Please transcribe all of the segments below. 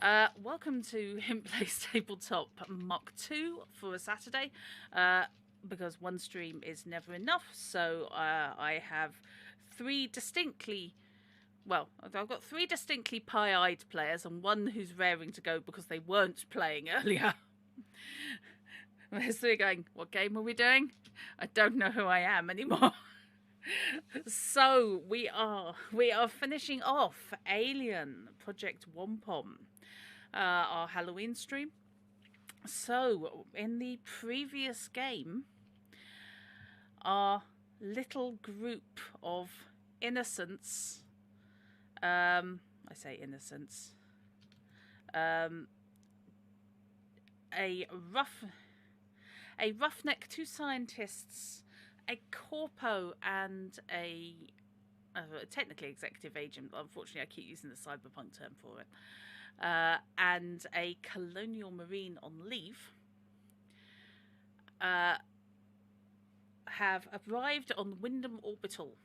Welcome to Hint Plays Tabletop Mark 2 for a Saturday. Because one stream is never enough, so I have I've got three distinctly pie-eyed players and one who's raring to go because they weren't playing earlier. So they're going, what game are we doing? I don't know who I am anymore. So we are finishing off Alien Project W0MP0M, our Halloween stream. So in the previous game, our little group of innocents, I say innocents, a roughneck, two scientists, a corpo, and a technically executive agent. Unfortunately, I keep using the cyberpunk term for it. And a colonial marine on leave have arrived on Wyndham Orbital.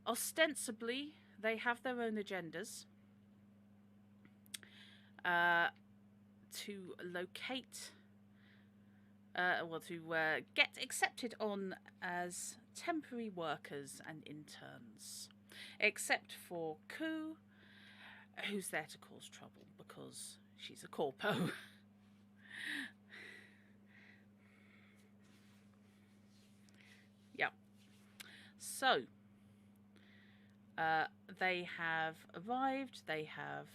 Ostensibly, they have their own agendas to locate, to get accepted on as temporary workers and interns, except for Ku, who's there to cause trouble because she's a corpo. Yeah. So, they have arrived, they have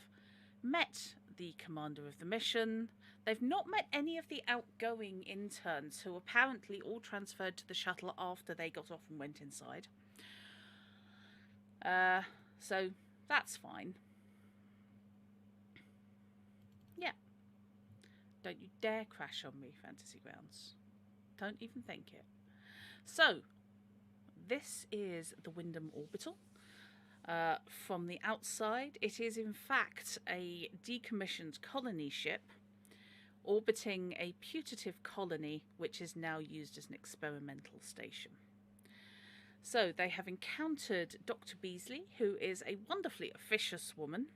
met the commander of the mission. They've not met any of the outgoing interns who apparently all transferred to the shuttle after they got off and went inside. So that's fine. Yeah. Don't you dare crash on me, Fantasy Grounds. Don't even think it. So, this is the Wyndham Orbital. From the outside, it is in fact a decommissioned colony ship orbiting a putative colony which is now used as an experimental station. So they have encountered Dr. Beasley, who is a wonderfully officious woman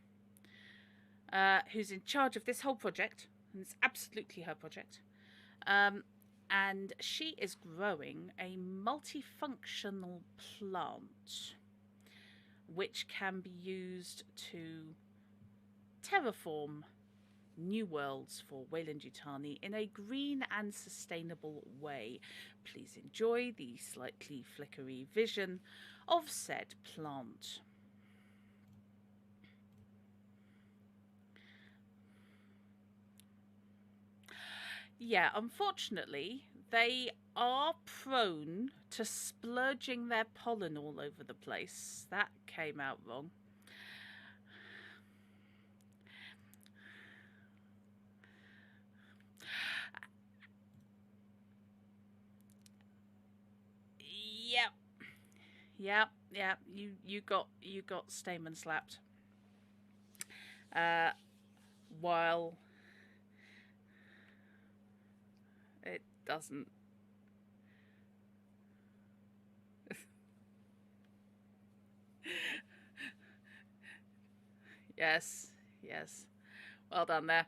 who's in charge of this whole project, and it's absolutely her project. And she is growing a multifunctional plant which can be used to terraform new worlds for Weyland-Yutani in a green and sustainable way. Please enjoy the slightly flickery vision of said plant. Yeah, unfortunately, they are prone to splurging their pollen all over the place. That came out wrong. Yep. You got Stamen slapped. While it doesn't. Yes. Well done there.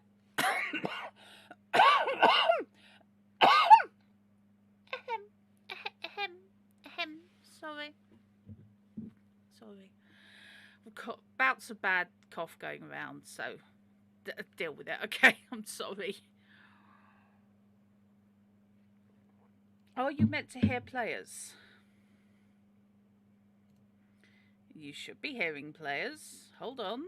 Sorry. I've got bouts of bad cough going around, so deal with it. Okay, I'm sorry. Are you meant to hear players? You should be hearing players. Hold on.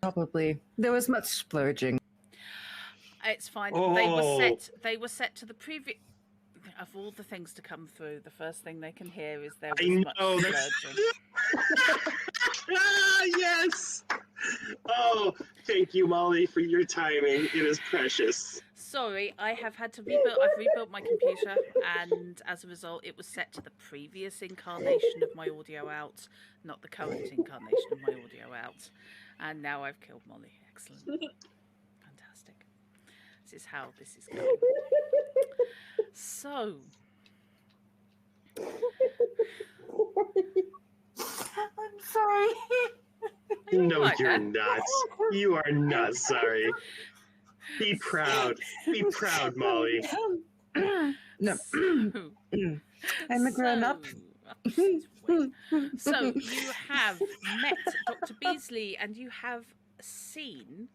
Probably. There was much splurging. It's fine. Oh. They were set to the previous. Of all the things to come through, the first thing they can hear is there was much splurging. Yes. Oh, thank you, Molly, for your timing. It is precious. Sorry, I've rebuilt my computer, and as a result, it was set to the previous incarnation of my audio out, not the current incarnation of my audio out. And now I've killed Molly. Excellent. Fantastic. This is how this is going. So. I'm sorry. you No, alright you're there? not. You are not sorry. Be proud. Be proud, Molly. No. So, I'm a grown-up. So you have met Dr. Beasley and you have seen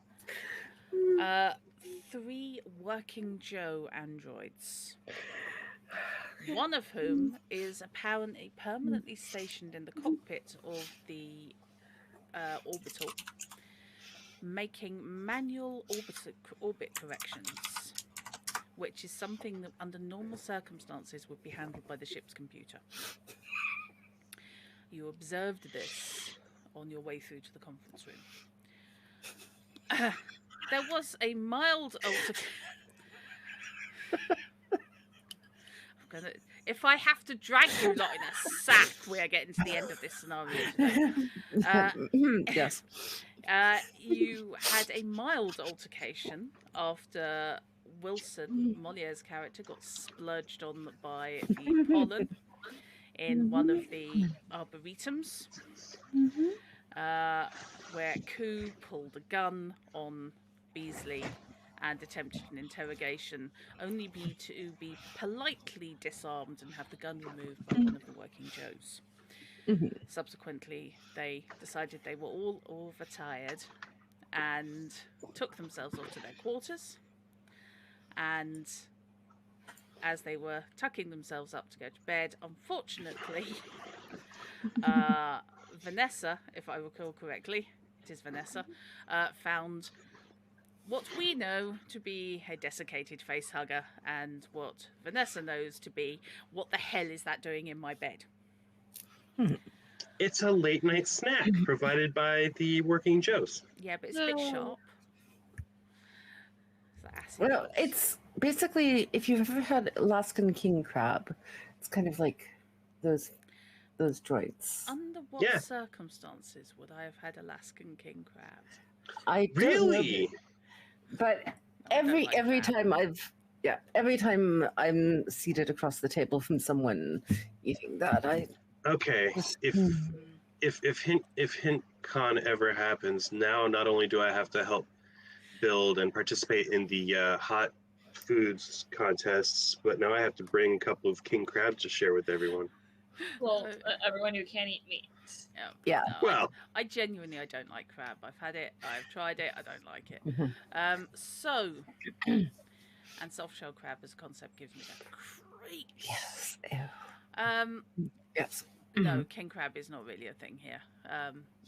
3 working Joe androids. One of whom is apparently permanently stationed in the cockpit of the orbital, making manual orbit corrections, which is something that under normal circumstances would be handled by the ship's computer. You observed this on your way through to the conference room. There was a mild altercation. If I have to drag you lot in a sack, we are getting to the end of this scenario today. Yes. You had a mild altercation after Wilson, Moliere's character, got splurged on by the pollen in one of the arboretums, where Koo pulled a gun on Beasley and attempted an interrogation, only to be politely disarmed and have the gun removed by one of the working Joes. Subsequently, they decided they were all overtired and took themselves off to their quarters. And as they were tucking themselves up to go to bed, unfortunately, Vanessa, if I recall correctly, it is Vanessa, found what we know to be a desiccated facehugger and what Vanessa knows to be, what the hell is that doing in my bed? It's a late night snack provided by the Working Joes. Yeah, but it's a bit sharp. Well, it's basically, if you've ever had Alaskan king crab, it's kind of like those joints. Under what circumstances would I have had Alaskan king crab? I don't Really? know, but every time every time I'm seated across the table from someone eating that, Okay. If Hint Con ever happens, now not only do I have to help build and participate in the hot foods contests, but now I have to bring a couple of king crabs to share with everyone. Well, everyone who can't eat meat. Yeah. No, Well, I genuinely don't like crab. I've had it. I've tried it. I don't like it. So, and soft shell crab as a concept gives me that creeps. Yes. Yes. No, king crab is not really a thing here.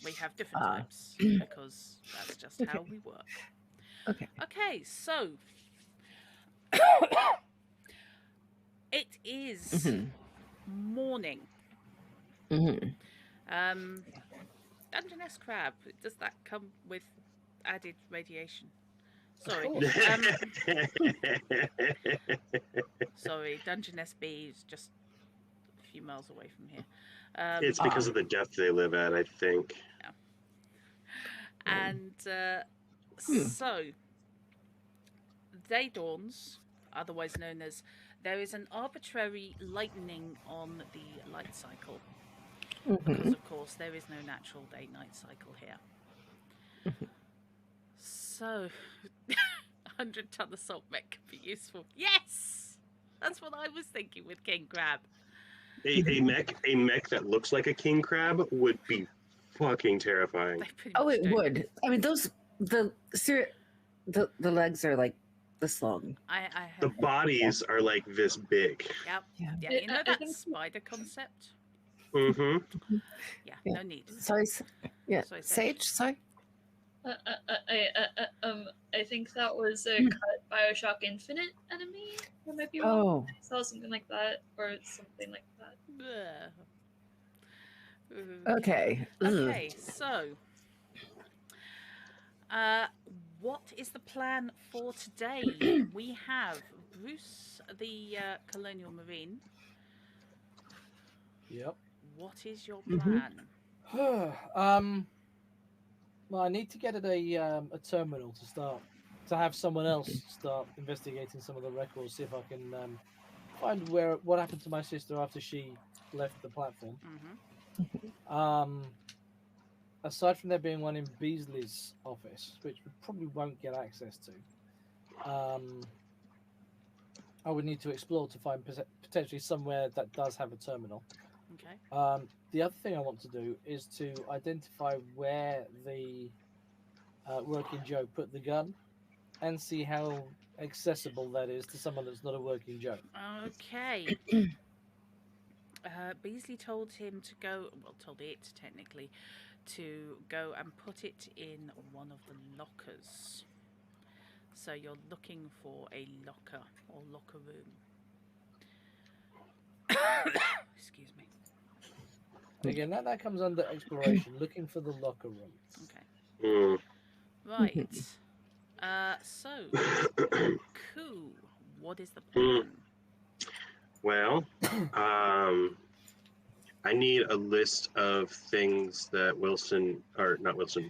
We have different types because that's just how we work. Okay. Okay, so it is morning. Dungeness crab, does that come with added radiation? Sorry. Sorry, Dungeness bee is just a few miles away from here. it's because of the depth they live at, I think. Yeah. And so, day dawns, otherwise known as, there is an arbitrary lightening on the light cycle. Because, of course, there is no natural day-night cycle here. So, 100-ton assault mech could be useful. Yes! That's what I was thinking with king crab. A mech that looks like a king crab would be fucking terrifying. Oh, it would. I mean, the legs are like this long. The bodies are like this big. Yep. Yeah, you know that spider concept? Mm-hmm. Yeah, no need. Sorry. Yeah. Sorry, Sage. Sorry. I think that was a cut Bioshock Infinite enemy. Or maybe Oh. I saw something like that, or something like that. Okay. Okay, so what is the plan for today? We have Bruce, the Colonial Marine. Yep. What is your plan? Well, I need to get at a terminal to have someone else start investigating some of the records, see if I can find what happened to my sister after she left the platform. aside from there being one in Beasley's office, which we probably won't get access to, I would need to explore to find potentially somewhere that does have a terminal. Okay. The other thing I want to do is to identify where the Working Joe put the gun and see how accessible that is to someone that's not a Working Joe. Okay. Beasley told him to go, well, told it technically, to go and put it in one of the lockers. So you're looking for a locker or locker room. Excuse me. Again, that comes under exploration, looking for the locker room. Okay. Mm. Right. So, Koo, what is the plan? Well, I need a list of things that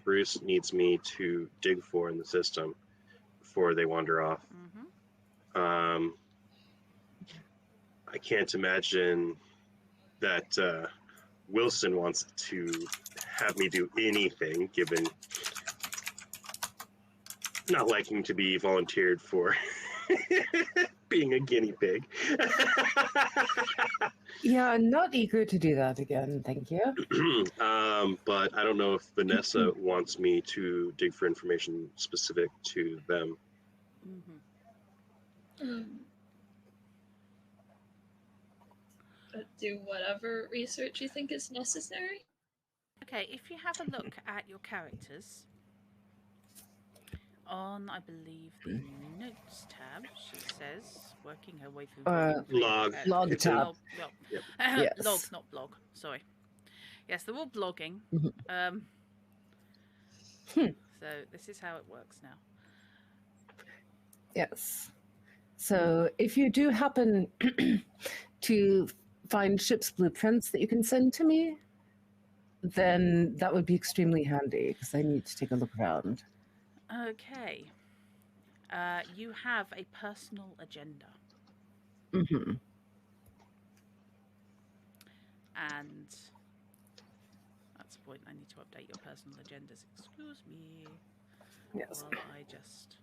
Bruce needs me to dig for in the system before they wander off. Mm-hmm. I can't imagine that Wilson wants to have me do anything, given not liking to be volunteered for being a guinea pig. Yeah, I'm not eager to do that again, thank you. But I don't know if Vanessa wants me to dig for information specific to them. Mm-hmm. Do whatever research you think is necessary. Okay, if you have a look at your characters, on, I believe, the notes tab, she says, working her way through. Log. Log It's tab. Log, Yep. Yes. log, not blog. Sorry. Yes, they're all blogging. So this is how it works now. Yes. So if you do happen to find ship's blueprints that you can send to me, then that would be extremely handy because I need to take a look around. Okay. You have a personal agenda. Mm-hmm. And that's the point. I need to update your personal agendas. Excuse me. Yes. While I just...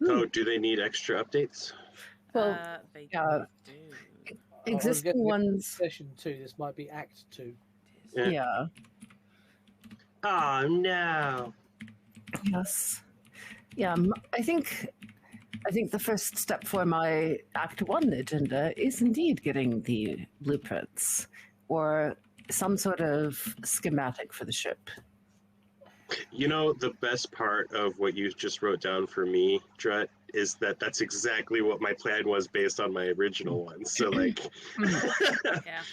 Oh, do they need extra updates? Well, they yeah. do. Existing ones. Session 2, this might be Act 2. Yeah. Yeah. Oh, no. Yes. Yeah. I think the first step for my Act 1 agenda is indeed getting the blueprints or some sort of schematic for the ship. You know, the best part of what you just wrote down for me, Drut, is that that's exactly what my plan was based on my original one. So, like... Yeah.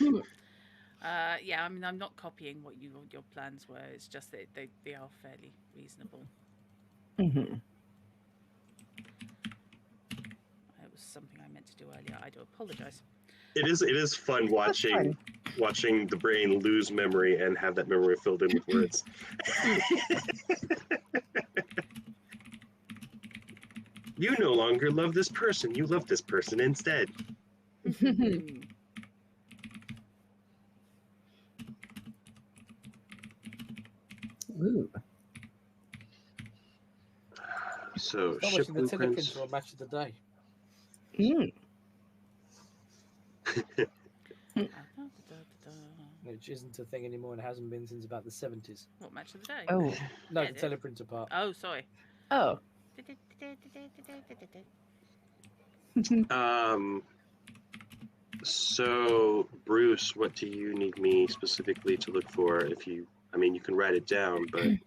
Yeah, I mean, I'm not copying what your plans were. It's just that they are fairly reasonable. Mm-hmm. It was something I meant to do earlier. I do apologize. It is fun watching the brain lose memory and have that memory filled in with words. You no longer love this person. You love this person instead. Ooh. So, Not ship much in the blueprints. teleprinter or match of the day. Mm. Which isn't a thing anymore and hasn't been since about the 70s. What match of the day? Oh. No, Yeah, the it is. teleprinter part. Oh, sorry. Oh. So, Bruce, what do you need me specifically to look for? You can write it down, but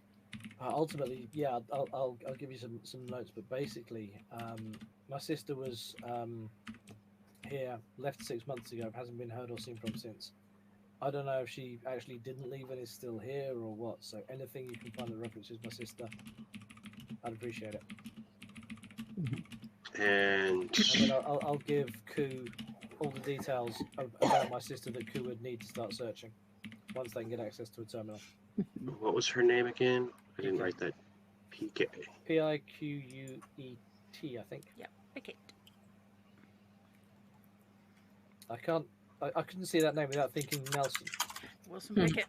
Ultimately, yeah, I'll give you some notes, but basically, my sister was here, left 6 months ago, hasn't been heard or seen from since. I don't know if she actually didn't leave and is still here or what, so anything you can find that references my sister, I'd appreciate it. and then I'll give Koo all the details about my sister that Koo would need to start searching once they can get access to a terminal. what was her name again? I didn't write that. PK. Piquet, I think. Yeah, pick I couldn't see that name without thinking Nelson. Wilson Pickett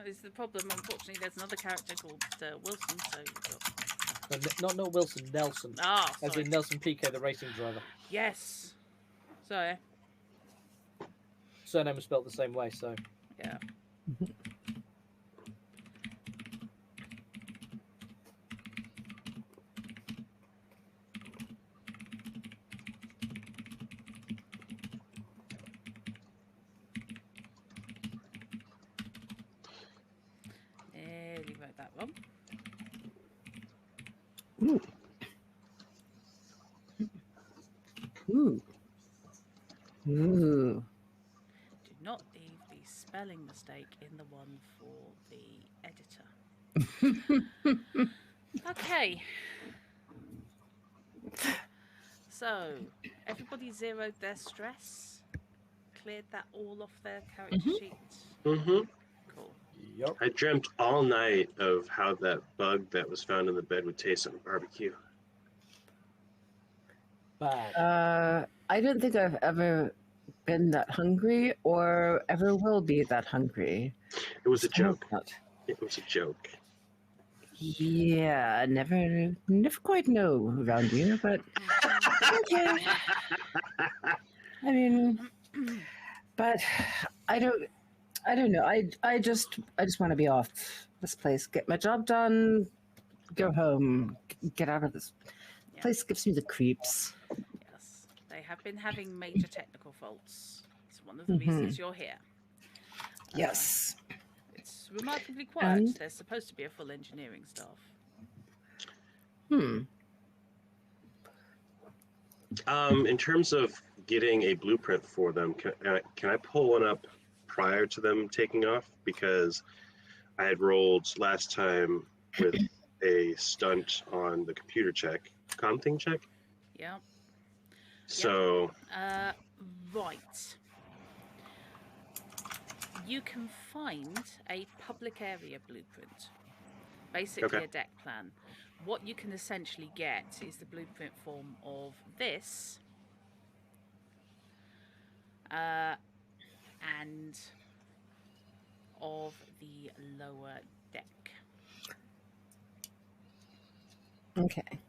is the problem. Unfortunately, there's another character called Wilson, so you've got... Not Wilson, Nelson. Ah, As sorry. in Nelson Piquet, the racing driver. Yes. Sorry. Surname was spelled the same way, so. Yeah. Nearly wrote that wrong. Ooh. Ooh. Ooh. Do not leave the spelling mistake in the one for the editor. Okay. So, everybody zeroed their stress, cleared that all off their character sheet. Mm-hmm. Cool. Yup. I dreamt all night of how that bug that was found in the bed would taste on barbecue. Bad. I don't think I've ever been that hungry or ever will be that hungry. It was a I hope joke. not. It was a joke. Yeah, never quite know around you, but okay. I mean, but I don't know. I just want to be off this place, get my job done, go home, get out of this place. Gives me the creeps. Yes, they have been having major technical faults. It's one of the reasons you're here. Yes. It's remarkably quiet. And- There's supposed to be a full engineering staff. In terms of getting a blueprint for them, can I pull one up prior to them taking off? Because I had rolled last time with a stunt on the computer check, thing check. Yeah. So Right. You can find a public area blueprint, basically Okay. a deck plan. What you can essentially get is the blueprint form of this, and of the lower deck. Okay.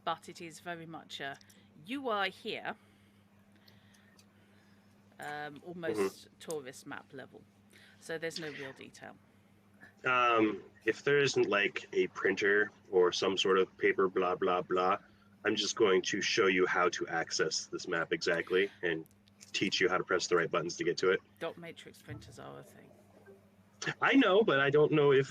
But it is very much a you are here, almost tourist map level. So there's no real detail. If there isn't like a printer or some sort of paper, blah blah blah, I'm just going to show you how to access this map exactly and teach you how to press the right buttons to get to it. Dot matrix printers are a thing. I know, but I don't know if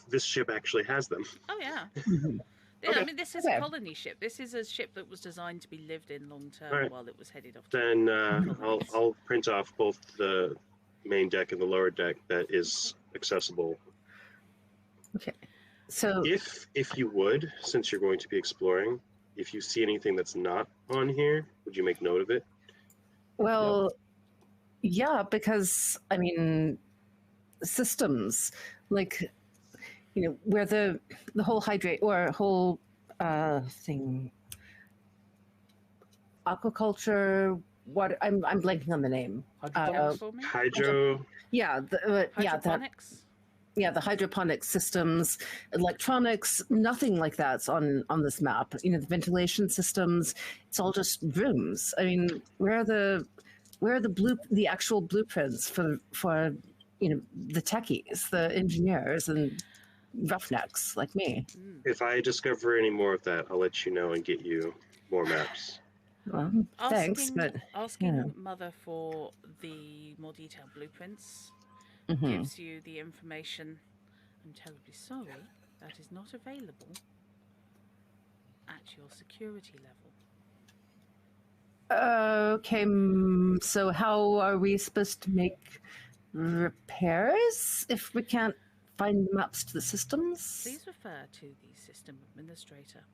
this ship actually has them. Oh yeah. Mhm. Yeah, Okay. I mean, this is Okay. a colony ship. This is a ship that was designed to be lived in long term Alright. while it was headed off to Then colonies. I'll print off both the main deck and the lower deck that is accessible. Okay. So If you would, since you're going to be exploring, if you see anything that's not on here, would you make note of it? well, yeah, because I mean, systems like where the whole hydrate or whole thing, aquaculture. What I'm blanking on the name. Hydroponics? For me? Hydro. Yeah, Hydroponics? the hydroponic systems, electronics, nothing like that's on this map. The ventilation systems, it's all just rooms. I mean, where are the actual blueprints for the techies, the engineers, and roughnecks like me? If I discover any more of that, I'll let you know and get you more maps. Well, thanks, but asking yeah. Mother for the more detailed blueprints Mhm. gives you the information. I'm terribly sorry, that is not available at your security level. Okay, so how are we supposed to make repairs if we can't find the maps to the systems? Please refer to the system administrator.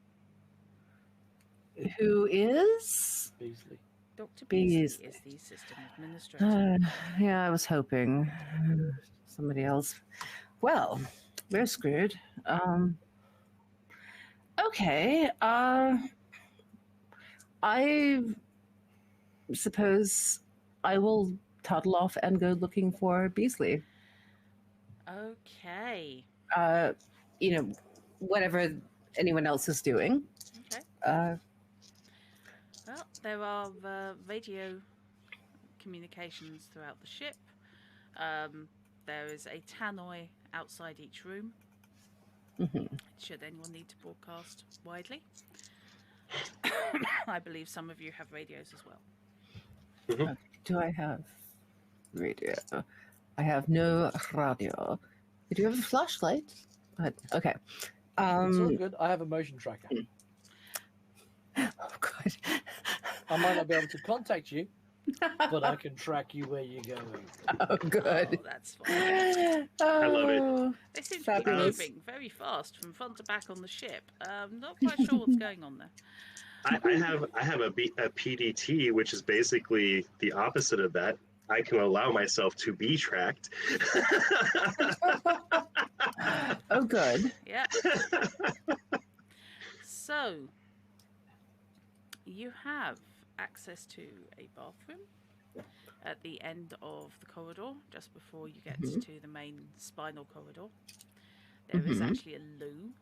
Who is? Beasley. Dr. Beasley Beasley. is the system administrator. Yeah, I was hoping somebody else. Well, we're screwed. Okay. I suppose I will toddle off and go looking for Beasley. Okay. You know, whatever anyone else is doing. Okay. Uh, Well, there are radio communications throughout the ship. There is a tannoy outside each room, mhm. should anyone need to broadcast widely. I believe some of you have radios as well. Do I have radio? I have no radio. I do have a flashlight, but okay. It's all good. I have a motion tracker. Oh god. I might not be able to contact you, but I can track you where you're going. Oh good. Oh, that's fine. I love it. They seem to be Fabulous. moving very fast from front to back on the ship. Not quite sure what's going on there. I have a PDT, which is basically the opposite of that. I can allow myself to be tracked. Oh good. Yeah. So, you have access to a bathroom at the end of the corridor, just before you get Mhm. to the main spinal corridor. There is Mhm. actually a loo.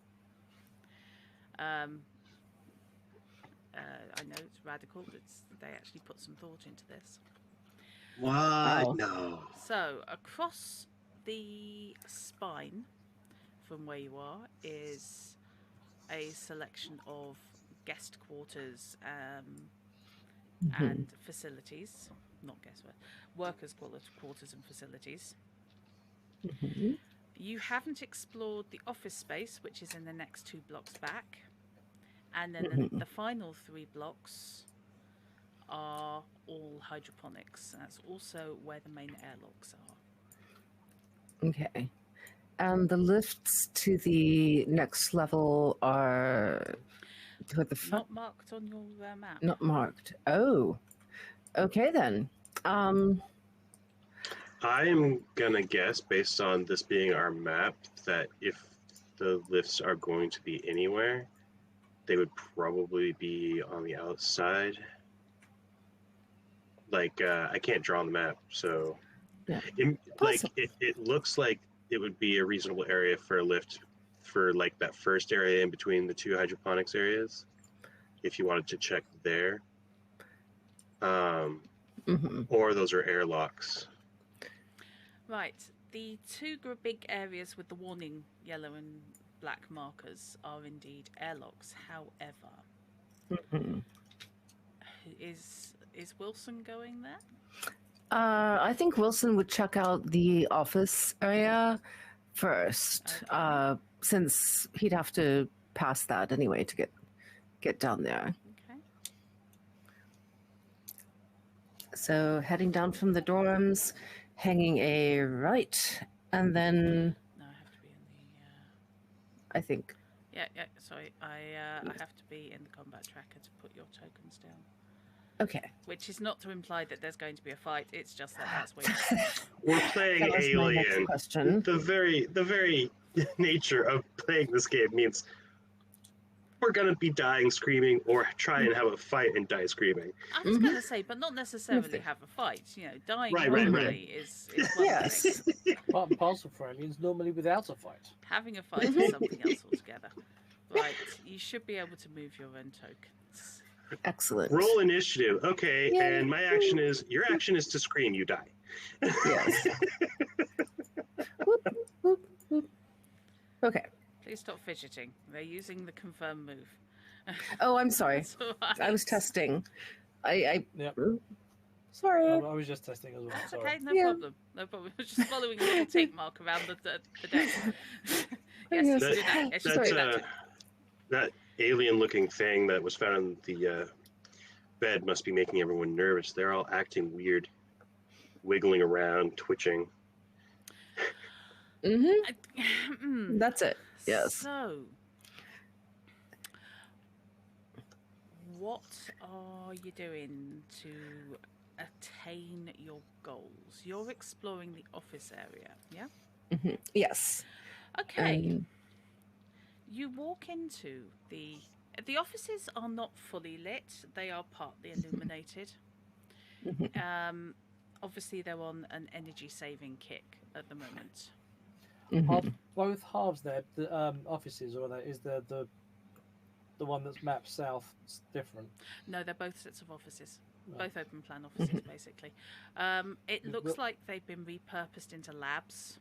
I know it's radical, but they actually put some thought into this. What? Wow. No. So, across the spine from where you are is a selection of guest quarters Mhm. and facilities. Not guest workers' quarters and facilities. Mhm. You haven't explored the office space, which is in the next 2 blocks back. And then Mhm. the final 3 blocks are all hydroponics. That's also where the main airlocks are. Okay. And the lifts to the next level are toward the front, Not marked on your map. not marked. Oh. Okay then. I'm gonna guess, based on this being our map, that if the lifts are going to be anywhere, they would probably be on the outside. Like, I can't draw on the map, so Yeah. it looks like it would be a reasonable area for a lift for like that first area in between the 2 hydroponics areas, if you wanted to check there. Mhm. Or those are airlocks. Right. The 2 big areas with the warning yellow and black markers are indeed airlocks. However, Mhm. is Wilson going there? I think Wilson would check out the office area first, Okay. since he'd have to pass that anyway to get down there. Okay. So heading down from the dorms, hanging a right, and then No, I have to be in the. I think. Yeah. Sorry, I have to be in the combat tracker to put your tokens down. Okay. Which is not to imply that there's going to be a fight. It's just that that's where. You We're playing That was my next Alien. question. The very nature of playing this game means we're gonna be dying screaming, or try and have a fight and die screaming. I was going to say, but not necessarily have a fight. You know, dying Right. normally is one Yes. thing. Part and parcel for aliens, normally without a fight. Having a fight is something else altogether. Right, you should be able to move your own tokens. Excellent. Roll initiative. Okay, Yay. and my action is your action is to scream. You die. Yes. Whoop, whoop, whoop. Okay. Please stop fidgeting. They're using the confirm move. Oh, I'm sorry. That's all right. I was testing. I Yep. Sorry. I was just testing as well. Sorry. Okay, no Yeah. problem. No problem. I was just following a little tick mark around the deck. yes, Yes. you did that. Yes, you That's did that. that alien-looking thing that was found in the bed must be making everyone nervous. They're all acting weird, wiggling around, twitching. Mm-hmm. That's it. Yes. So, what are you doing to attain your goals? You're exploring the office area, yeah? Mhm. Yes. Okay. You walk into the offices are not fully lit. They are partly illuminated. Mhm. obviously they're on an energy saving kick at the moment. Are Mhm. both halves there the offices, or is the one that's mapped south different? No, they're both sets of offices. Right. Both open plan offices, basically. It looks Well- like they've been repurposed into labs.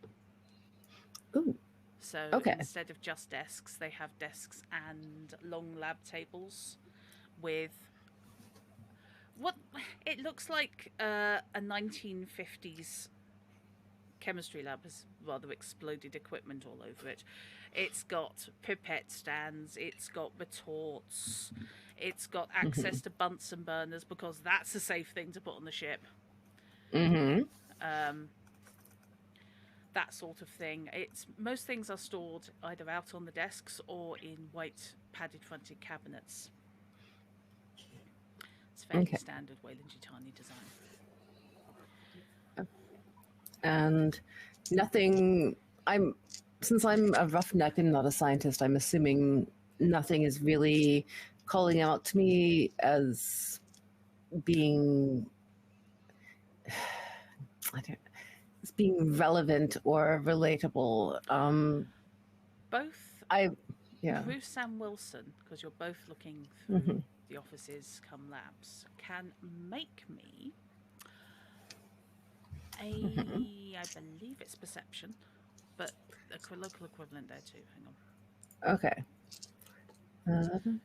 Ooh. So Okay. instead of just desks, they have desks and long lab tables with what it looks like a 1950s chemistry lab has rather exploded equipment all over it. It's got pipette stands, it's got retorts, it's got access to Bunsen burners because that's a safe thing to put on the ship. Mhm. That sort of thing. It's most things are stored either out on the desks or in white padded fronted cabinets. It's fairly Okay. standard Weyland-Yutani design. And nothing. Since I'm a roughneck and not a scientist, I'm assuming nothing is really calling out to me as being as being relevant or relatable. Both Yeah. Bruce and Wilson, because you're both looking through Mhm. the offices come labs, can make me I believe it's perception, but a local equivalent there too. Hang on. Okay.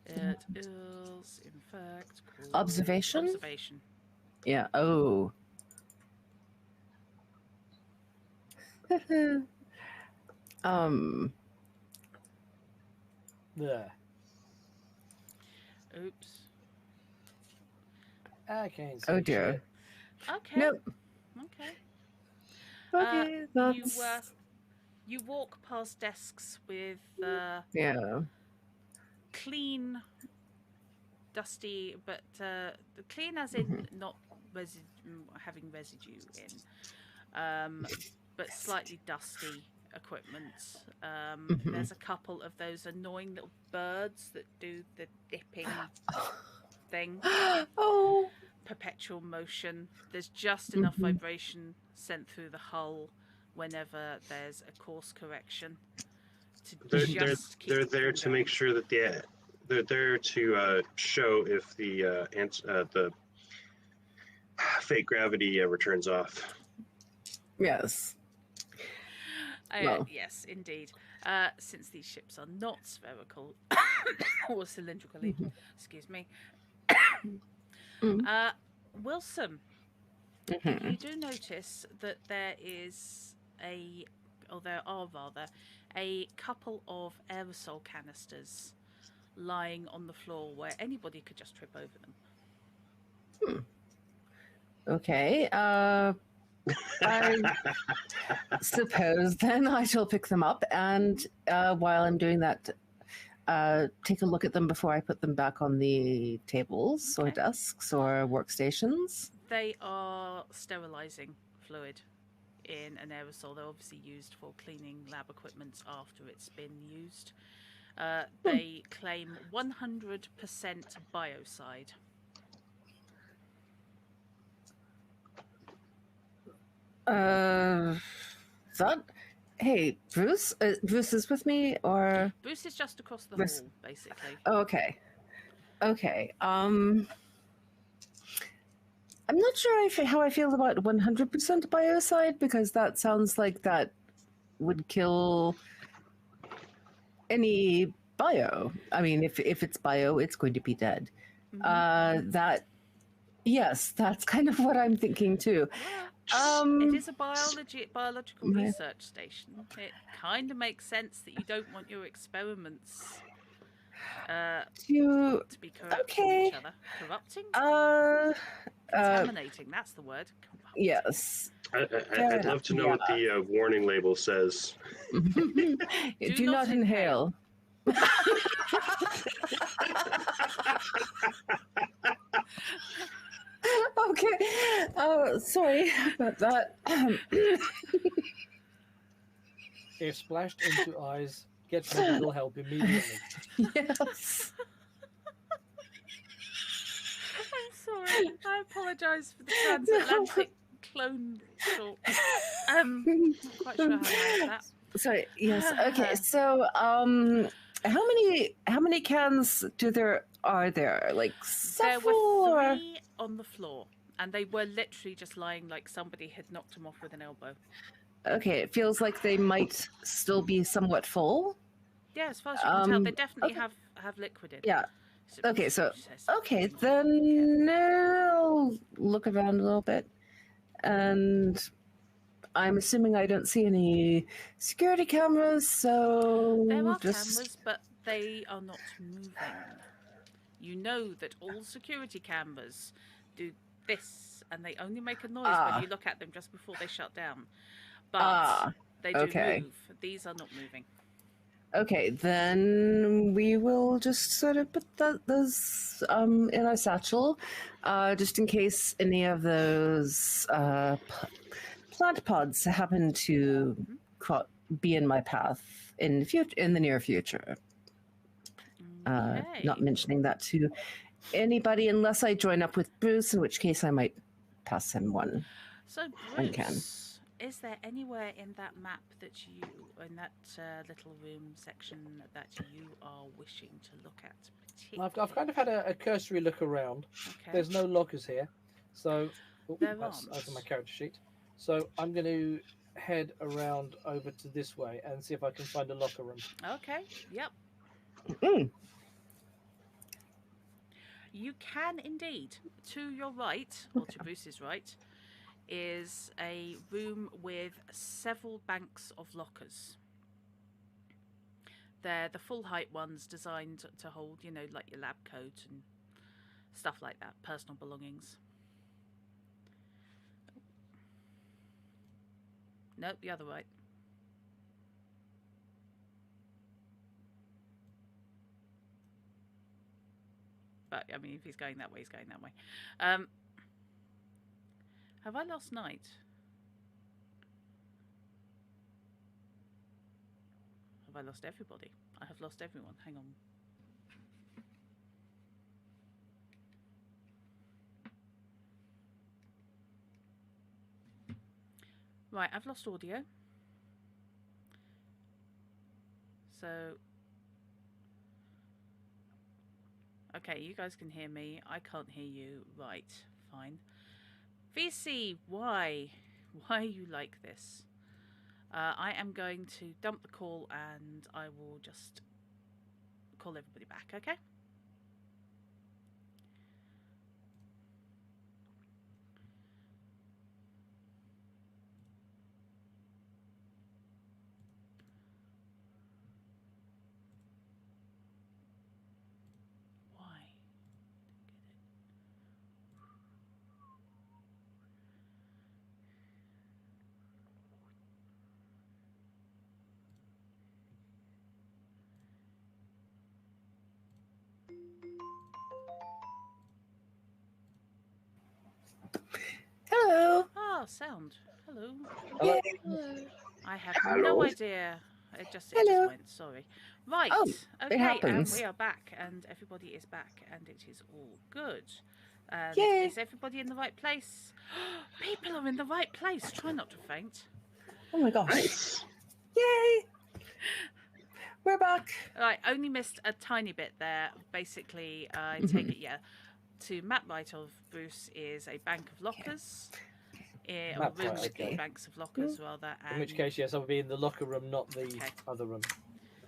It is, in fact, called Observation? Observation. Yeah. Oh. um. There. Oops. I can't see Oh dear. shit. Okay. Nope. Okay. Okay. That's. You walk past desks with Yeah. clean, dusty, but clean as in not having residue in, but slightly dusty equipment. There's a couple of those annoying little birds that do the dipping thing, Oh. perpetual motion. There's just enough vibration sent through the hull whenever there's a course correction to just keep They're there them to make going. sure that they're there to show if the fake gravity returns off. Yes. Well. Yes, indeed. Since these ships are not spherical or cylindrically, excuse me. Mm. Wilson, Mhm. you do notice that there are rather, a couple of aerosol canisters lying on the floor where anybody could just trip over them. Okay. I suppose then I shall pick them up, and while I'm doing that, take a look at them before I put them back on the tables or Okay. desks or workstations. They are sterilizing fluid in an aerosol. They're obviously used for cleaning lab equipment after it's been used. They claim 100% biocide. That. Hey, Bruce. Bruce is with me, or Bruce is just across the Bruce- hall, basically. oh, okay. Okay. I'm not sure how I feel about 100% biocide, because that sounds like that would kill any bio. I mean, if it's bio, it's going to be dead. Yes, that's kind of what I'm thinking too. It is a biological Right. research station. It kind of makes sense that you don't want your experiments to to be corrupting Okay. each other. Corrupting? uh Contaminating, that's the word. Corrupting. yes. I'd love to know what the warning label says. Do not inhale. Okay. Sorry about that. If splashed into eyes, get medical help immediately. Yes. I'm sorry. I apologise for the transatlantic clone talk. Not quite sure how I managed that. Sorry. Yes. Okay. So, how many cans are there? Like There several? were Or... 3 on the floor, and they were literally just lying like somebody had knocked them off with an elbow. Okay, it feels like they might still be somewhat full. Yeah, as far as you can tell, they definitely okay. have liquid in. Yeah. Okay. So, okay, Yeah. then I'll look around a little bit, and I'm assuming I don't see any security cameras. So There are just... cameras, but they are not moving. You know that all security cameras do this, and they only make a noise when you look at them just before they shut down. But they do move. These are not moving. Okay, then we will just sort of put those in our satchel, just in case any of those plant pods happen to be in my path in the near future. Okay. Not mentioning that to anybody unless I join up with Bruce, in which case I might pass him one. So, Bruce, is there anywhere in that map that you, in that little room section, that you are wishing to look at? I've kind of had a cursory look around. Okay. There's no lockers here, so there that's aren't. over my character sheet. So I'm going to head around over to this way and see if I can find a locker room. Okay. Yep. Mm. You can indeed. To your right, or to Bruce's right, is a room with several banks of lockers. They're the full height ones designed to hold, you know, like your lab coat and stuff like that, personal belongings. Nope, the other right. But, I mean, if he's going that way, he's going that way. Have I lost Night? Have I lost everybody? I have lost everyone. Hang on. Right, I've lost audio. So... Okay, you guys can hear me. I can't hear you. Right, fine. VC, why? Why are you like this? I am going to dump the call and I will just call everybody back, okay? Hello. Oh, sound. Hello. Hello. Hello. I have no idea. It just went. Sorry. Right. Oh, okay, it happens. and we are back, and everybody is back, and it is all good. And Yay. is everybody in the right place? People are in the right place. Try not to faint. Oh my gosh. Nice. Yay. We're back. Right, only missed a tiny bit there. Basically, I take it, to map right of Bruce is a bank of lockers. A Map room right, with okay. banks of lockers, rather. And... In which case, yes, I'll be in the locker room, not the other room.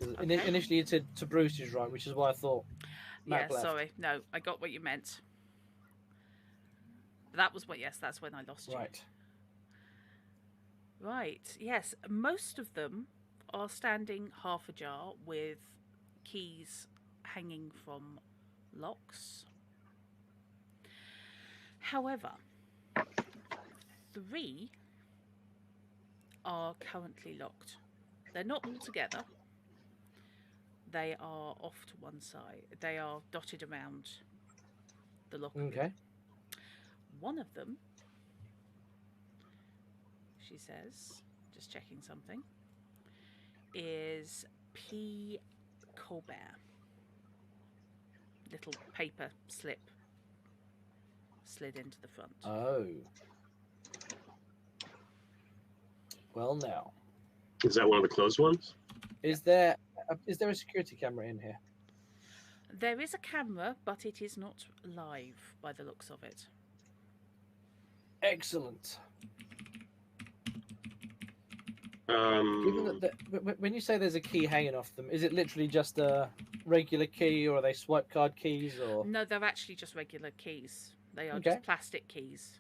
Okay. Initially, it said to Bruce's right, which is why I thought. Map left. Sorry. No, I got what you meant. That was what. Yes, that's when I lost you. Right. Right. Yes, most of them are standing half ajar with keys hanging from locks. However, 3 are currently locked. They're not all together. They are off to one side. They are dotted around the locker room. Okay. One of them, she says, just checking something, is P. Colbert. Little paper slip slid into the front. Oh. Well, now, Is that one of the closed ones? is there a security camera in here? There is a camera, but it is not live by the looks of it. Excellent. Given that when you say there's a key hanging off them, is it literally just a regular key, or are they swipe card keys, or? No, they're actually just regular keys. They are Okay. just plastic keys.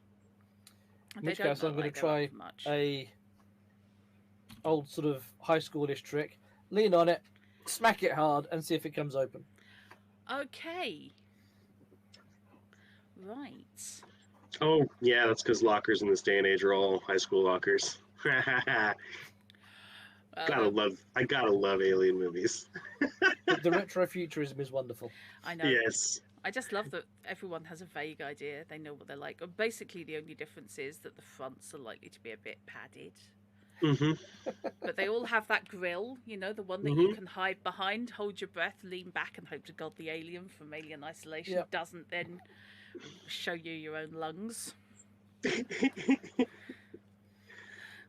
In They which don't case, I'm look going to like they're up try for much. a old sort of high schoolish trick. Lean on it, smack it hard, and see if it comes open. Okay. Right. Oh, yeah, that's because lockers in this day and age are all high school lockers. I gotta love alien movies. The retro futurism is wonderful. I know. Yes. I just love that everyone has a vague idea. They know what they're like. Basically, the only difference is that the fronts are likely to be a bit padded. Mm-hmm. But they all have that grill, you know, the one that you can hide behind, hold your breath, lean back, and hope to God the alien from Alien Isolation doesn't then show you your own lungs.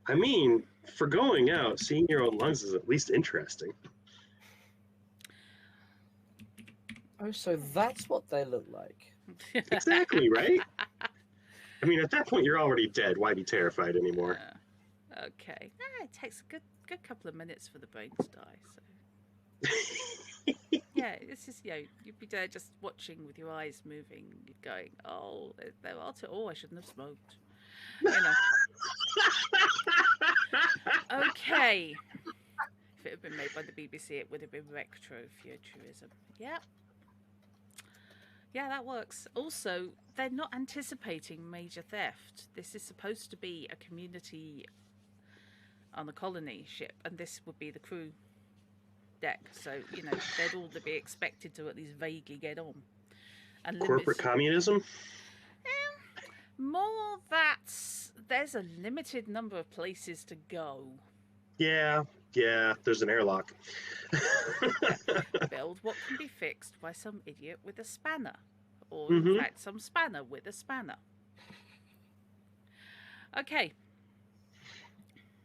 I mean, for going out, seeing your own lungs is at least interesting. Oh, so that's what they look like. Exactly, right? I mean, at that point, you're already dead. Why be terrified anymore? Okay. It takes a good couple of minutes for the brain to die. So yeah, it's just you'd be there just watching with your eyes moving, going, "Oh, there are two. Oh, I shouldn't have smoked." You know. Okay. If it had been made by the BBC, it would have been retrofuturism. Yeah. Yeah, that works. Also, they're not anticipating major theft. This is supposed to be a community on the colony ship, and this would be the crew deck. So, they'd all be expected to at least vaguely get on. And Corporate communism? More that there's a limited number of places to go. Yeah, there's an airlock. Build what can be fixed by some idiot with a spanner. Or, in fact, some spanner with a spanner. Okay.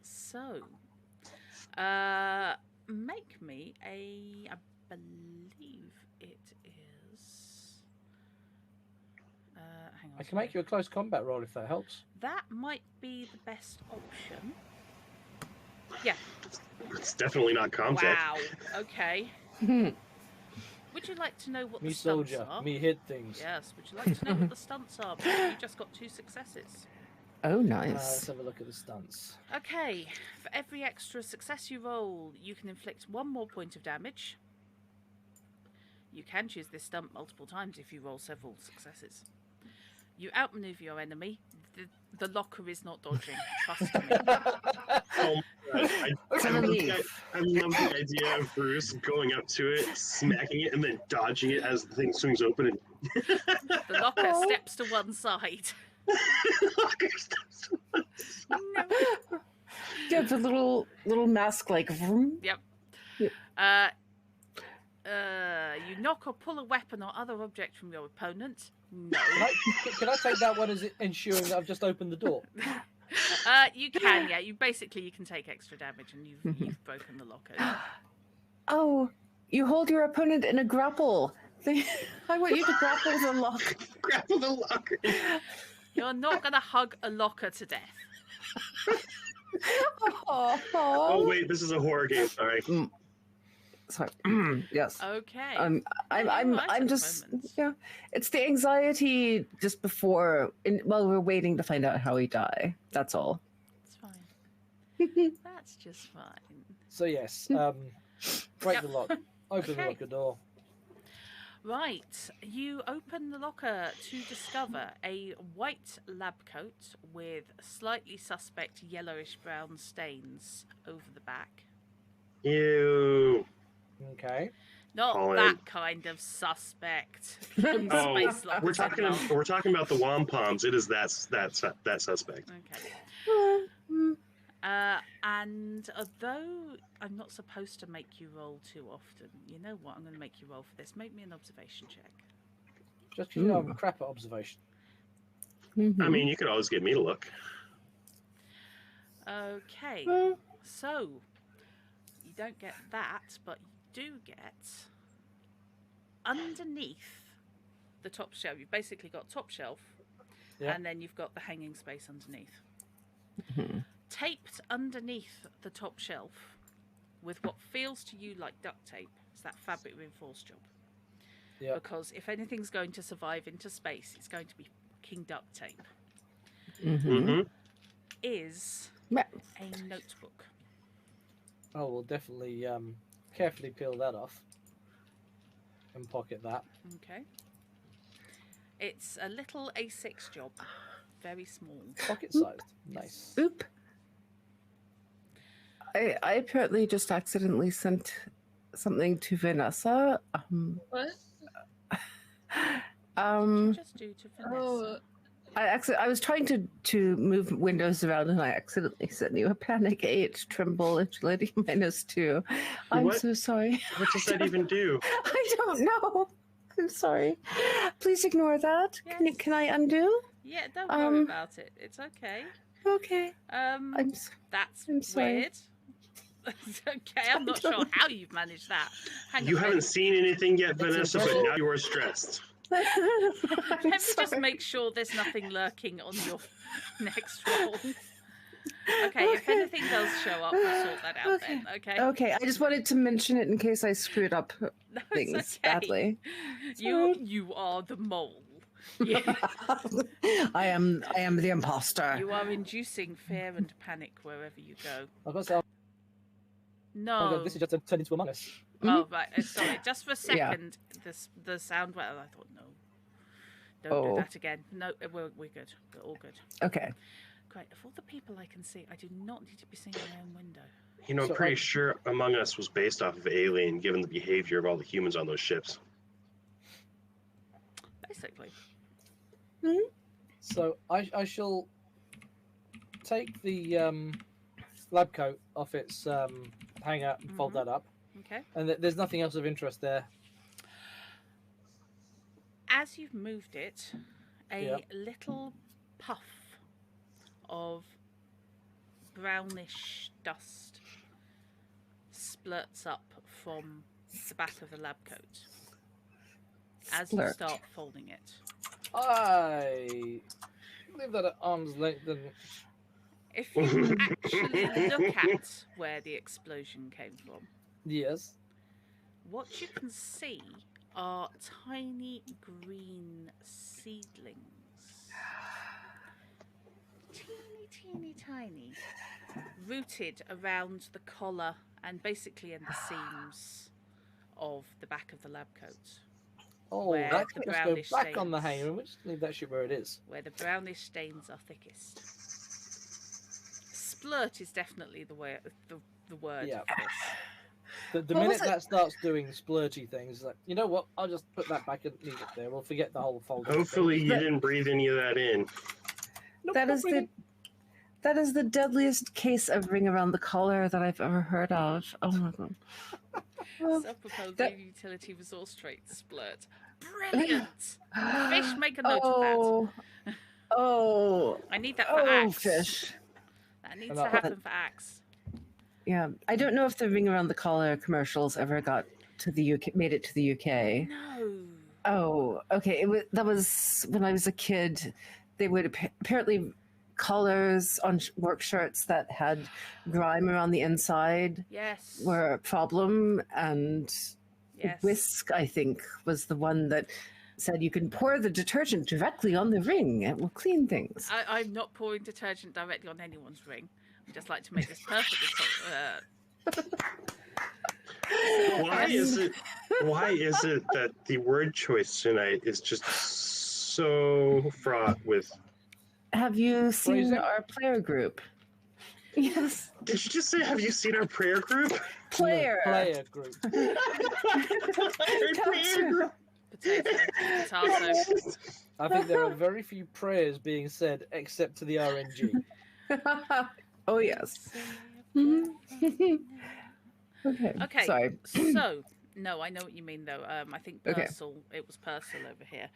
So, make me I believe it is... hang on. I can make you a close combat roll if that helps. That might be the best option. Yeah. It's definitely not combat. Wow. Okay. Would you like to know what Me the stunts soldier, are? me hit things. Yes. Would you like to know what the stunts are? Because you just got 2 successes. Oh, Let's nice. have a look at the stunts. Okay. For every extra success you roll, you can inflict 1 more point of damage. You can choose this stunt multiple times if you roll several successes. You outmaneuver your enemy. The locker is not dodging. Trust me. Oh my God. I love the idea of Bruce going up to it, smacking it, and then dodging it as the thing swings open. And The locker steps to one side. Yeah, the little mask like. Vroom. Yep. You knock or pull a weapon or other object from your opponent. No. Can I take that one as ensuring that I've just opened the door? You can, yeah. You can take extra damage, and you've broken the locker. Oh, you hold your opponent in a grapple. I want you to grapple the locker. Grapple the locker. You're not gonna hug a locker to death. Oh wait, this is a horror game. Sorry. Sorry. Yes. Okay. I'm just it's the anxiety just before while we're waiting to find out how he died. That's all. It's fine. That's just fine. So yes, break the lock, open the locker door. Right, you open the locker to discover a white lab coat with slightly suspect yellowish brown stains over the back. Ew. Okay. Not Colin. that kind of suspect. Oh, Space locker we're talking about the WOM-POMs. It is that suspect. Okay. And although I'm not supposed to make you roll too often, you know what? I'm going to make you roll for this. Make me an observation check. Just because I'm crap at observation. I mean, you could always get me to look. Okay, Mm. so you don't get that, but you do get underneath the top shelf. You've basically got top shelf, Yeah. and then you've got the hanging space underneath. Mhm. Taped underneath the top shelf with what feels to you like duct tape is that fabric reinforced job. Yeah. Because if anything's going to survive into space, it's going to be fucking duct tape. Mm-hmm. Is Yeah. a notebook. Oh, we'll definitely carefully peel that off and pocket that. Okay. It's a little A6 job, very small. Pocket sized. Nice. Oop. I apparently just accidentally sent something to Vanessa. What? Just do to Vanessa. Oh, I was trying to move windows around and I accidentally sent you a panic 8 tremble agility -2. I'm What? so sorry. What does that even do? I don't know. I'm sorry. Please ignore that. Yes. Can I undo? Yeah, don't worry about it. It's okay. Okay. I'm That's I'm sorry. weird. It's okay. I'm not sure how you've managed that. Hang You on, haven't seen anything yet, It's Vanessa, but impressive. now you are stressed. Let me just make sure there's nothing lurking on your next roll. Okay, if Okay. anything does show up, we'll sort that out then. Okay. Okay, I just wanted to mention it in case I screwed up No, it's things okay. badly. You are the mole. Yeah. I am the imposter. You are inducing fear and panic wherever you go. I've got to say, oh No. my God, this is just turned into Among Us. Oh right, sorry. Just for a Yeah. second, the sound. Well, I thought no. Don't do Oh. that again. No, we're good. We're all good. Okay. Great. Of all the people I can see, I do not need to be seeing my own window. You know, I'm So pretty I- sure Among Us was based off of Alien, given the behavior of all the humans on those ships. Basically. So I shall take the lab coat off its hanger and fold Mhm. that up. Okay. And there's nothing else of interest there. As you've moved it, a Yeah. little puff of brownish dust splurts up from the back of the lab coat as you Splurt. start folding it. I leave that at arm's length and If you actually look at where the explosion came from, yes. what you can see are tiny green seedlings. Teeny, tiny. Rooted around the collar and basically in the seams of the back of the lab coat, Oh, Where that the can just go brownish back on the stains. hanger and we'll just leave that shit where it is. where the brownish stains are thickest. Splurt is definitely the word Yeah. for this. The What minute was it? that starts doing splurgy things, it's like, you know what? I'll just put that back and leave it there. We'll forget the whole folder. Hopefully, you But- didn't breathe any of that in. Nope, That not is really. that is the deadliest case of ring around the collar that I've ever heard of. Oh my god. Self-proposed that- utility resource trait splurt. Brilliant! Fish, make a note of Oh. Oh. that. I need that for Oh, Axe. fish. That needs And to I'll- happen for Axe. Yeah, I don't know if the ring around the collar commercials ever got to the UK, made it to the UK. No. Oh, okay. That was when I was a kid. They would apparently collars on work shirts that had grime around the inside Yes. were a problem, and Yes. Whisk, I think, was the one that said you can pour the detergent directly on the ring; it will clean things. I'm not pouring detergent directly on anyone's ring. I'd just like to make this perfectly clear. Why is it? Why is it that the word choice tonight is just so fraught with? Have you seen Phrasing? our player group? Yes, Did you just say? Have you seen our prayer group? player. Player group. Prayer group. Potato. Potato. I think there are very few prayers being said except to the RNG. Oh yes. Mhm. Okay. Okay. Sorry. So, No, I know what you mean though. I think Okay. it was Purcell over here.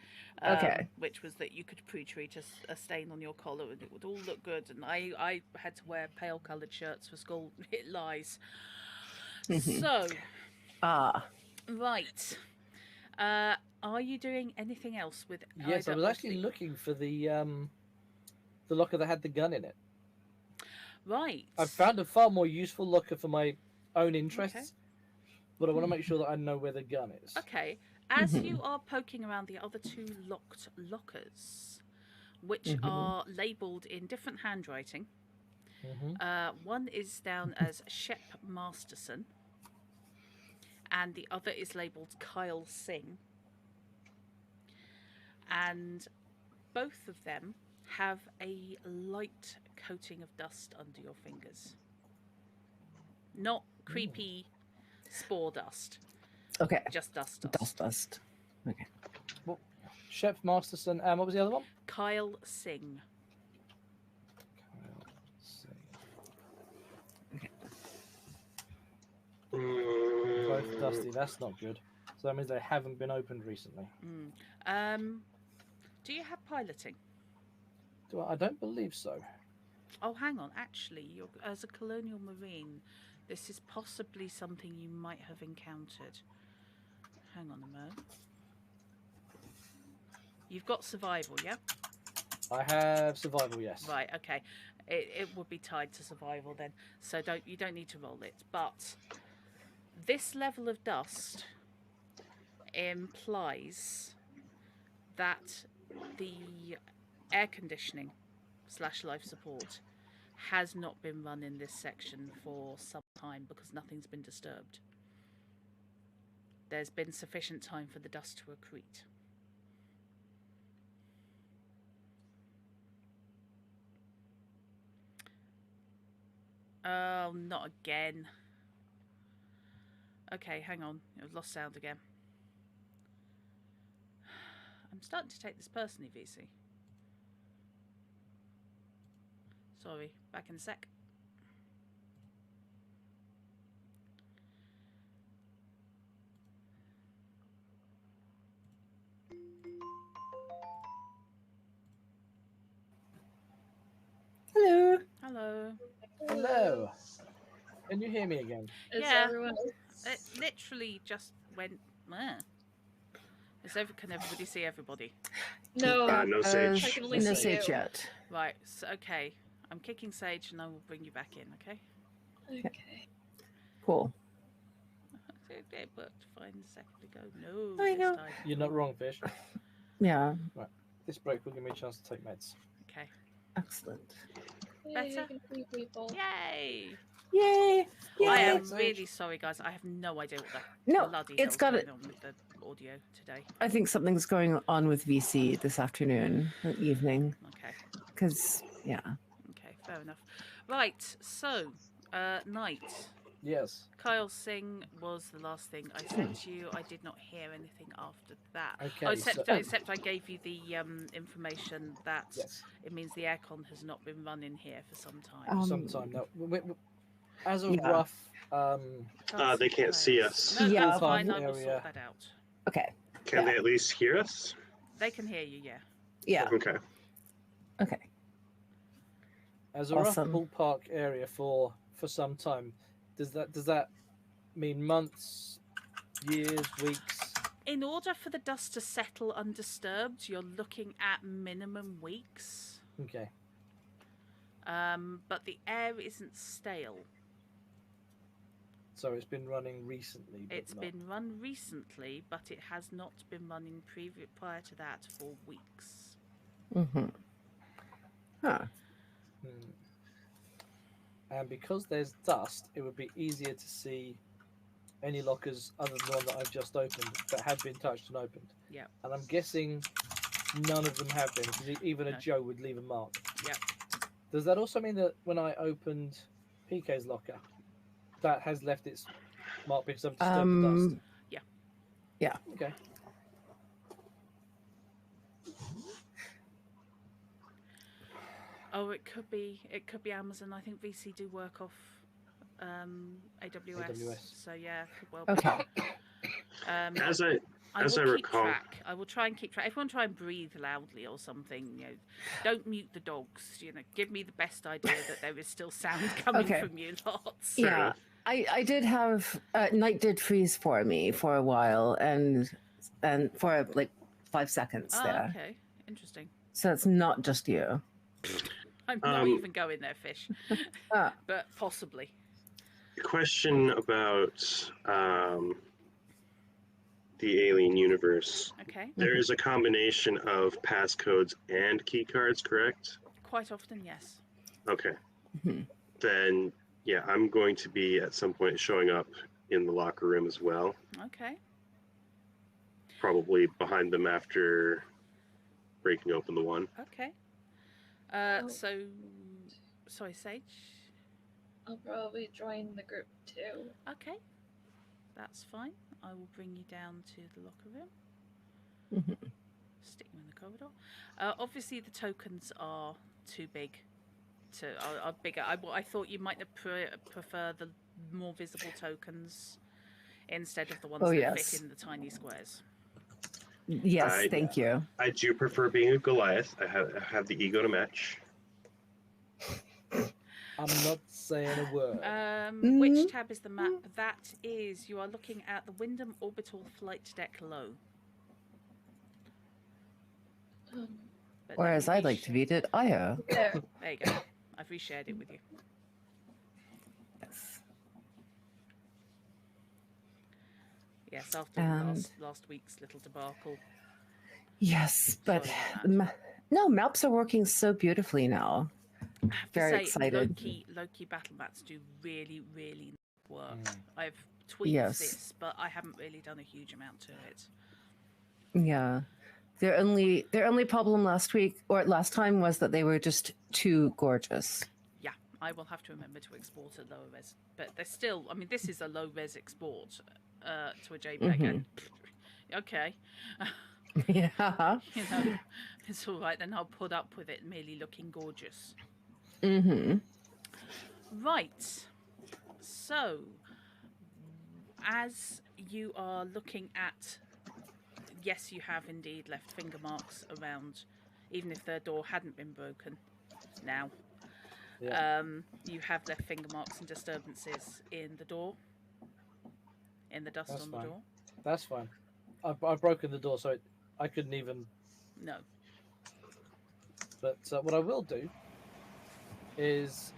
Okay. Which was that you could pre-treat a stain on your collar and it would all look good. And I had to wear pale coloured shirts for school. It lies. Mhm. So, Ah, right. Are you doing anything else with Yes, I either was of actually the- looking for the locker that had the gun in it. Right. I found a far more useful locker for my own interests, but I want to make sure that I know where the gun is. Okay. As Mhm. you are poking around the other two locked lockers, which Mhm. are labelled in different handwriting, one is down as Shep Masterson, and the other is labelled Kyle Singh. And both of them have a light coating of dust under your fingers. Not creepy spore dust, okay. just dust. Dust. Okay. Well, Shep Masterson, and what was the other one? Kyle Singh. Both dusty. That's not good. So that means they haven't been opened recently. Do you have piloting? I don't believe so. Oh, hang on. Actually, as a colonial marine, this is possibly something you might have encountered. Hang on a moment. You've got survival, yeah? I have survival, yes. Right, okay. It would be tied to survival then, so you don't need to roll it. But this level of dust implies that the air conditioning / life support has not been run in this section for some time because nothing's been disturbed. There's been sufficient time for the dust to accrete. Oh, not again. Okay, hang on. I've lost sound again. I'm starting to take this personally, VC. Sorry, back in a sec. Hello. Hello. Hello. Can you hear me again? Is Yeah. everyone It literally just went. Can everybody see everybody? No, No Uh, Sage. I can only no see Sage you. yet. Right. So, okay. I'm kicking Sage, and I will bring you back in. Okay. Okay. Cool. It worked fine a second ago. No, I this know. time. You're not wrong, Fish. Yeah. This break will give me a chance to take meds. Okay. Excellent. Yay, Better? I can see people. Yay! Yay! Yay! I am Sage. really sorry, guys. I have no idea what the No, bloody it's hell's got going it. on with the audio today. I think something's going on with VC this afternoon or evening. Okay. Because, yeah. Okay. Fair enough. Right. So, night. Yes. Kyle Singh was the last thing I sent you. I did not hear anything after that. Okay. Except I gave you the information that Yes. it means the aircon has not been running here for some time. Sometime now. As a Yeah. rough, They can't see us. No, Yeah. that's fine. I will Area. sort that out. Okay. Can Yeah. they at least hear us? They can hear you, yeah. Yeah. Okay. Okay. as a Awesome. rough ballpark area for some time, does that mean months, years, weeks? In order for the dust to settle undisturbed, you're looking at minimum weeks. Okay. But the air isn't stale. So it's been running recently. But It's not... been run recently, but it has not been running prior to that for weeks. Mm-hmm. Huh. And because there's dust, it would be easier to see any lockers other than the one that I've just opened that have been touched and opened. Yeah. And I'm guessing none of them have been, because even a No. Joe would leave a mark. Yep. Does that also mean that when I opened PK's locker, that has left its mark because I've disturbed the dust? Yeah. Yeah. Okay. Oh, it could be Amazon. I think VC do work off AWS. AWS. So yeah, could well be. Okay. As I I as will I keep recall, track. I will try and keep track. Everyone try and breathe loudly or something. You know, don't mute the dogs. You know, give me the best idea that there is still sound coming Okay. from you lots. Yeah, I did have night did freeze for me for a while, and for like 5 seconds Oh, there. okay. Interesting. So it's not just you. I'm not even going there, fish. Ah. But possibly. question about the alien universe. Okay. There is a combination of passcodes and key cards, correct? Quite often, yes. Okay. Mhm. Then, yeah, I'm going to be at some point showing up in the locker room as well. Okay. Probably behind them after breaking open the one. Okay. Oh. So, sorry, Sage. I'll probably join the group too. Okay. That's fine. I will bring you down to the locker room. Mhm. Stick you in the corridor. Obviously, the tokens are too big. Are bigger. I thought you might prefer the more visible tokens instead of the ones Oh, that yes. fit in the tiny squares. Yes, thank you. I do prefer being a Goliath. I have the ego to match. I'm not saying a word. Which tab is the map? That is, you are looking at the Wyndham Orbital Flight Deck Low. But Or let as me I'd like to read it, Io. There. There you go. I've reshared it with you. Yes. Yes, after And- last week's little debacle. Yes, but Sorry about no, maps are working so beautifully now. I have Very to say, excited. Loki battle mats do really, really work. Mm. I've tweaked Yes. this, but I haven't really done a huge amount to it. Yeah. Their only problem last time was that they were just too gorgeous. Yeah, I will have to remember to export a lower res. But they're still, I mean, this is a low res export to a JPEG. And, okay. Yeah. You know, it's all right, then I'll put up with it merely looking gorgeous. Mm-hmm. Right. So, as you are looking at, yes, you have indeed left finger marks around, even if their door hadn't been broken now. Yeah. You have left finger marks and disturbances in the door, in the dust That's on fine. the door. That's fine. I've broken the door, so I couldn't even. No. But what I will do is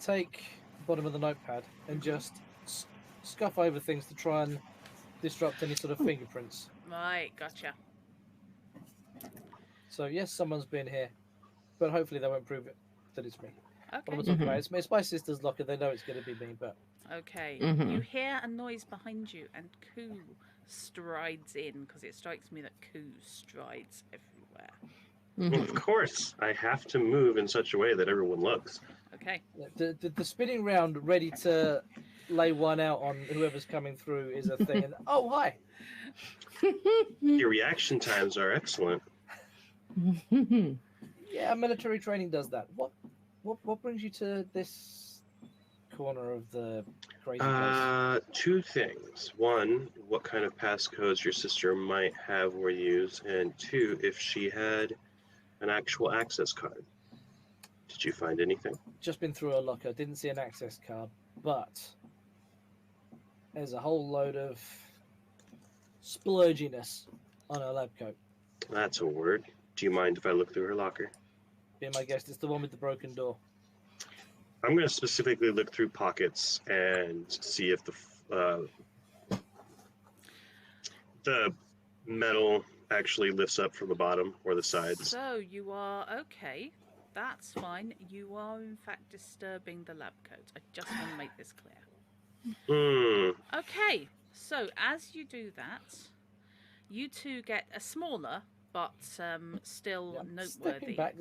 take the bottom of the notepad and just scuff over things to try and disrupt any sort of fingerprints. Right, gotcha. So yes, someone's been here, but hopefully they won't prove it that it's me. What Okay. am I talking about? It's my sister's locker. They know it's going to be me, but Okay. Mhm. You hear a noise behind you, and Koo strides in, because it strikes me that Koo strides everywhere. Of course, I have to move in such a way that everyone looks. Okay. the spinning round ready to lay one out on whoever's coming through is a thing. And oh, hi. Your reaction times are excellent. Yeah, military training does that. What brings you to this corner of the crazy place? Two things. One, what kind of passcodes your sister might have or use, and two, if she had an actual access card. Did you find anything? Just been through a locker, didn't see an access card, but there's a whole load of splurginess on her lab coat. That's a word. Do you mind if I look through her locker? Be my guest, it's the one with the broken door. I'm going to specifically look through pockets and see if the metal actually lifts up from the bottom or the sides. So you are okay. That's fine. You are in fact disturbing the lab coat. I just want to make this clear. Okay. So as you do that, you two get a smaller but still Yeah, noteworthy. stepping back,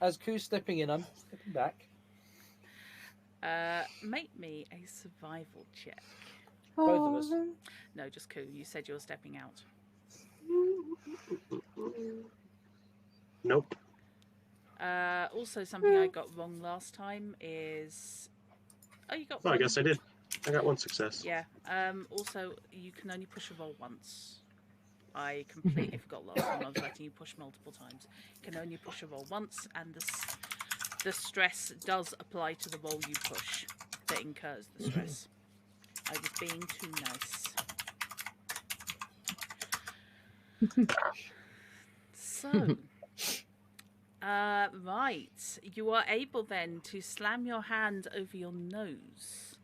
as Koo's stepping in, I'm stepping back. Make me a survival check. Both of us. No, just Koo. You said you were stepping out. Nope. Also, something I got wrong last time is. Oh, you got. Well, I one. guess I did. I got one success. Yeah. Also, you can only push a roll once. I completely forgot last time I was letting you push multiple times. You can only push a roll once, and the stress does apply to the roll you push that incurs the stress. I was being too nice. So, right. You are able then to slam your hand over your nose,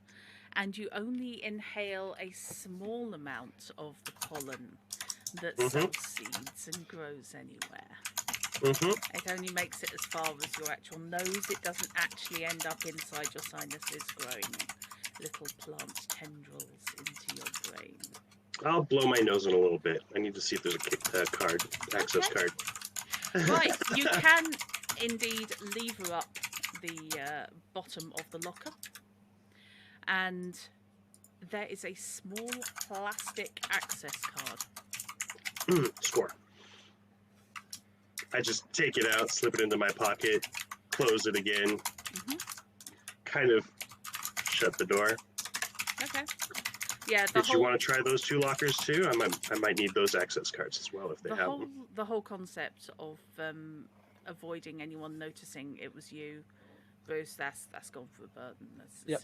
and you only inhale a small amount of the pollen that self-seeds and grows anywhere. It only makes it as far as your actual nose. It doesn't actually end up inside your sinuses, growing little plant tendrils into your brain. I'll blow my nose in a little bit. I need to see if there's a card, access card. Right, you can indeed lever up the bottom of the locker, and there is a small plastic access card. Score. I just take it out, slip it into my pocket, close it again, kind of shut the door. Okay. Yeah. Did you want to try those 2 lockers too? I might need those access cards as well if they have them. The whole concept of avoiding anyone noticing it was you, Bruce, that's gone for a burden. Yep.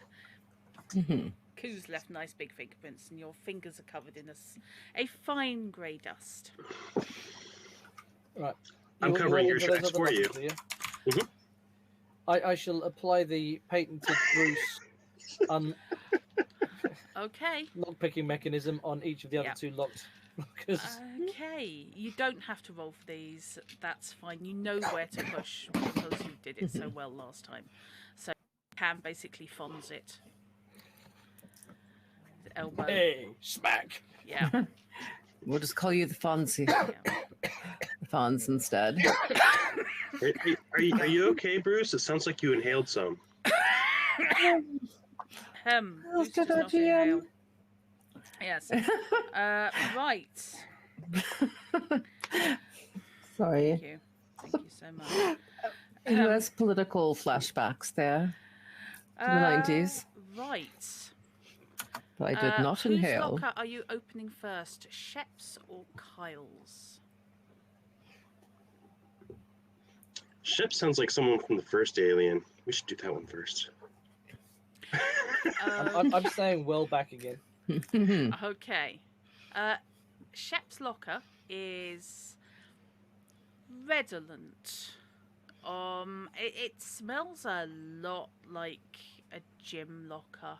Koo's left nice big fingerprints, and your fingers are covered in a fine grey dust. Right. I'm covering your tracks for you. I shall apply the patented Bruce Okay. lock-picking mechanism on each of the other 2 locked lockers. Okay. You don't have to roll for these. That's fine. You know where to push because you did it so well last time. So you can basically Fonz it. The elbow. Hey, smack! Yeah. We'll just call you the Fonzie. The Fonz instead. Are you okay, Bruce? It sounds like you inhaled some. Bruce does not inhale. Yes. Right. Sorry. Thank you. Thank you so much. US political flashbacks there to the 90s. Right. But I did not whose inhale. locker are you opening first, Shep's or Kyle's? Shep sounds like someone from the first Alien. We should do that one first. I'm staying well back again. Okay. Shep's locker is redolent. It smells a lot like a gym locker.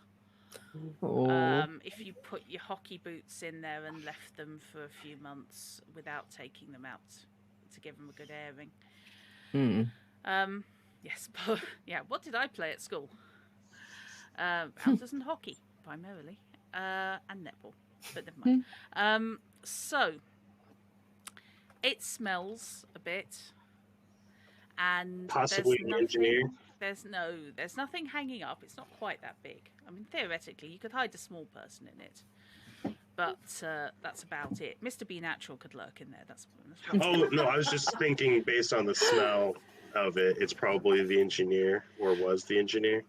If you put your hockey boots in there and left them for a few months without taking them out to give them a good airing. Yes, but yeah, what did I play at school? Outdoors and hockey, primarily, and netball, but never mind. So, it smells a bit, and possibly the engineer. There's nothing hanging up. It's not quite that big. I mean, theoretically, you could hide a small person in it, but that's about it. Mr. B Natural could lurk in there. That's Oh no, I was just thinking based on the smell of it, it's probably the engineer or was the engineer.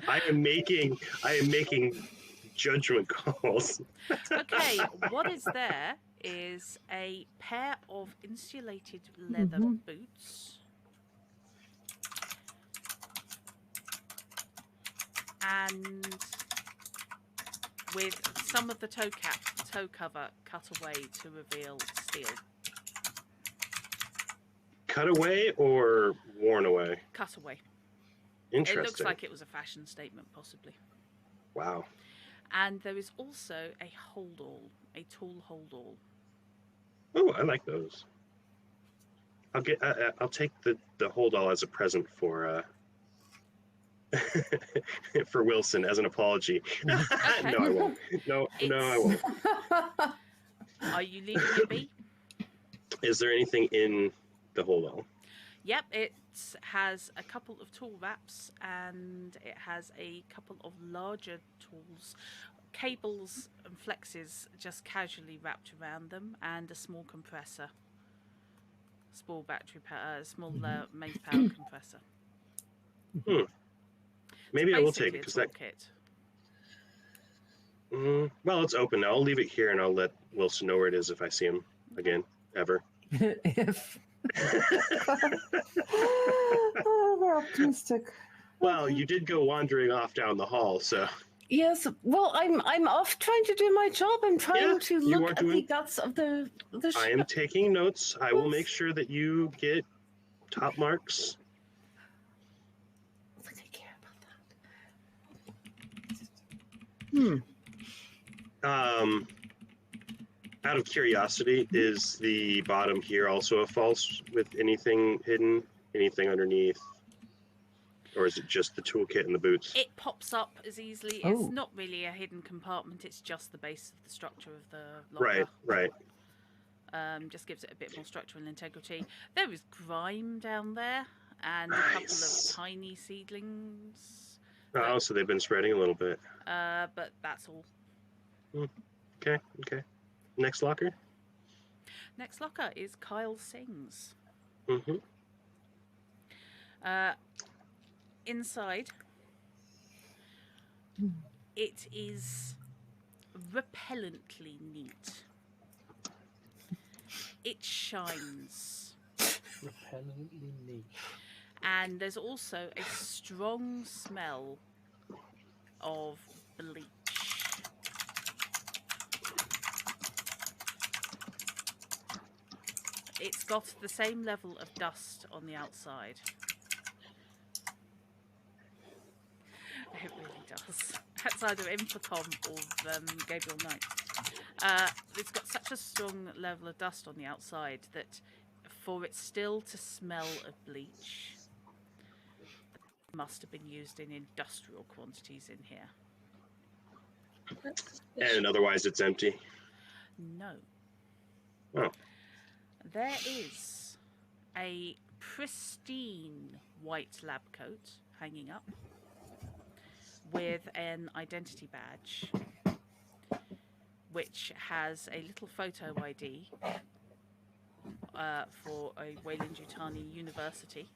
I am making judgment calls. Okay, what is there is a pair of insulated leather boots. And with some of the toe cover cut away to reveal steel. Cut away or worn away? Cut away. Interesting. It looks like it was a fashion statement, possibly. Wow. And there is also a hold-all, a tool hold-all. Oh, I like those. I'll take the hold-all as a present for for Wilson as an apology. Okay. No, I won't. No, I won't. Are you leaving it be? Is there anything in the hold-all? Yep, it has a couple of tool wraps and it has a couple of larger tools, cables and flexes just casually wrapped around them, and a small compressor, small battery power, small mains power compressor. Maybe I will take Basically it a because that. toolkit. Well, it's open now. I'll leave it here and I'll let Wilson know where it is if I see him again, ever. If oh, we're optimistic. Well, Okay. you did go wandering off down the hall, so Yes, well, I'm off trying to do my job. I'm trying Yeah, to you look are at doing- the guts of the I ship. am taking notes. I will Yes. make sure that you get top marks. I think I care about that. Out of curiosity, is the bottom here also a false with anything hidden, anything underneath? Or is it just the toolkit and the boots? It pops up as easily. Oh. It's not really a hidden compartment. It's just the base of the structure of the locker. Right. Just gives it a bit more structural integrity. There is grime down there and a couple of Nice. tiny seedlings. Oh, so they've been spreading a little bit. But that's all. Okay. Next locker? Next locker is Kyle Singh's. Mm-hmm. Inside, it is repellently neat. It shines. Repellently neat. And there's also a strong smell of bleach. It's got the same level of dust on the outside. It really does. That's either Infocom or Gabriel Knight. It's got such a strong level of dust on the outside that for it still to smell of bleach, it must have been used in industrial quantities in here. And otherwise it's empty. No. Oh. There is a pristine white lab coat hanging up with an identity badge which has a little photo ID for a Wayland-Yutani University.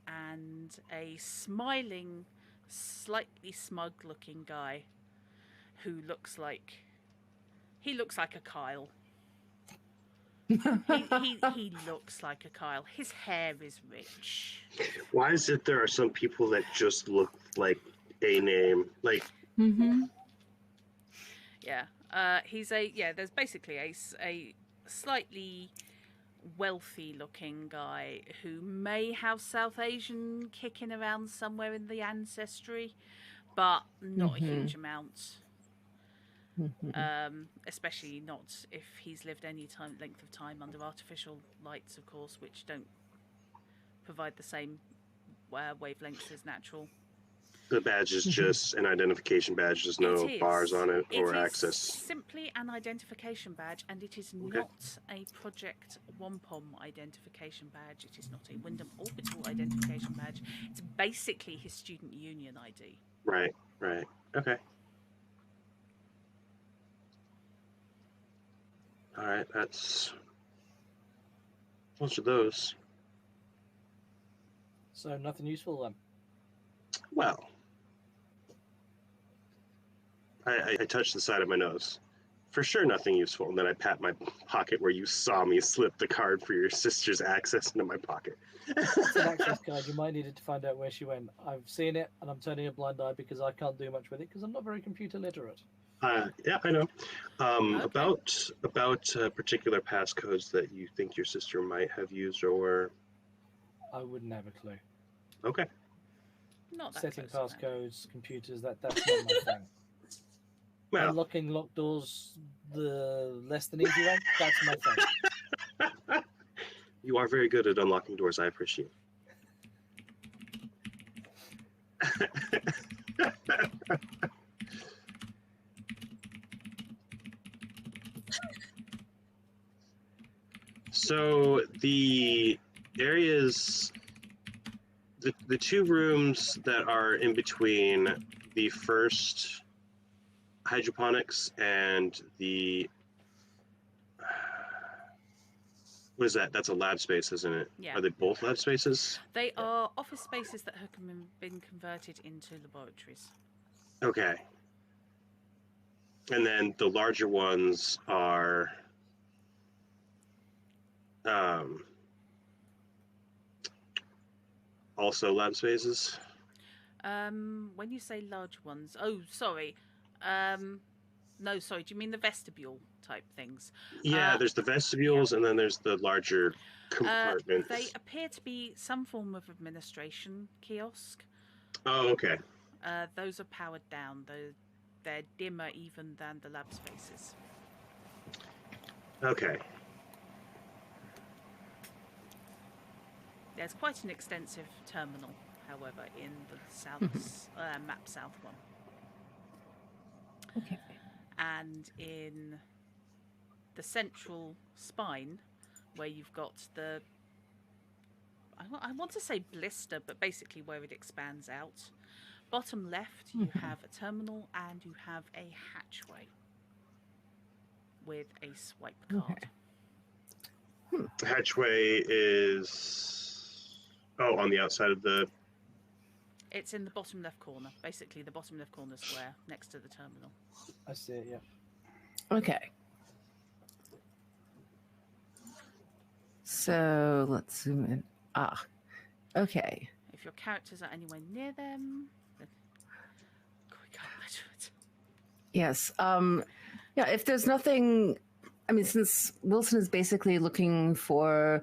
And a smiling, slightly smug-looking guy who looks like a Kyle. he looks like a Kyle. His hair is rich. Why is it there are some people that just look like a name? Like, Yeah. There's basically a slightly wealthy looking guy who may have South Asian kicking around somewhere in the ancestry, but not a huge amount. Especially not if he's lived any length of time under artificial lights, of course, which don't provide the same wavelengths as natural. the badge is just an identification badge. There's no bars on it or access. Simply an identification badge, and it is not a Project W0MP0M identification badge. It is not a Wyndham Orbital identification badge. It's basically his student union ID. Right. Okay. All right, that's most of those. So nothing useful then. Well, I touched the side of my nose. For sure, nothing useful. And then I pat my pocket where you saw me slip the card for your sister's access into my pocket. It's an access card. You might need it to find out where she went. I've seen it, and I'm turning a blind eye because I can't do much with it because I'm not very computer literate. Yeah, I know. Okay. About particular passcodes that you think your sister might have used or... I wouldn't have a clue. Okay. Not that Setting close to that. passcodes, computers, that's not my thing. Well, Unlocking locked doors, the less than easy way, that's my thing. you are very good at unlocking doors. I appreciate it. So the areas, the two rooms that are in between the first hydroponics and the What is that? That's a lab space, isn't it? Yeah. Are they both lab spaces? They are office spaces that have been converted into laboratories. Okay. And then the larger ones are also lab spaces. When you say large ones, oh, sorry. No, sorry. Do you mean the vestibule type things? Yeah, there's the vestibules, and then there's the larger compartments. They appear to be some form of administration kiosk. Oh, okay. Those are powered down. They're dimmer even than the lab spaces. Okay. There's quite an extensive terminal, however, in the south map south one. Okay. And in the central spine, where you've got the, I want to say blister, but basically where it expands out. Bottom left, you have a terminal and you have a hatchway with a swipe card. Hatchway is on the outside of the. It's in the bottom left corner, basically the bottom left corner square next to the terminal. I see it. Yeah. Okay. So let's zoom in. Okay. If your characters are anywhere near them, then we can't measure it. Yes. Yeah, if there's nothing, I mean, since Wilson is basically looking for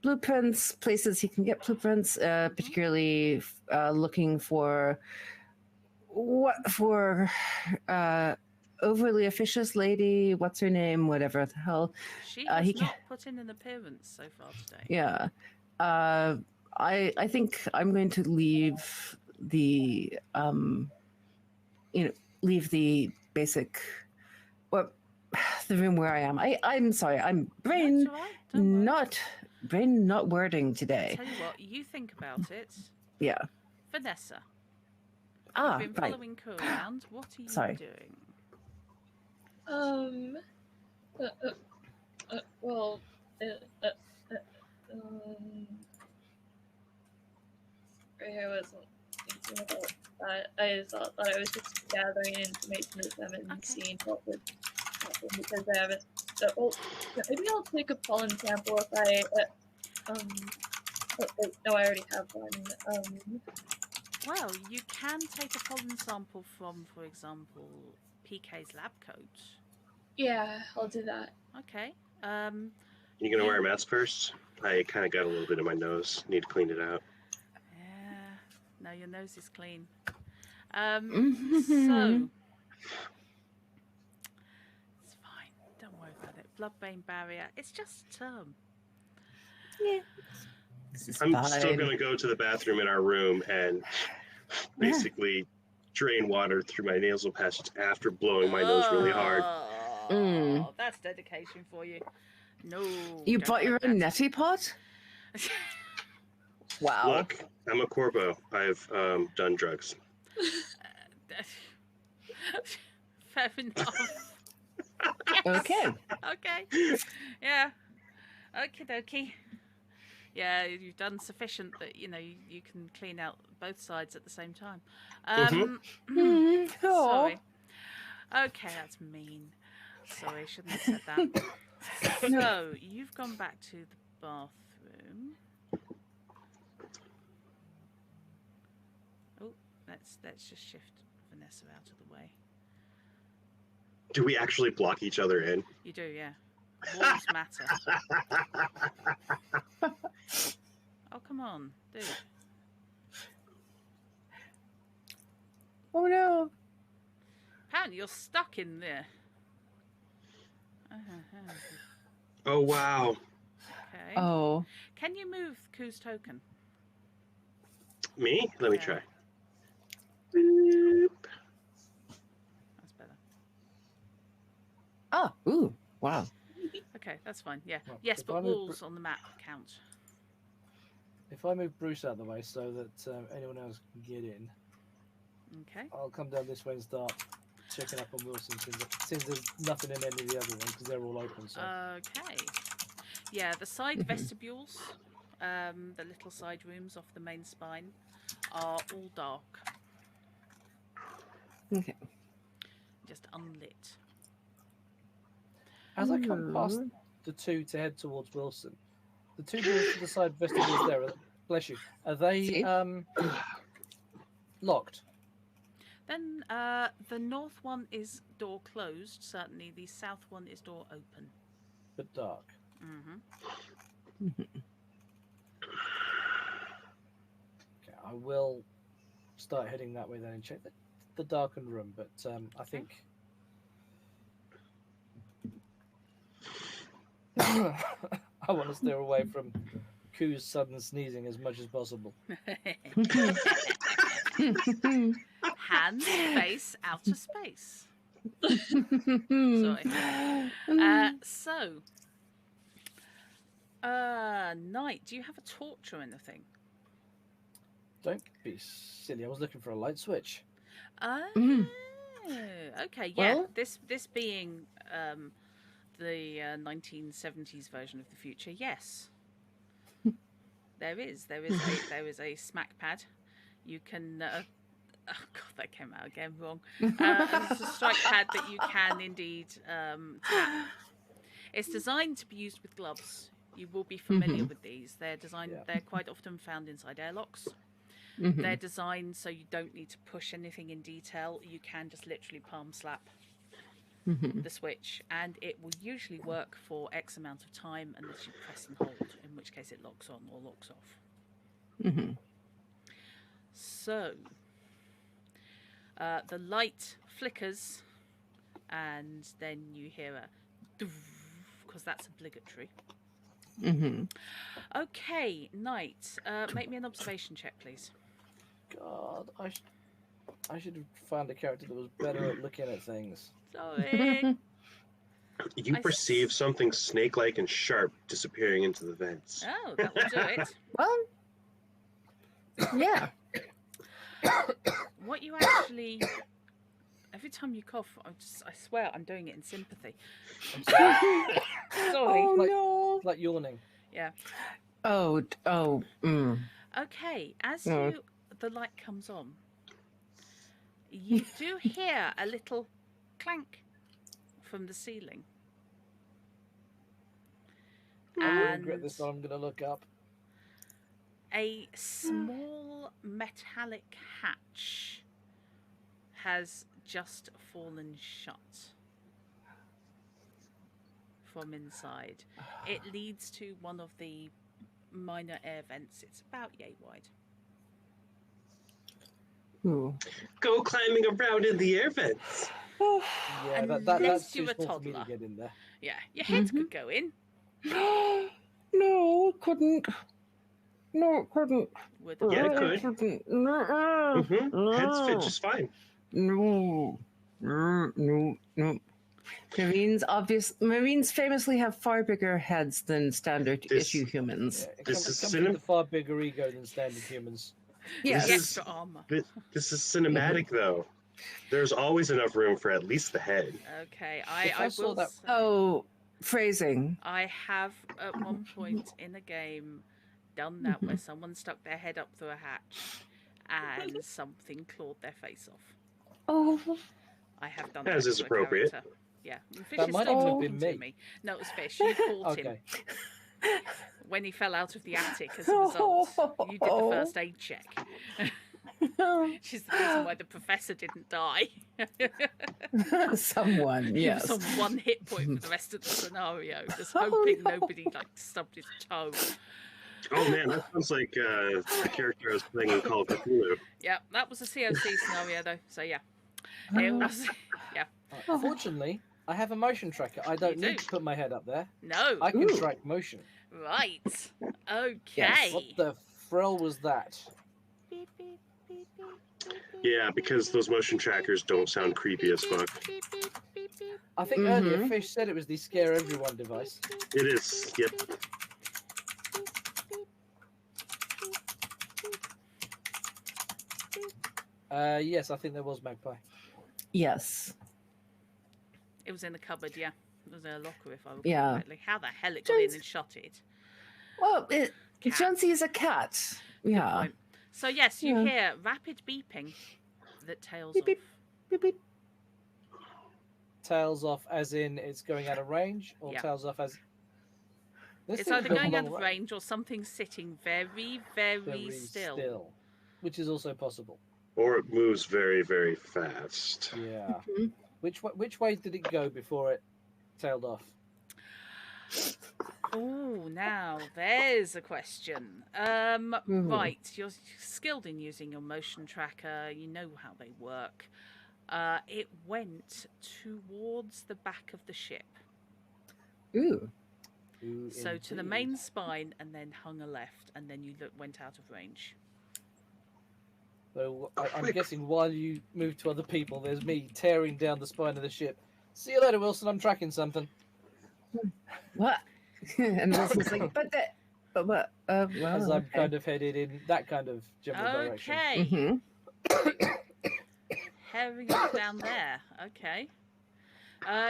blueprints, places he can get blueprints, particularly looking for overly officious lady, what's her name, whatever the hell. She has not put in an appearance so far today. Yeah. I think I'm going to leave the leave the basic the room where I am. I'm sorry, I'm brain not wording today. Tell you what, you think about it. Yeah. Vanessa. You've been right. following Ko around. What are you doing? Well, I wasn't thinking about that. I thought that I was just gathering information with them and seeing what would happen because I haven't. Maybe I'll take a pollen sample if I. No, I already have one. Well, you can take a pollen sample from, for example, PK's lab coat. Yeah, I'll do that. Okay. You gonna wear a mask first? I kind of got a little bit in my nose. Need to clean it out. Yeah. No, your nose is clean. So it's fine. Don't worry about it. Blood-brain barrier. It's just a term. Yeah. I'm still gonna go to the bathroom in our room and basically drain water through my nasal passage after blowing my nose really hard. That's dedication for you. No. You bought your own neti pot? Wow. Look, I'm a corbo. I've done drugs. Fair enough. Yes. Okay. Okay. Yeah. Okie dokie. Yeah, you've done sufficient that you can clean out both sides at the same time. Sorry. Okay, that's mean. Sorry, I shouldn't have said that. So you've gone back to the bathroom. Oh, let's just shift Vanessa out of the way. Do we actually block each other in? You do, yeah. Walls matter. Oh, come on, dude. Oh no. Apparently you're stuck in there. Oh, wow. Okay. Oh. Can you move Ku's token? Me? Let me try. That's better. Oh, ooh, wow. Okay, that's fine. Yeah. Well, Yes, if but I move walls on the map count. If I move Bruce out of the way so that anyone else can get in, Okay. I'll come down this way and start checking up on Wilson since there's nothing in any of the other ones because they're all open. So. Okay. Yeah, the side Mhm. vestibules, the little side rooms off the main spine, are all dark, Okay. just unlit. As I come past the two to head towards Wilson, the two doors to the side vestibules there, bless you, are they See? locked? Then the north one is door closed, certainly. The south one is door open. But dark. Mm-hmm. Okay, I will start heading that way then and check the darkened room. But I think I want to steer away from Koo's sudden sneezing as much as possible. Hands, face, outer space. Sorry. Knight, do you have a torch or anything? Don't be silly. I was looking for a light switch. Oh, Mm. okay. Yeah, Well- this being the 1970s version of the future. Yes, there is a smack pad. You can. Oh god, that came out again wrong. It's a strike pad that you can indeed tap. It's designed to be used with gloves. You will be familiar Mhm. with these. They're designed. Yeah. They're quite often found inside airlocks. Mhm. They're designed so you don't need to push anything in detail. You can just literally palm slap Mhm. the switch, and it will usually work for X amount of time unless you press and hold, in which case it locks on or locks off. Mhm. So the light flickers, and then you hear a because that's obligatory. Mhm. Okay, Knight, make me an observation check, please. God, I should have found a character that was better at looking at things. Sorry. You I perceive s- something snake-like and sharp disappearing into the vents. Oh, that will do it. Well, yeah. What you actually... Every time you cough, I swear I'm doing it in sympathy. I'm sorry. Sorry. Oh Like- no. Like yawning. Yeah. Oh. Oh. Mm. Okay, as No. the light comes on, you do hear a little clank from the ceiling. I And regret this, but I'm going to look up. a small metallic hatch has just fallen shut from inside. It leads to one of the minor air vents. It's about yay wide. Ooh. Go climbing around in the air vents. Yeah, that's Unless too you're a small for me to toddler. get in there. Yeah, your head Mhm. could go in. No, it couldn't. No, it couldn't. With Yeah, it No, could. couldn't. No. Heads fit just fine. No. No. Marines famously have far bigger heads than standard This- issue humans. Yeah, it This comes, is comes cinem- with a far bigger ego than standard humans. Yes. the This extra armor. This is cinematic, though. There's always enough room for at least the head. Okay, If I I saw will that- say, Oh, phrasing. I have at one point in a game done that where someone stuck their head up through a hatch and something clawed their face off. Oh. I have done As that is to a appropriate. character. Yeah, and Fish That is might still even have talking been to me. me. No, it was Fish. You caught him Okay. when he fell out of the attic as a result. You did the first aid check. Which is the reason why the professor didn't die. Someone, He yes. was on one hit point for the rest of the scenario, just hoping nobody like stubbed his toe. Oh man, that sounds like a character I was playing in Call of Cthulhu. Yeah, that was a COC scenario though. So yeah, it was. Yeah, Fortunately, I have a motion tracker. I don't You need do. to put my head up there. no, I can Ooh. track motion. right, okay. Yes. What the frill was that? Beep, beep, beep, beep, beep, beep, Yeah, because those motion beep, trackers beep, don't beep, sound beep, creepy beep, as fuck. beep, beep, beep, beep, I think earlier Mhm. Fish said it was the scare everyone device. It is. Yep. Yes, I think there was Magpie. Yes. It was in the cupboard, yeah. was a locker, if I recall Yeah. correctly. How the hell it got in Jones- and shot it? Well, Cat. Jonesy is a cat. Yeah. Point. So yes, you Yeah. hear rapid beeping that tails Beep, off. beep. Beep, beep. Tails off as in it's going out of range, or Yeah. tails off as this It's thing's either got going out long of range or something sitting very, very still. which is also possible. Or it moves very, very fast. Yeah. Mhm. Which way did it go before it tailed off? Oh, now there's a question. Right, you're skilled in using your motion tracker. You know how they work. It went towards the back of the ship, Ooh. Ooh, so to the indeed. main spine, and then hung a left, and then you went out of range. So I'm Quick. guessing while you move to other people, there's me tearing down the spine of the ship. See you later, Wilson. I'm tracking something. What? And Wilson's like, but what? Well, As I'm okay. kind of headed in that kind of general direction. Okay, Mhm. herring off down there. Okay.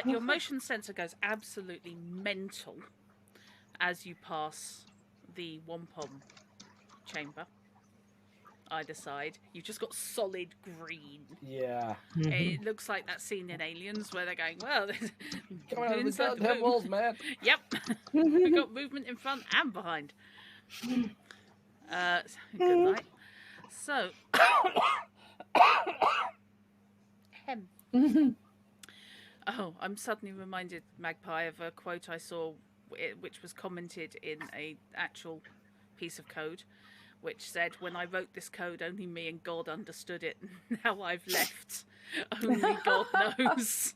Your motion sensor goes absolutely mental as you pass the wampum chamber. Either side, you've just got solid green. Yeah. Mhm. It looks like that scene in Aliens where they're going, well, Come out of the inside the goddamn room. walls, man. Yep, we got movement in front and behind. Good night. So, Mhm. oh, I'm suddenly reminded, Magpie, of a quote I saw, which was commented in a actual piece of code, which said, "When I wrote this code, only me and God understood it. Now I've left. Only God knows."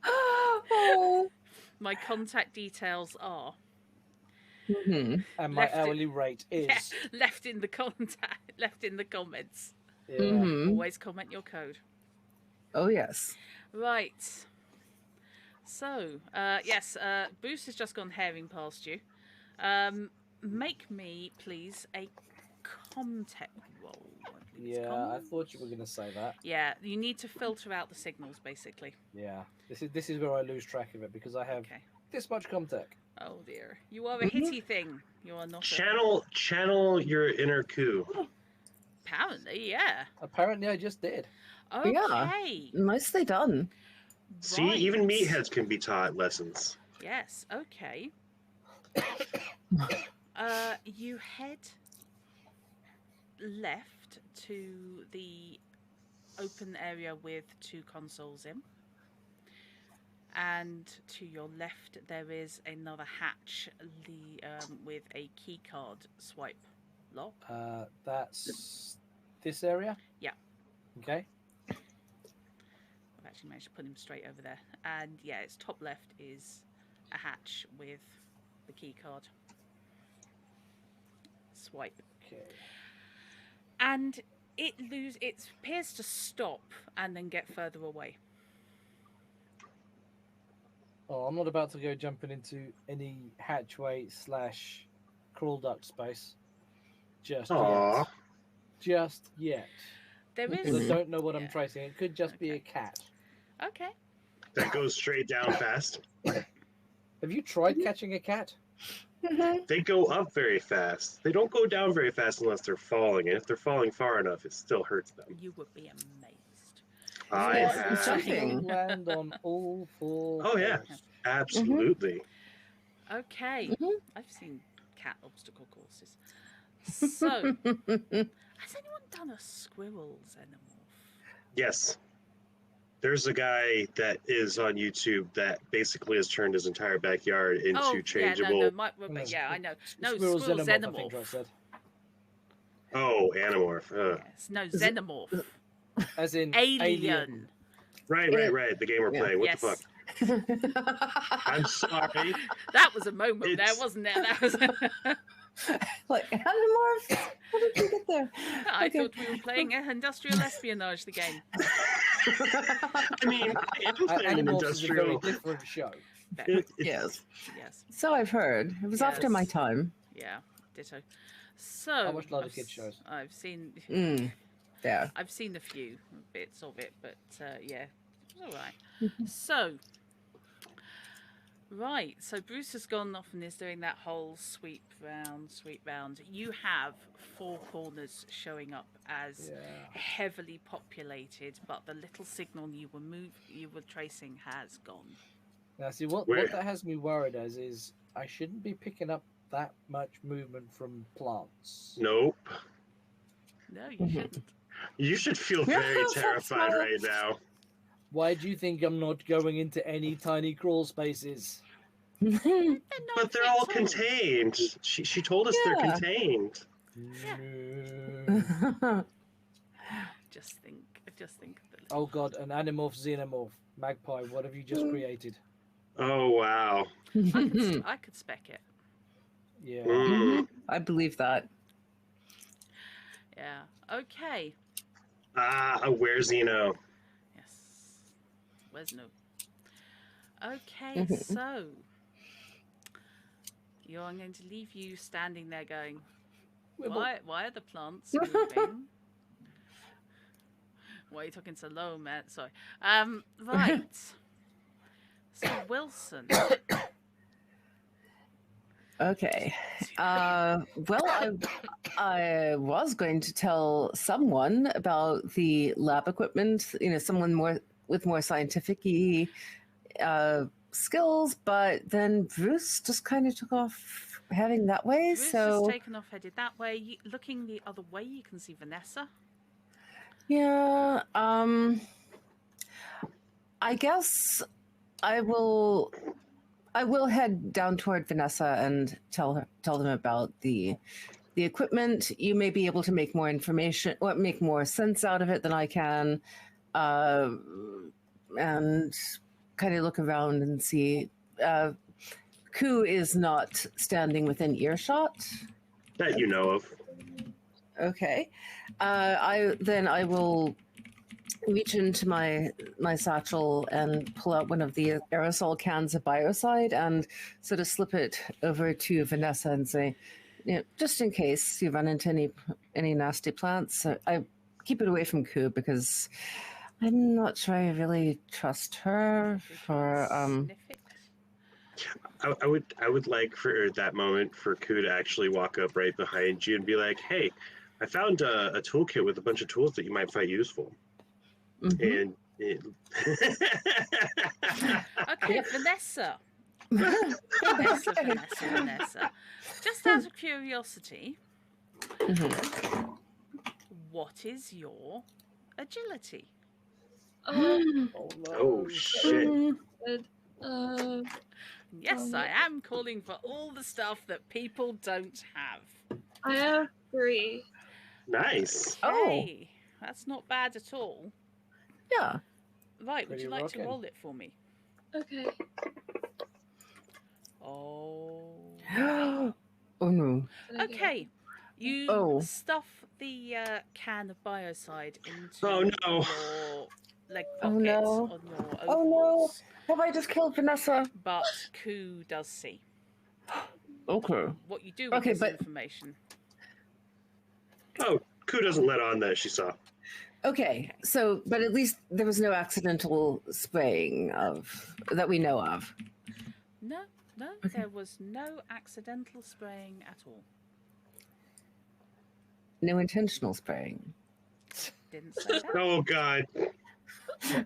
Oh. My contact details are Mhm. And my Left it- hourly rate is. left in the comments. Yeah. Mhm. Always comment your code. Oh yes. Right. So, yes, Boost has just gone herring past you. Make me, please, a Comtech roll. I believe it's Yeah, com. I thought you were going to say that. Yeah, you need to filter out the signals, basically. Yeah. This is where I lose track of it because I have Okay. this much Comtech. Oh dear, you are a hitty thing. You are not. Channel your inner coup. Apparently, yeah. Apparently, I just did. Okay. Yeah. Nicely done. See, even Right. meatheads can be taught lessons. Yes. Okay. You head left to the open area with 2 consoles in, and to your left there is another hatch with a key card swipe lock. That's this area? Yeah. Okay. I've actually managed to put him straight over there, and yeah, its top left is a hatch with the key card swipe. Okay. And it appears to stop and then get further away. Oh, I'm not about to go jumping into any hatchway / crawl duct space. Just Aww. yet. Just yet. There Because I is. don't know what I'm Yeah. tracing. It could just be a Okay. cat. Okay. That goes straight down fast. Have you tried catching a cat? Mhm. They go up very fast. They don't go down very fast unless they're falling. And if they're falling far enough, it still hurts them. You would be amazed. I Yes, have. it's jumping. Land on all four. Oh, yeah. paws. Absolutely. Okay. Mhm. I've seen cat obstacle courses. So, has anyone done a squirrel xenomorph? Yes. There's a guy that is on YouTube that basically has turned his entire backyard into changeable. Yeah, I know. No, Squirrel squirrel xenomorph, I think I xenomorph. said. Oh, Animorph. Yes, no, xenomorph. As in Alien. Right. The game we're Yeah. playing. What Yes. the fuck? I'm sorry. That was a moment there, It's- wasn't it? That was. Like Animorphs? How did you get there? I Okay. thought we were playing Industrial Espionage, the game. I mean, I am playing an Animorphs is a very industrial. different show. Yes. Yes. So I've heard. It was after my Yes. time. Yeah. Ditto. So I watched a lot of I've kids' s- shows. I've seen. Mm. Yeah. I've seen a few bits of it, but yeah, it was all right. Mhm. So, Right, so Bruce has gone off and is doing that whole sweep round, sweep round. You have 4 corners showing up as heavily populated, but the little signal you were tracing has gone. Now, see, what that has me worried as is I shouldn't be picking up that much movement from plants. Nope. No, you shouldn't. You should feel very terrified right now. Why do you think I'm not going into any tiny crawl spaces? But they're all contained. She told us they're contained. No. Just think of the Oh god, an animorph, xenomorph, magpie, what have you just created? Oh, wow. I could spec it. Yeah. I believe that. Yeah. Okay. Where's Zeno? Yes. Where's no? Okay, so I'm going to leave you standing there going, why are the plants moving? Why are you talking so low, man? Sorry. Right. So Wilson. Okay. Well, I was going to tell someone about the lab equipment. Someone with more scientific-y skills, but then Bruce just kind of took off heading that way. Bruce so has taken off headed that way. Looking the other way, you can see Vanessa. Yeah. I guess I will head down toward Vanessa and tell them about the equipment. You may be able to make more information or make more sense out of it than I can, and kind of look around and see. Ku is not standing within earshot. That you know of. Okay. I will reach into my satchel and pull out one of the aerosol cans of biocide and sort of slip it over to Vanessa and say, just in case you run into any nasty plants, I keep it away from Ku because I'm not sure I really trust her for I would like for that moment for Ku to actually walk up right behind you and be like, "Hey, I found a toolkit with a bunch of tools that you might find useful." And okay, Vanessa. Vanessa. Just out of curiosity, what is your agility? Oh shit. Yes, I am calling for all the stuff that people don't have. I have 3. Nice. Okay, that's not bad at all. Yeah. Right, would Pretty you like rocking. to roll it for me? Okay. Oh. Oh no. Okay, you stuff the can of biocide into your leg pocket on your overalls. Have I just killed Vanessa? But Ku does see. Okay. What you do with this information. Oh, Ku doesn't let on that she saw. Okay, so, but at least there was no accidental spraying that we know of. No, there was no accidental spraying at all. No intentional spraying. Didn't say that. Oh god.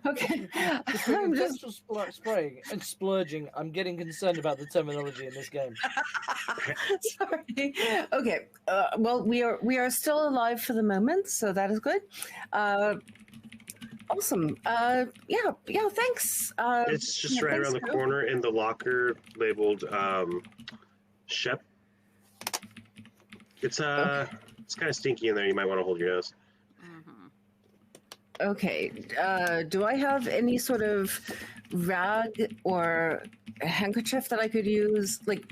Okay. I'm just spraying and splurging. I'm getting concerned about the terminology in this game. Sorry. Okay. Well, we are still alive for the moment, so that is good. Awesome. Yeah. Thanks. It's just right around the corner in the locker labeled Shep. It's it's kind of stinky in there. You might want to hold your nose. Okay. Do I have any sort of rag or handkerchief that I could use, like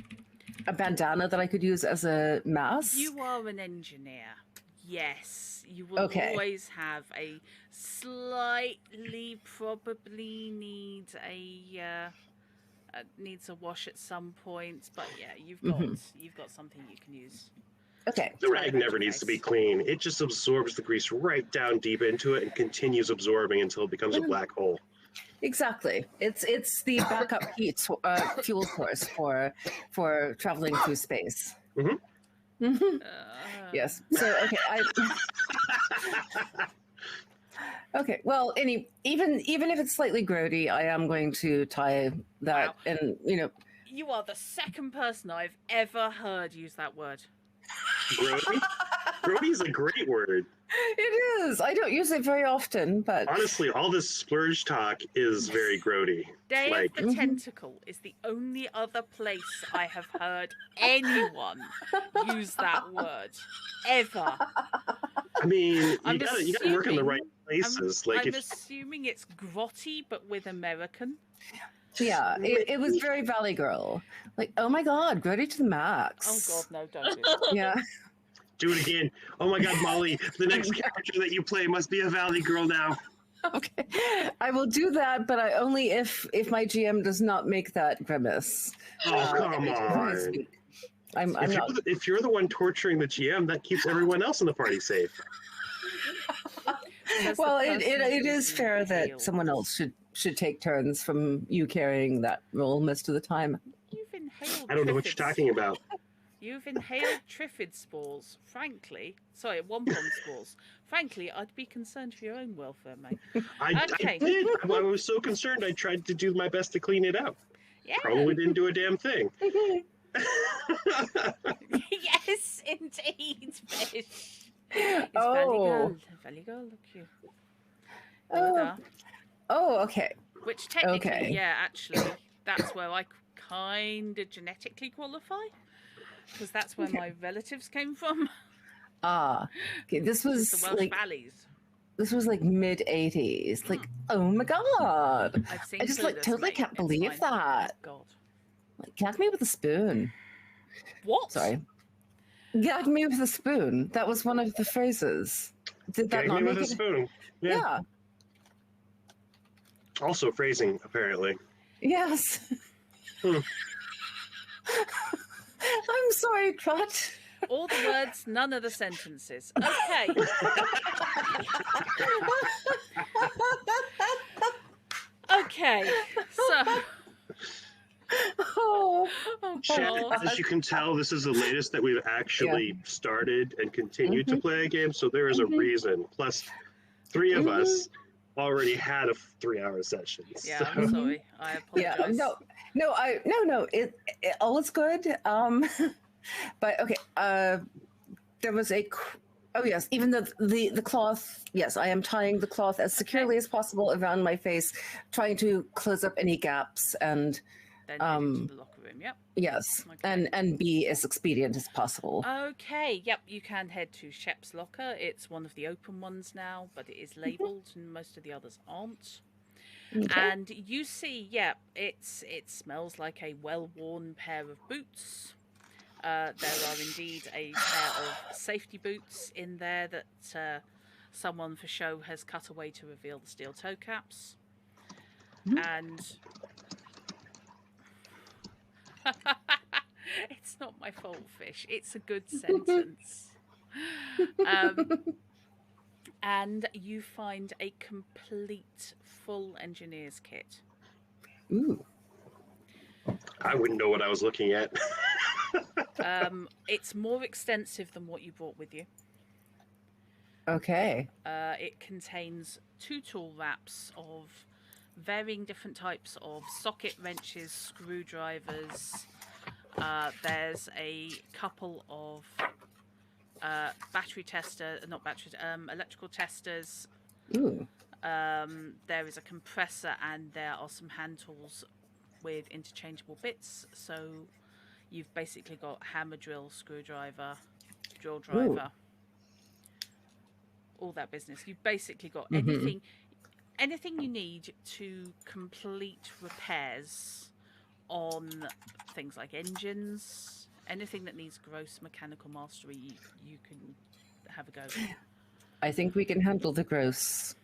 a bandana that I could use as a mask? You are an engineer. Yes, you will always have a slightly probably needs a wash at some point, but yeah, you've got something you can use. Okay. The rag never needs to be clean. It just absorbs the grease right down deep into it and continues absorbing until it becomes a black hole. Exactly. It's the backup heat fuel source for traveling through space. Mhm. Mhm. Uh, Yes. So okay, okay. Well, even if it's slightly grody, I am going to tie that, Wow. and You are the second person I've ever heard use that word. Grody? Grody is a great word. it is. I don't use it very often, but Honestly, all this splurge talk is very grody. Day Like, of the Tentacle is the only other place I have heard anyone use that word ever. I mean, you I'm gotta work in the right places. Like, I'm if assuming it's grotty, but with American. yeah, it was very Valley Girl. Like, oh my God, grody to the max. Oh God, no, don't do that. Yeah. do it again. Oh my God, Molly, the next character that you play must be a Valley Girl now. Okay, I will do that, but I only if my GM does not make that grimace. Oh, come every time I on. speak. I'm If not. if you're the one torturing the GM, that keeps everyone else in the party safe. Says the Well, person it who's is fair that healed. someone else should take turns from you carrying that role most of the time. You've inhaled. I don't know what you're talking about. You've inhaled Triffid spores. Frankly, sorry, Wampum spores. Frankly, I'd be concerned for your own welfare, mate. I Okay. did. I was so concerned. I tried to do my best to clean it out. Yeah. Probably didn't do a damn thing. Yes, indeed, fish. It's Oh. Valley Girl, look you. Oh. Oh, okay. Which technically, Okay. yeah, actually, that's where I kind of genetically qualify. Because that's where my relatives came from. Ah, okay. This was The Welsh like Valleys. this was like mid '80s. Like, oh my God! I've seen I just like Clueless, totally mate. can't It's believe fine. that. God. Like, gag me with a spoon. What? Sorry. Gag me with a spoon. That was one of the phrases. Did that Gag not me make with a it? spoon. Yeah. Yeah. Also phrasing, apparently. Yes. Hmm. I'm sorry, Trot. All the words, none of the sentences. Okay. Okay. So. Oh. Shannon, God. as you can tell, this is the latest that we've actually started and continued to play a game, so there is a reason. Plus, three of us already had a 3-hour session. Yeah, so- I'm sorry. I apologize. Yeah. No. It all is good. But okay. There was a. Oh yes, even the cloth. Yes, I am tying the cloth as securely as possible around my face, trying to close up any gaps and. Then head into the locker room. Yep. Yes, Okay. and be as expedient as possible. Okay. Yep. You can head to Shep's locker. It's one of the open ones now, but it is labelled, and most of the others aren't. Okay. And you see, yeah, it smells like a well-worn pair of boots. There are indeed a pair of safety boots in there that someone for show has cut away to reveal the steel toe caps. And it's not my fault, Fish. It's a good sentence. And you find a complete full engineer's kit. Ooh. I wouldn't know what I was looking at. It's more extensive than what you brought with you. Okay. It contains 2 tool wraps of varying different types of socket wrenches, screwdrivers. There's a couple of electrical testers. Ooh. There is a compressor, and there are some hand tools with interchangeable bits. So you've basically got hammer drill, screwdriver, drill driver, all that business. You've basically got anything you need to complete repairs on things like engines, anything that needs gross mechanical mastery, you can have a go. I think we can handle the gross.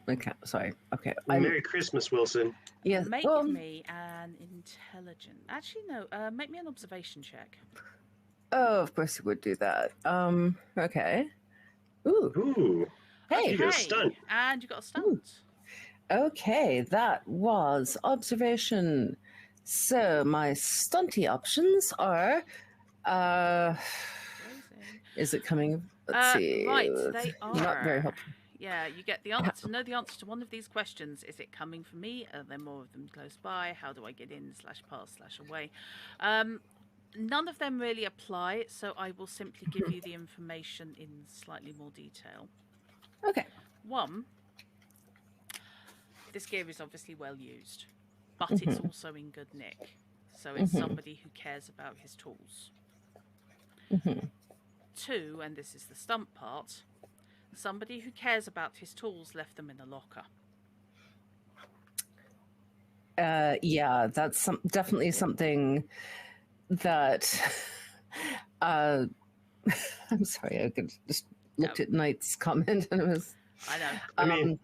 Sorry. Okay. Merry Christmas, Wilson. Yes. Make Well, me an intelligent. Actually, no. Make me an observation check. oh, of course you would do that. Okay. Ooh. Ooh. Hey. You got a stunt. And you got a stunt. Okay, that was observation. So my stunty options are. Amazing. Is it coming? Let's see. Right, they are. Not very helpful. Yeah, you get the answer. To know the answer to one of these questions. Is it coming from me? Are there more of them close by? How do I get in? /pass/away. None of them really apply, so I will simply give you the information in slightly more detail. Okay. 1, this gear is obviously well used, but it's also in good nick. So it's somebody who cares about his tools. 2, and this is the stump part, somebody who cares about his tools left them in a locker. Yeah, that's definitely something that. I'm sorry, I could just looked at Knight's comment and it was. I know. I mean,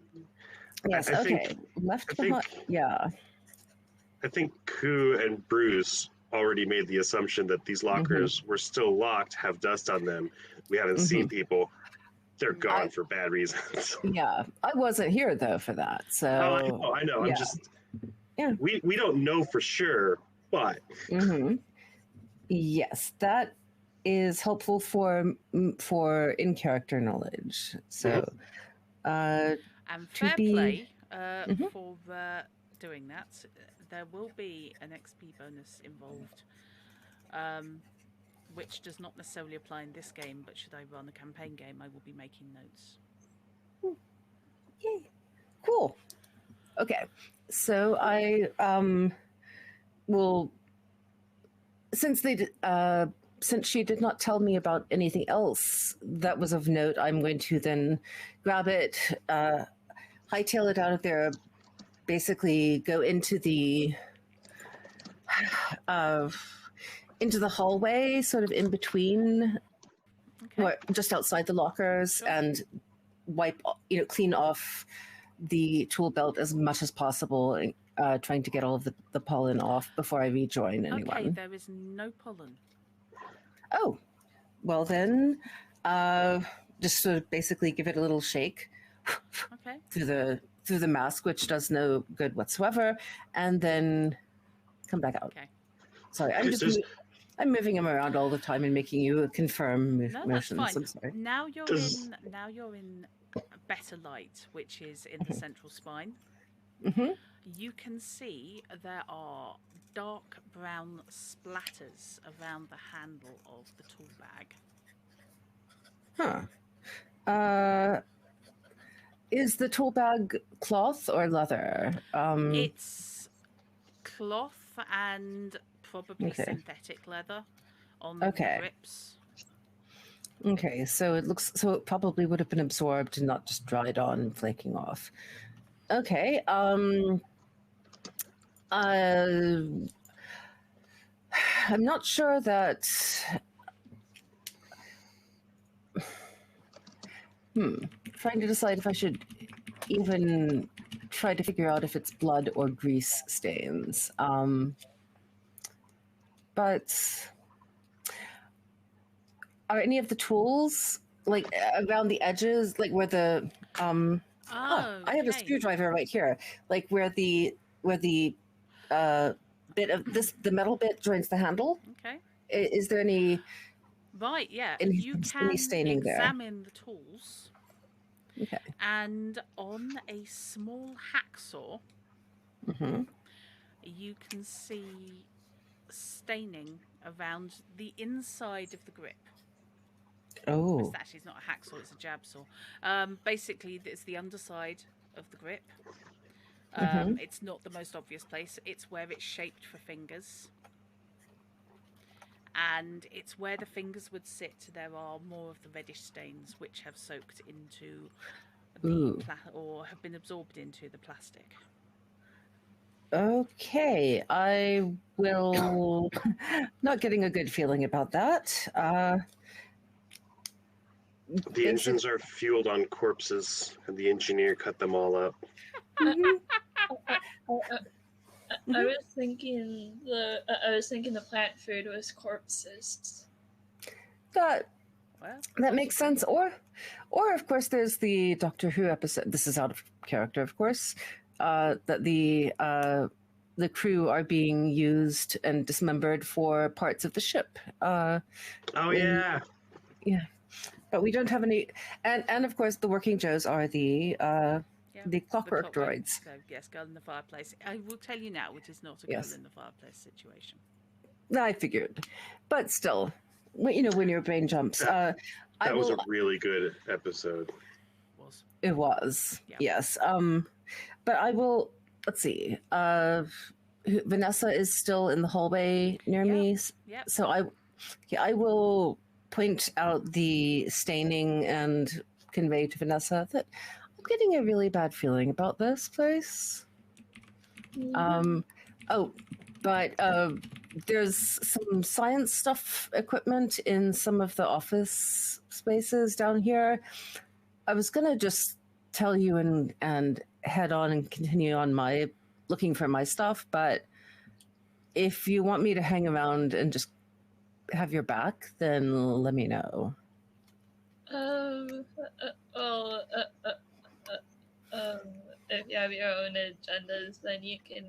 yes. I Okay. think, Left behind. Yeah. I think Koo and Bruce already made the assumption that these lockers were still locked, have dust on them. We haven't seen people. They're gone for bad reasons. Yeah, I wasn't here though for that. So. Oh, I know. Yeah. I'm just. Yeah. We don't know for sure, but. Yes, that is helpful for in character knowledge. So. And fair play for doing that. There will be an XP bonus involved, which does not necessarily apply in this game, but should I run a campaign game, I will be making notes. Yay. Cool. Okay. So I will, since she did not tell me about anything else that was of note, I'm going to then grab it, hightail it out of there, basically go into the hallway, sort of in between, or just outside the lockers, and wipe, clean off the tool belt as much as possible, trying to get all of the pollen off before I rejoin anyone. Okay, there is no pollen. Oh, well then, just sort of basically give it a little shake through the mask, which does no good whatsoever, and then come back out. Okay. Sorry, I'm moving him around all the time and making you confirm motions. That's fine. I'm sorry. Now you're in better light, which is in the central spine. You can see there are dark brown splatters around the handle of the tool bag. Is the tool bag cloth or leather? It's cloth and probably synthetic leather on the grips. Okay, so it probably would have been absorbed and not just dried on and flaking off. Okay, I'm not sure that. Trying to decide if I should even try to figure out if it's blood or grease stains. But are any of the tools like around the edges, like where the I have a screwdriver right here, like where the bit of the metal bit joins the handle? Okay. Is there any? Right, yeah. Any, you can examine there? the tools. Okay. And on a small hacksaw, you can see staining around the inside of the grip. Oh. Actually, it's not a hacksaw, it's a jab saw. Basically, it's the underside of the grip. It's not the most obvious place. It's where it's shaped for fingers. And it's where the fingers would sit. There are more of the reddish stains which have soaked into or have been absorbed into the plastic. Okay, I will. Not getting a good feeling about that. The engines are fueled on corpses, and the engineer cut them all up. I was thinking the plant food was corpses. That makes sense. Or of course, there's the Doctor Who episode. This is out of character, of course. that the crew are being used and dismembered for parts of the ship. Oh in- yeah. But we don't have any, and of course the working Joes are the clockwork droids. So yes, girl in the fireplace. I will tell you now, it is not a Yes. girl in the fireplace situation. I figured, but still, when your brain jumps. That was a really good episode. It was. Yeah. Yes. But I will. Let's see. Vanessa is still in the hallway near me. Yep. So I will point out the staining and convey to Vanessa that I'm getting a really bad feeling about this place. But there's some science stuff equipment in some of the office spaces down here. I was gonna just tell you and head on and continue on my looking for my stuff, but if you want me to hang around and just have your back, then let me know. If you have your own agendas, then you can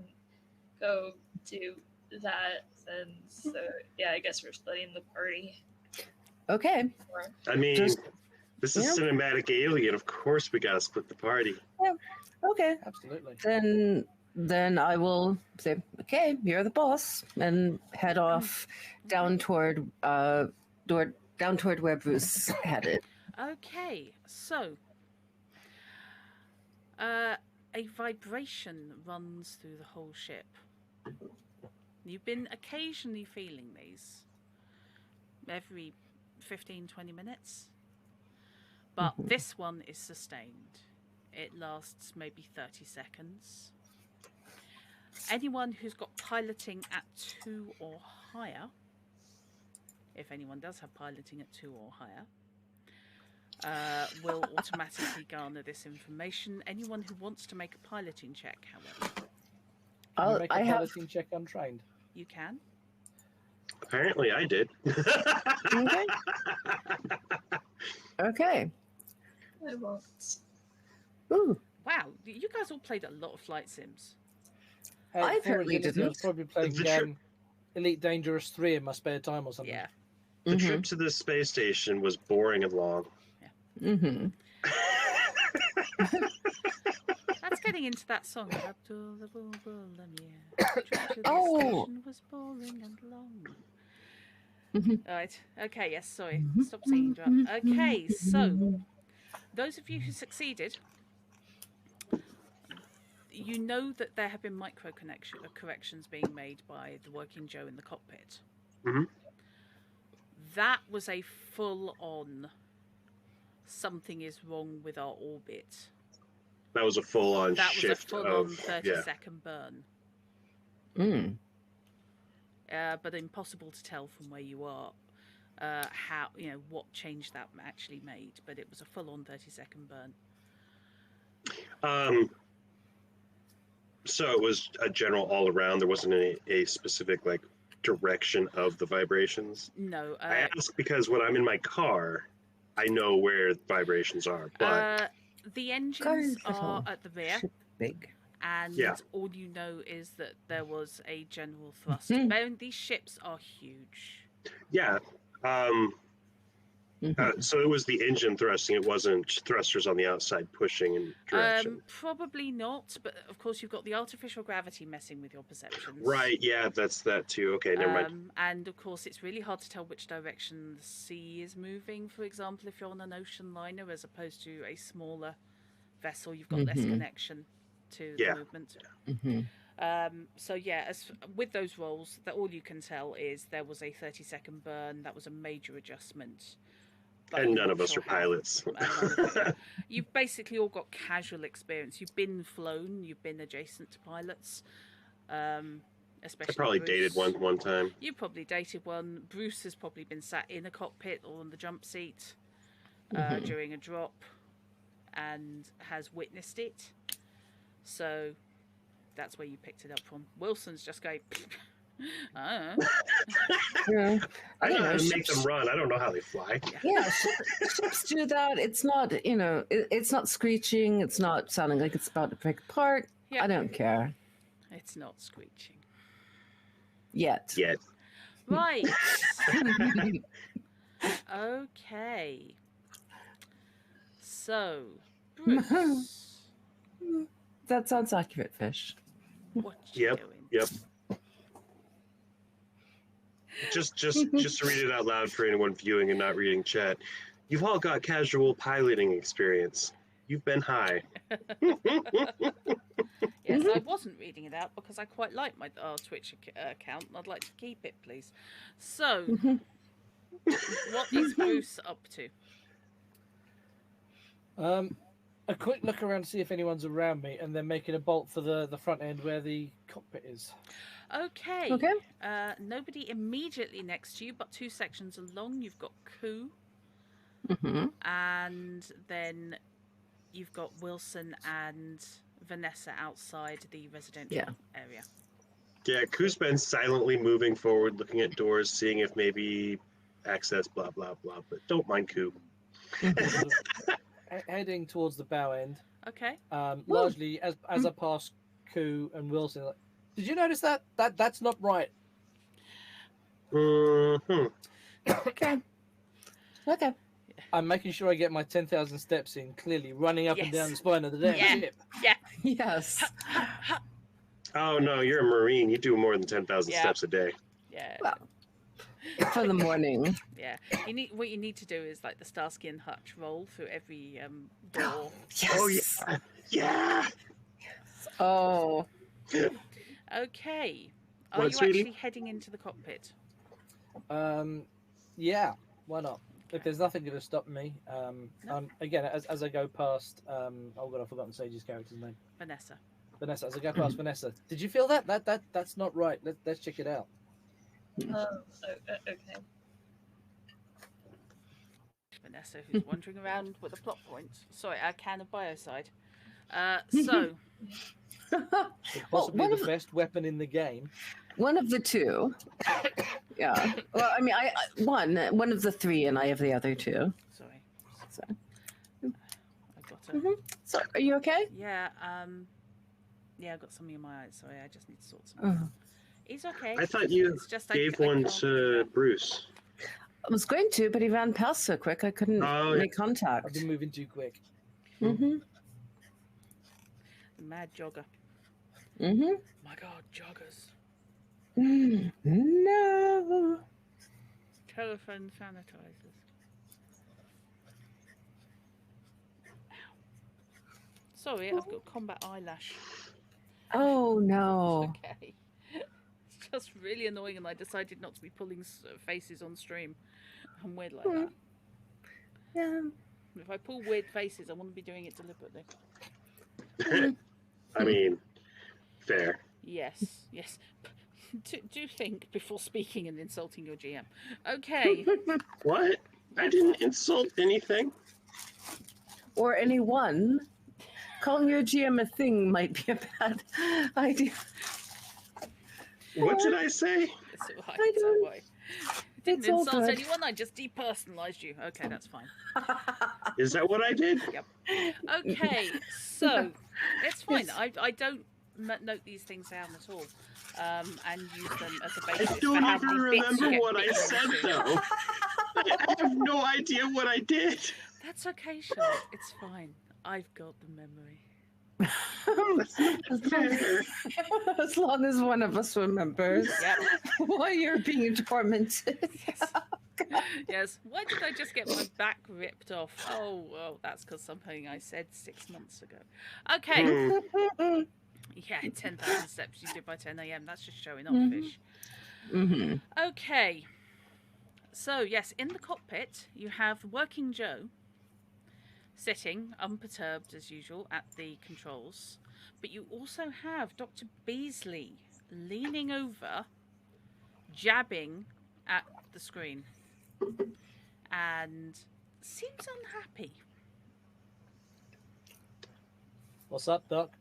go do that. And so, yeah, I guess we're splitting the party. Okay. I mean, Just- this is cinematic alien. Of course, we gotta split the party. Okay. Absolutely. Then I will say, okay, you're the boss, and head off down toward where Bruce headed. Okay, so a vibration runs through the whole ship. You've been occasionally feeling these every 15-20 minutes, but this one is sustained. It lasts maybe 30 seconds. Anyone who's got piloting at 2 or higher, if anyone does have piloting at 2 or higher, will automatically garner this information. Anyone who wants to make a piloting check, however, Can you make a piloting check untrained? you can. Apparently, I did. Okay. Okay. I won't. Ooh. Wow, you guys all played a lot of flight sims. Hey, I before apparently Agility, didn't. I've probably played The trip- Elite Dangerous 3 in my spare time or something. Yeah. The trip to the space station was boring and long. Mm-hmm. That's getting into that song. Oh. Was boring and long. Mhm. All right. Okay. Yes. Sorry. Stop singing. Drum. Okay. So, those of you who succeeded, you know that there have been micro corrections being made by the working Joe in the cockpit. Mhm. That was a full-on. Something is wrong with our orbit. That was a full-on That was a shift full-on of 30-second burn. But impossible to tell from where you are how what change that actually made. But it was a full-on 30-second burn. So it was a general all around. There wasn't a specific direction of the vibrations. No. I ask because when I'm in my car, I know where vibrations are. But the engines Cars are little. at the rear. Ship big. And Yeah. all you know is that there was a general thrust. These ships are huge. yeah. So it was the engine thrusting. It wasn't thrusters on the outside pushing in direction. Probably not, but of course you've got the artificial gravity messing with your perceptions. Right. Yeah. That's that too. Okay. Never mind. And of course it's really hard to tell which direction the sea is moving. For example, if you're on an ocean liner as opposed to a smaller vessel, you've got less connection to the movement. So yeah, as with those rolls, that all you can tell is there was a 30-second burn. That was a major adjustment. But And you're none not of us sure are how. pilots. You've basically all got casual experience. You've been flown. You've been adjacent to pilots. Especially I probably Bruce. dated one time. You probably dated one. Bruce has probably been sat in a cockpit or on the jump seat during a drop and has witnessed it. So that's where you picked it up from. Wilson's just going, I don't know. Yeah. I know how to make ships- them run. I don't know how they fly. Yeah, ships do that. It's not, it's not screeching. It's not sounding like it's about to break apart. Yeah. I don't care It's not screeching. yet. Yet. Right. Okay. So, Bruce, That sounds accurate, Fish. what you Yep. doing? Yep. Just to read it out loud for anyone viewing and not reading chat. You've all got casual piloting experience. You've been high. Yes, I wasn't reading it out because I quite like my Twitch account and I'd like to keep it, please. So, what is Bruce up to? A quick look around to see if anyone's around me, and then making a bolt for the front end where the cockpit is. Okay. Okay. Nobody immediately next to you, but 2 sections along. You've got Koo, and then you've got Wilson and Vanessa outside the residential area. Yeah, Koo's been silently moving forward, looking at doors, seeing if maybe access, blah, blah, blah. But don't mind Koo. Heading towards the bow end. Okay. Largely, as I pass Koo and Wilson, like, did you notice that? That's not right. Mm-hmm. Okay. Okay. I'm making sure I get my 10,000 steps in, clearly running up and down the spine of the damn ship. Yeah. Yes. Oh, no, you're a Marine. You do more than 10,000 steps a day. Yeah. Well, for the morning. Yeah. What you need to do is like the Starsky and Hutch roll through every door. Yes. Oh, yeah. Yeah. Oh. Okay. Are What, you sweetie? actually heading into the cockpit? Yeah, why not? If there's nothing going to stop me, again, as I go past, oh god, I've forgotten Sage's character's name. Vanessa. Vanessa, as I go past Vanessa, did you feel that? That's not right. Let's check it out. Okay. Vanessa, who's wandering around with a plot point. Sorry, a can of biocide. So, Possibly one the best weapon in the game. One of the two. Yeah. Well, I mean, one of the three, and I have the other two. sorry. So, I've got a... so are you okay? Yeah, I've got something in my eyes. Sorry, I just need to sort something out. He's okay. I thought you It's just gave I one can't- to Bruce. I was going to, but he ran past so quick I couldn't Oh, yeah. make I've contact. been moving too quick. Mm-hmm. Mad jogger. Mm-hmm. My God, joggers. No. Telephone sanitizers. Ow. Sorry, I've got combat eyelash. Oh no. Okay. It's just really annoying, and I decided not to be pulling faces on stream. I'm weird like that. Yeah. If I pull weird faces, I want to be doing it deliberately. I mean, fair. Yes, yes. Do think before speaking and insulting your GM. Okay. What? I didn't insult anything. Or anyone. Calling your GM a thing might be a bad idea. What did I say? It's all right. I It's all don't- right. I didn't it's all insult good. anyone. I just depersonalized you. Okay, that's fine. Is that what I did? Okay, so it's fine. I don't note these things down at all, and use them as a I basis. don't for how even many bits you remember get what I bitten said, into. though. I have no idea what I did. That's okay, Charlotte. It's fine. I've got the memory. As long as one of us remembers Yep. why you're being tormented. Yes. Why did I just get my back ripped off? Oh, well, that's because something I said 6 months ago. Okay. Hmm. Yeah, 10,000 steps you did by 10 a.m. That's just showing off, Mhm. fish. Mm-hmm. Okay. So, yes, in the cockpit, you have Working Joe sitting, unperturbed as usual, at the controls. But you also have Dr. Beasley leaning over, jabbing at the screen. And seems unhappy. What's up, Doc?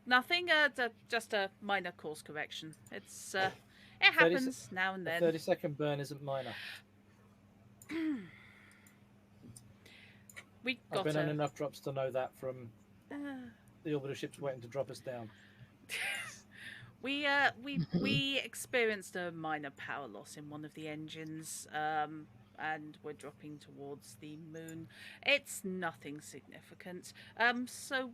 Nothing, just a minor course correction. It's, it happens now and A then. 30-second burn isn't minor. We I've got been on a... enough drops to know that from the orbital ship's waiting to drop us down. We experienced a minor power loss in one of the engines, and we're dropping towards the moon. It's nothing significant. So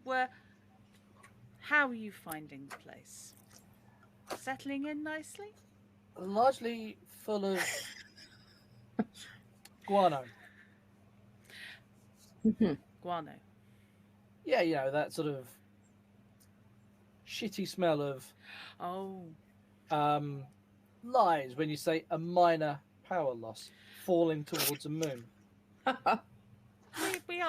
how are you finding the place? Settling in nicely? Largely full of guano. Guano. Yeah, you know, that sort of shitty smell of Oh, lies when you say a minor power loss falling towards a moon. we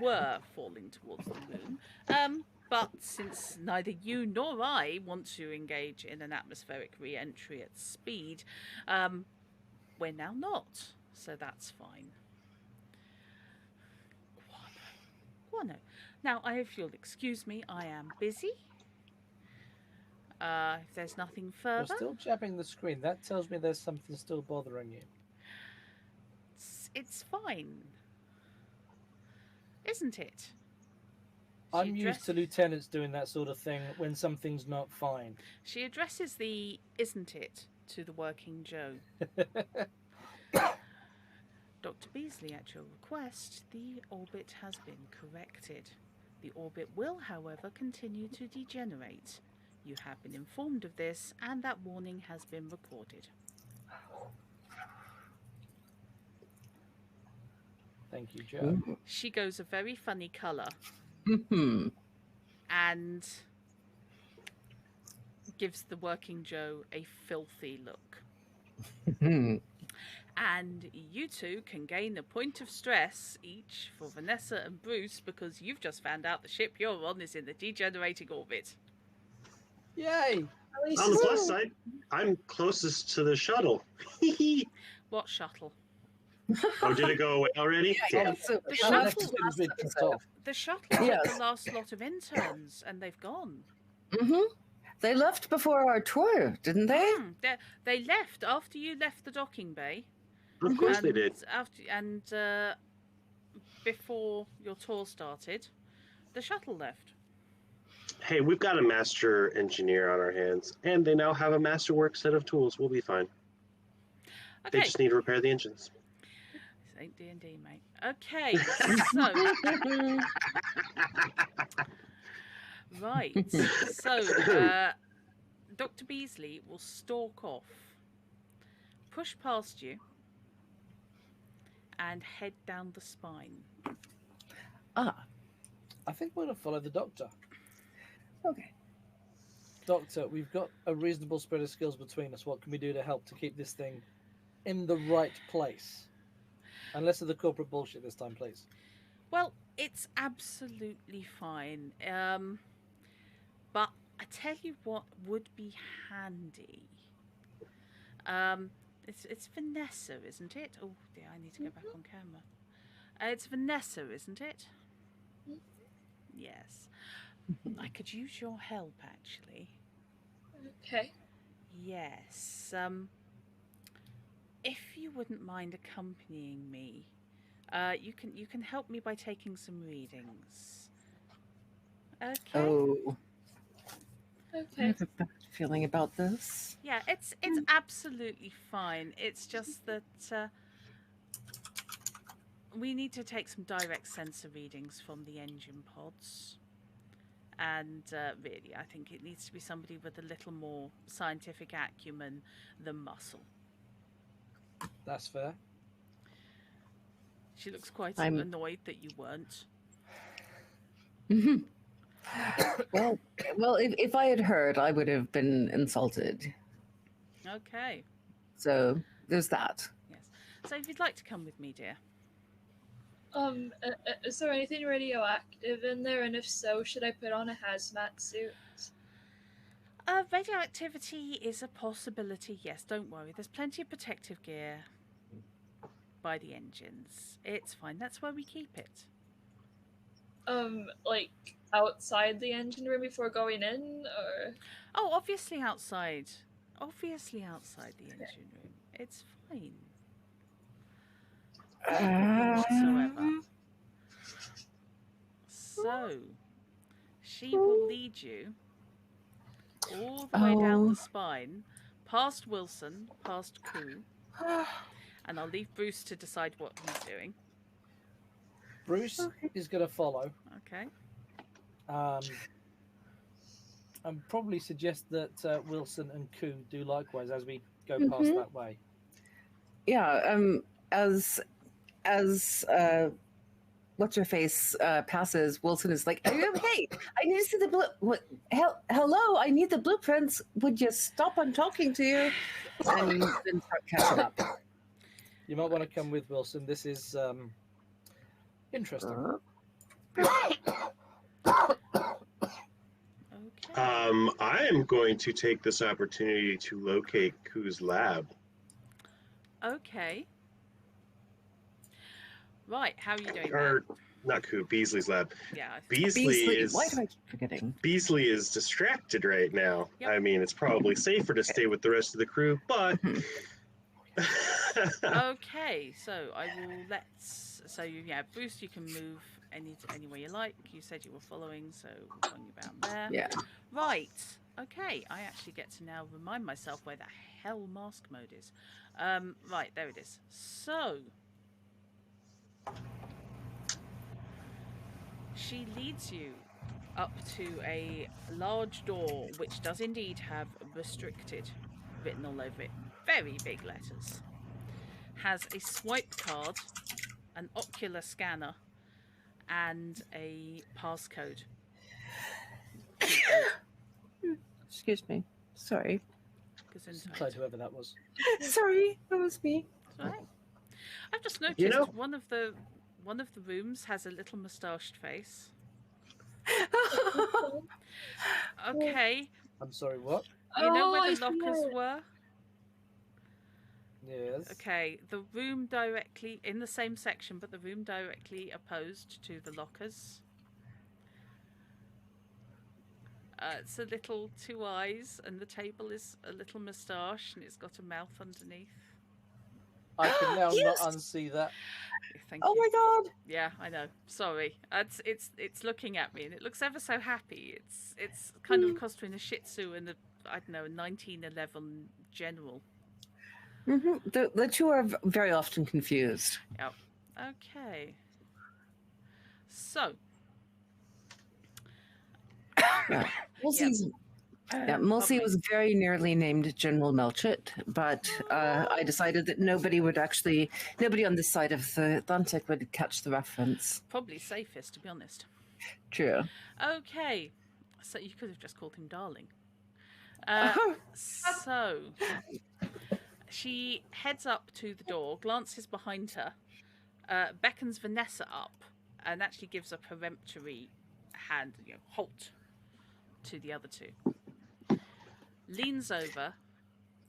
were falling towards the moon. But since neither you nor I want to engage in an atmospheric re-entry at speed, we're now not. So that's fine. Guano. Now, if you'll excuse me, I am busy. If there's nothing You're further, still jabbing the screen. That tells me there's something still bothering you. it's fine. Isn't it? I'm used to lieutenants doing that sort of thing when something's not fine. She addresses the "isn't it" to the working Joe. Dr. Beasley, at your request, the orbit has been corrected. The orbit will, however, continue to degenerate. You have been informed of this, and that warning has been recorded. Thank you, Joe. She goes a very funny colour and gives the working Joe a filthy look. And you two can gain a point of stress each for Vanessa and Bruce because you've just found out the ship you're on is in the degenerating orbit. Yay! At least On the plus side, I'm closest to the shuttle. What shuttle? Oh, did it go away already? Yeah, so The how shuttle- next As to soon as we last kicked episode. off. The shuttle took Yes. the last lot of interns and they've gone. They left before our tour, didn't they? They left after you left the docking bay. Of course they did. Before your tour started, the shuttle left. Hey, we've got a master engineer on our hands, and they now have a masterwork set of tools. We'll be fine. They Okay, just need to repair the engines. this ain't D&D, mate. Okay, so right, so Dr. Beasley will stalk off, push past you, and head down the spine. Ah, I think we're going to follow the doctor. okay. Doctor, we've got a reasonable spread of skills between us. What can we do to help to keep this thing in the right place? And less of the corporate bullshit this time, please. Well, it's absolutely fine. But I tell you what would be handy. It's Vanessa, isn't it? Oh dear, I need to go back on camera. It's Vanessa, isn't it? Yes. I could use your help, actually. Okay. Yes. If you wouldn't mind accompanying me, you can help me by taking some readings. Okay. Oh, I Okay. have a bad feeling about this. Yeah, it's absolutely fine. It's just that we need to take some direct sensor readings from the engine pods. And really, I think it needs to be somebody with a little more scientific acumen than muscle. That's fair. She looks quite I'm- annoyed that you weren't. Well, if I had heard, I would have been insulted. Okay. So there's that. Yes. So if you'd like to come with me, dear. Is there anything radioactive in there? And if so, should I put on a hazmat suit? Radioactivity is a possibility, yes, don't worry. There's plenty of protective gear by the engines. It's fine, that's where we keep it. Like outside the engine room before going in, or Oh, obviously outside. Obviously outside the engine room. It's fine. Whatsoever. So, she will lead you all the way down the spine, past Wilson, past Koo, and I'll leave Bruce to decide what he's doing. Bruce is going to follow. Okay. And probably suggest that Wilson and Koo do likewise as we go past that way. Yeah. As what's her face passes, Wilson is like, "Are you okay? I need to see the hello, I need the blueprints. Would you stop? I'm talking to you." And then start catching up. You might want to come with Wilson. This is interesting. Okay. I am going to take this opportunity to locate Koo's lab. Okay. Right, how are you doing Or not Koo, Beasley's lab. Yeah. Beasley is. Why do I keep forgetting? Beasley is distracted right now. Yep. I mean, it's probably safer to stay with the rest of the crew, but. Okay, so I will Bruce, you can move anywhere you like. You said you were following, so we'll run you around there. Yeah. Right. Okay, I actually get to now remind myself where the hell mask mode is. Right, there it is. So she leads you up to a large door which does indeed have restricted written all over it. Very big letters. Has a swipe card, an ocular scanner, and a passcode. Excuse me. Sorry. Inside whoever that was. Sorry, that was me. Right. I've just noticed one of the rooms has a little moustached face. Okay. I'm sorry, what? You know where the lockers were? Yes. Okay, the room directly in the same section, but the room directly opposed to the lockers. It's a little 2 eyes, and the table is a little moustache, and it's got a mouth underneath. I can now Yes! not unsee that. Thank Oh you. my god! Yeah, I know. Sorry. It's looking at me, and it looks ever so happy. It's kind of a cross between a Shih Tzu and a 1911 General. The two are very often confused. Yep. Okay. So. Yeah. Mulsey was very nearly named General Melchett, but I decided that nobody on this side of the Atlantic would catch the reference. Probably safest, to be honest. True. Okay. So you could have just called him Darling. So she heads up to the door, glances behind her, beckons Vanessa up, and actually gives a peremptory hand, halt to the other two. Leans over,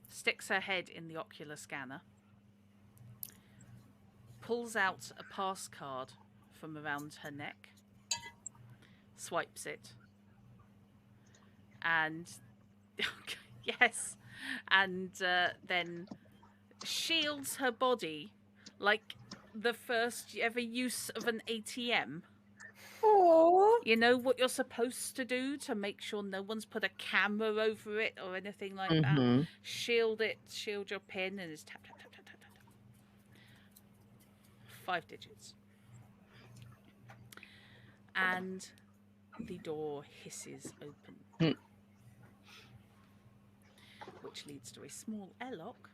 sticks her head in the ocular scanner, pulls out a pass card from around her neck, swipes it, and yes, and then shields her body like the first ever use of an ATM. Aww. You know what you're supposed to do to make sure no one's put a camera over it or anything like that. Shield your pin, and it's tap, tap, tap, tap, tap, tap. 5 digits. And the door hisses open. Which leads to a small airlock.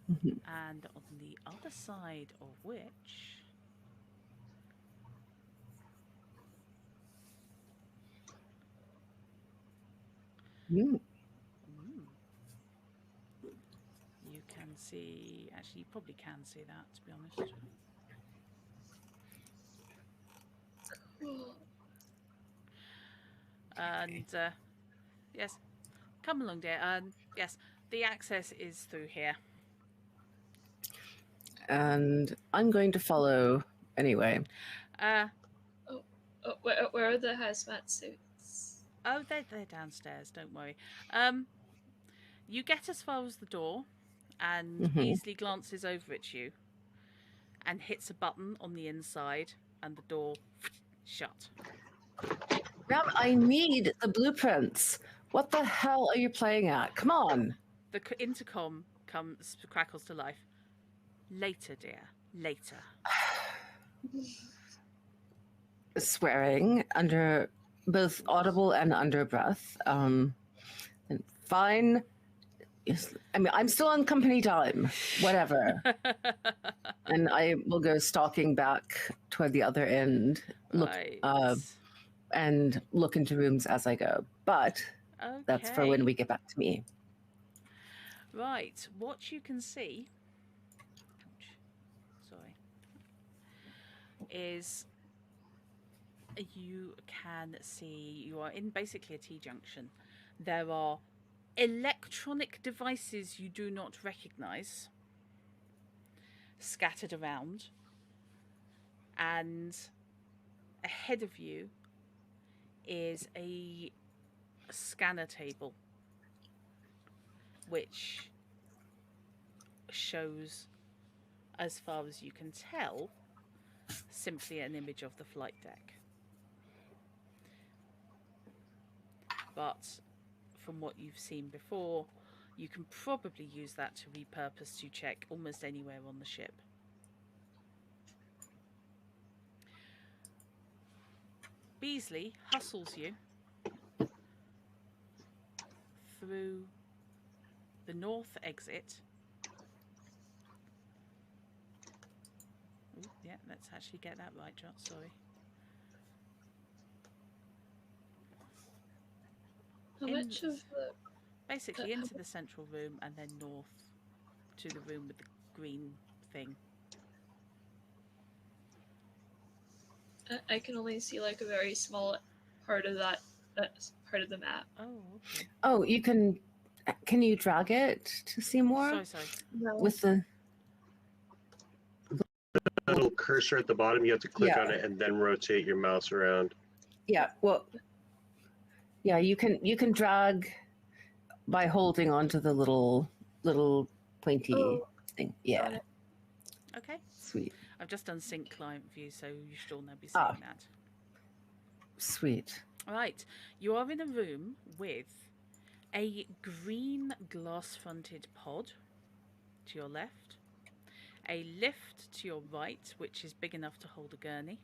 And on the other side of which... You can see... Actually, you probably can see that, to be honest. And, yes. Come along, dear. Yes, the access is through here. And I'm going to follow anyway. Where are the hazmat suits? Oh, they're downstairs. Don't worry. You get as far as the door, and Beasley glances over at you, and hits a button on the inside, and the door shut. Ma'am, I need the blueprints. What the hell are you playing at? Come on. The intercom crackles to life. Later, dear. Later. Swearing under both audible and under breath. And fine. Yes, I mean, I'm still on company time. Whatever. And I will go stalking back toward the other end, Right. and look into rooms as I go. But Okay. that's for when we get back to me. Right. What you can see, sorry, is you can see you are in basically a T-junction. There are electronic devices you do not recognize scattered around, and ahead of you is a scanner table which shows, as far as you can tell, simply an image of the flight deck. But from what you've seen before, you can probably use that to repurpose to check almost anywhere on the ship. Beasley hustles you through the north exit. Ooh, yeah, let's actually get that right, Jot, sorry. How much of the... Basically into the central room and then north to the room with the green thing. I can only see like a very small part of that part of the map. Oh, okay. Oh, you can you drag it to see more? Sorry. No. With the Little cursor at the bottom, you have to click on it and then rotate your mouse around. yeah, well, yeah, you can drag by holding onto the little pointy thing. Yeah, Okay. sweet, I've just done sync client view, so you should all now be seeing that. sweet. Right, you are in a room with a green glass-fronted pod to your left, a lift to your right, which is big enough to hold a gurney,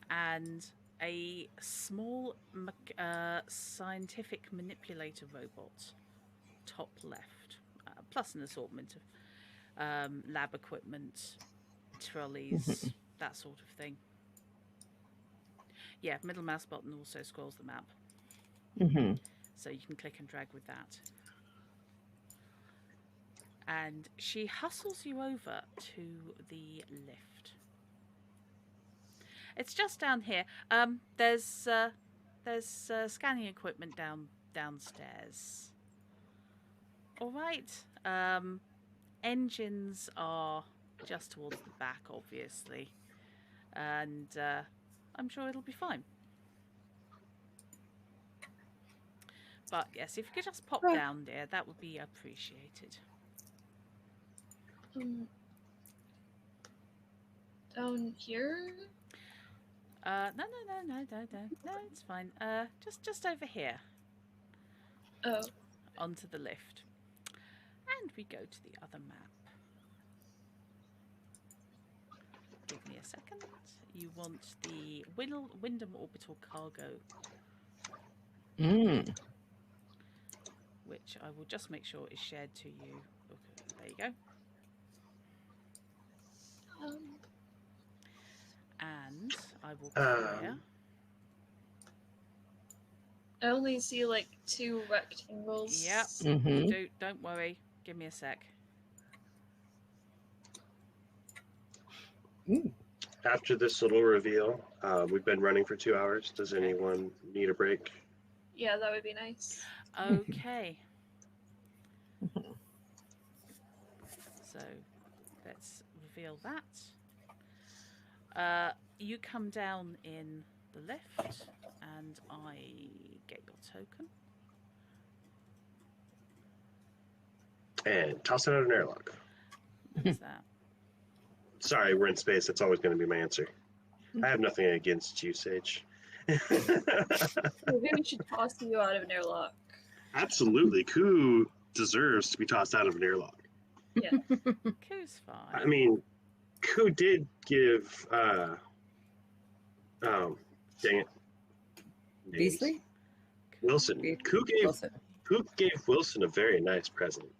and a small scientific manipulator robot top left, plus an assortment of lab equipment, trolleys, that sort of thing. Yeah, middle mouse button also scrolls the map. So you can click and drag with that. And she hustles you over to the lift. It's just down here. There's scanning equipment downstairs. All right. Engines are just towards the back, obviously, and I'm sure it'll be fine. But yes, if you could just pop down there, that would be appreciated. Down here? No, it's fine. Just over here. Oh. Onto the lift. And we go to the other map. Give me a second. You want the Wyndham Orbital Cargo. Which I will just make sure is shared to you. Okay, there you go. And I will clear. I only see like 2 rectangles. Yep. Don't worry. Give me a sec. After this little reveal, we've been running for 2 hours. Does anyone need a break? Yeah, that would be nice. Okay. So let's reveal that. You come down in the lift and I get your token. And toss it out an airlock. What's that? Sorry, we're in space. That's always going to be my answer. I have nothing against you, Sage. Maybe we should toss you out of an airlock. Absolutely, Koo deserves to be tossed out of an airlock. Yeah. Koo's fine. I mean, Koo did give dang it, names. Beasley? Wilson. Be- Koo gave Wilson a very nice present.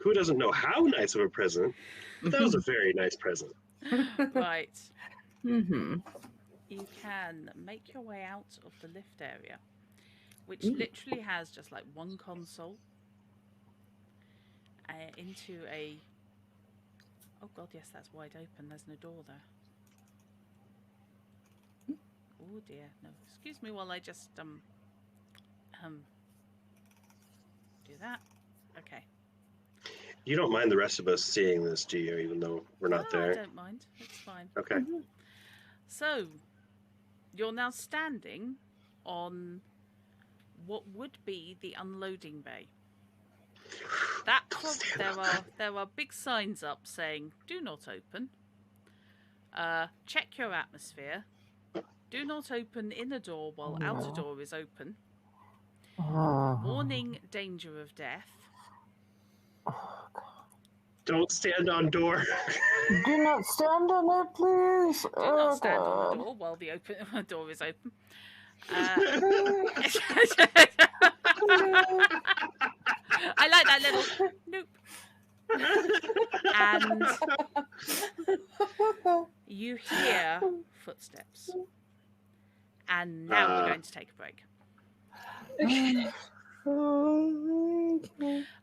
Koo doesn't know how nice of a present, but that was a very nice present. Right. Mm-hmm. You can make your way out of the lift area, which Ooh. literally has just like one console into a. Oh god, yes, that's wide open. There's no door there. Oh dear, no. Excuse me while I just do that. Okay. You don't mind the rest of us seeing this, do you? Even though we're not I there. don't mind. It's fine. Okay. Mm-hmm. So, you're now standing on what would be the unloading bay. There are big signs up saying "Do not open." Check your atmosphere. Do not open inner door while outer door is open. Warning: danger of death. Don't stand on door. Do not stand on it, please. Do not stand on the door while the door is open. I like that little nope. And you hear footsteps. And now we're going to take a break.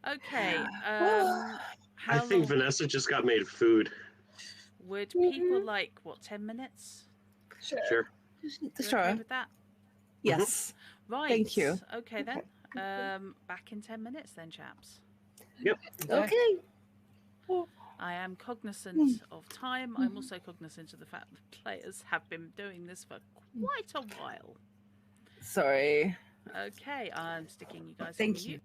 Okay. I think Vanessa just got made food. Would people like, 10 minutes? Sure. You Sure. okay with that? Yes. Right. Thank you. Okay then. Back in 10 minutes then, chaps. Yep. Okay. I am cognizant of time. I'm also cognizant of the fact that players have been doing this for quite a while. Sorry. Okay, I'm sticking you guys Thank on you. mute.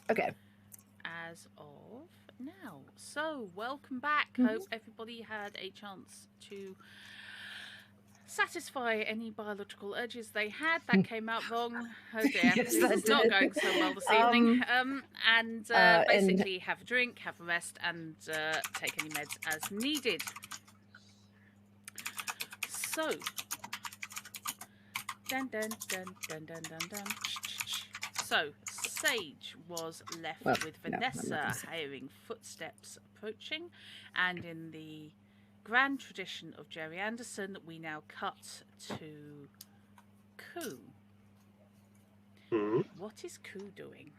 Okay. as of now. So, welcome back. Mhm. Hope everybody had a chance to satisfy any biological urges they had. That came out wrong. Oh dear, Yes, this that is not did. going so well this evening. And basically have a drink, have a rest, and take any meds as needed. So, dun dun dun dun dun dun dun. So, Sage was left Well, with no, I'm not Vanessa gonna say. hearing footsteps approaching, and in the grand tradition of Jerry Anderson, we now cut to Koo. Hmm. What is Koo doing?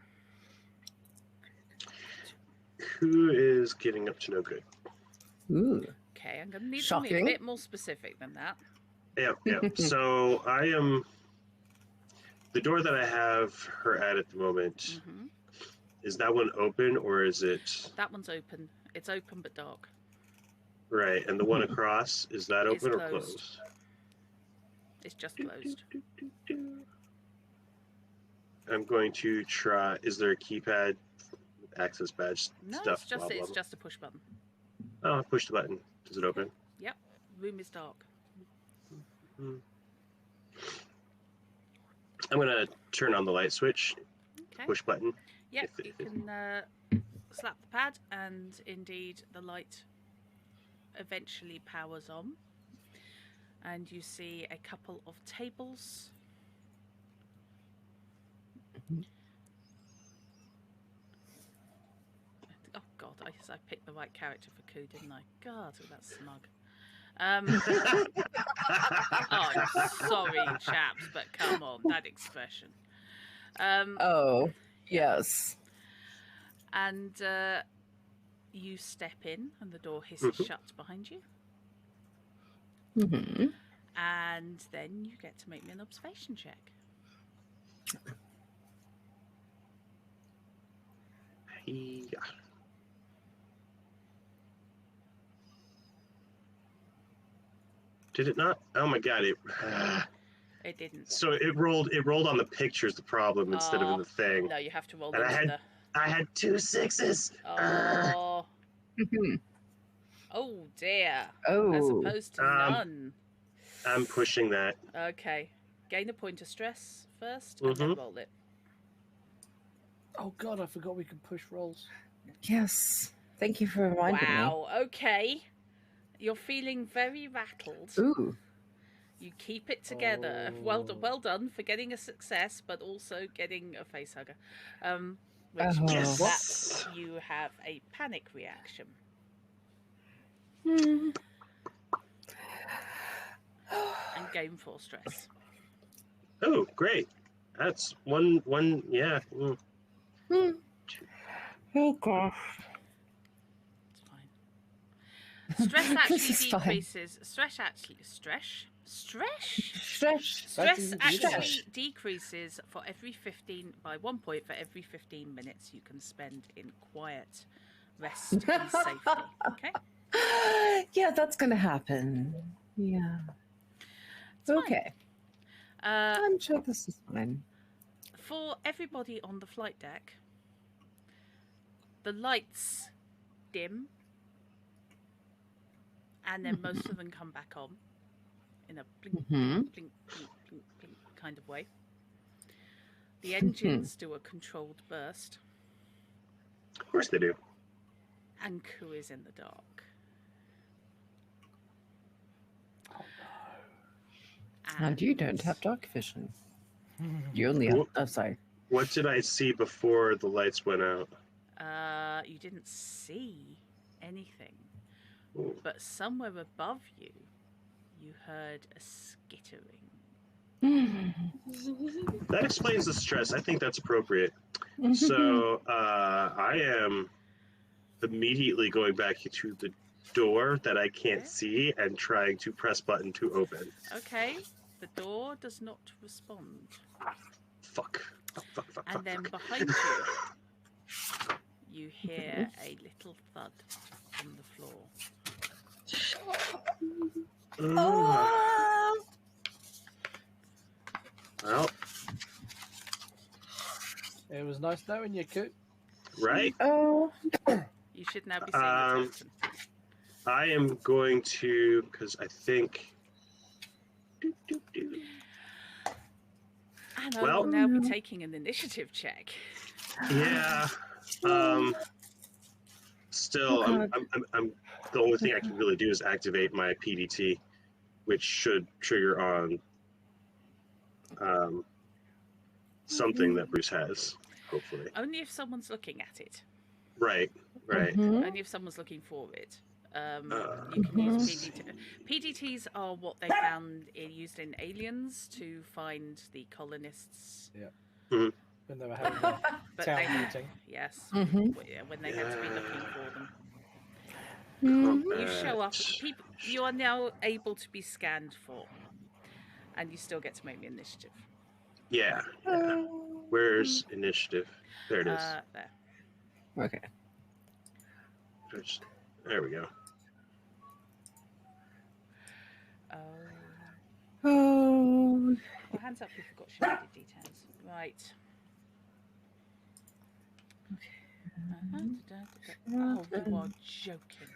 Who is getting up to no good? Ooh. Okay, I'm going to need something a Shocking. bit more specific than that. Yep. So I am the door that I have her at the moment. Hmm. Is that one open or is it That one's open. It's open but dark. right? And the one across, is that It's open or closed. closed? It's just closed. I'm going to try. Is there a keypad, access badge No, stuff? it's just blah, blah, it's blah. just a push button. Oh, push the button. Does it open? Yep. Room is dark. I'm gonna turn on the light switch. Okay. Push button. Yep. if You it- can slap the pad, and indeed the light eventually powers on, and you see a couple of tables. Oh God, I picked the right character for Koo, didn't I? God, that's smug. Oh, I'm sorry, chaps, but come on, that expression. Oh, yes. And you step in, and the door hisses shut behind you. Mm-hmm. And then you get to make me an observation check. Yeah. Did it not? Oh my god! It didn't. So it rolled. It rolled on the pictures. The problem instead of in the thing. No, you have to roll And into I had 2 6s. Oh. Mm-hmm. Oh dear. Oh. As opposed to none. I'm pushing that. Okay. Gain a point of stress first, and then roll it. Oh God, I forgot we could push rolls. Yes. Thank you for reminding me. Wow. Okay. You're feeling very rattled. Ooh. You keep it together. Oh. Well done for getting a success, but also getting a facehugger. Which Oh. means Yes. that you have a panic reaction. Hmm. And gain 4 stress. Oh, great. That's one. Yeah. Hmm. Oh gosh. It's fine. Stress actually This is fine. decreases. Stress actually Stretch. Stress easy to actually say. decreases for every 15 by 1 point for every 15 minutes you can spend in quiet rest and safety. Okay. Yeah, that's gonna happen. Yeah. It's fine. Okay. Uh, I'm sure this is fine. for everybody on the flight deck, the lights dim, and then most of them come back on in a blink, Mhm. blink, blink, blink, blink, blink kind of way. The engines do a controlled burst, Of course they do. and Koo is in the dark. And you don't have dark vision. You only have. Oh, sorry. What did I see before the lights went out? You didn't see anything, Ooh. but somewhere above you, you heard a skittering. That explains the stress. I think that's appropriate. Mm-hmm. So I am immediately going back to the door that I can't Okay. see and trying to press button to open. Okay, the door does not respond. Fuck. And then behind you hear a little thud on the floor. Well, It was nice knowing you, Coot. right? Oh. You should now be seeing a totem. I am going to, because I think. And I Well- will now be taking an initiative check. Yeah. Still, Oh, I'm. The only thing I can really do is activate my PDT, which should trigger on something that Bruce has, hopefully. Only if someone's looking at it. Right. Mhm. Only if someone's looking for it. You can use PDT. PDTs are what they found used in Aliens to find the colonists. When they were having their But town they, meeting. yes, Mhm. when they had to be looking for them. Mhm. You show up. People, you are now able to be scanned for, and you still get to make the initiative. Yeah. Where's initiative? There it is. There. Okay. There we go. Oh. Well, hands up if you've got shaded details. Right. Oh, you are joking.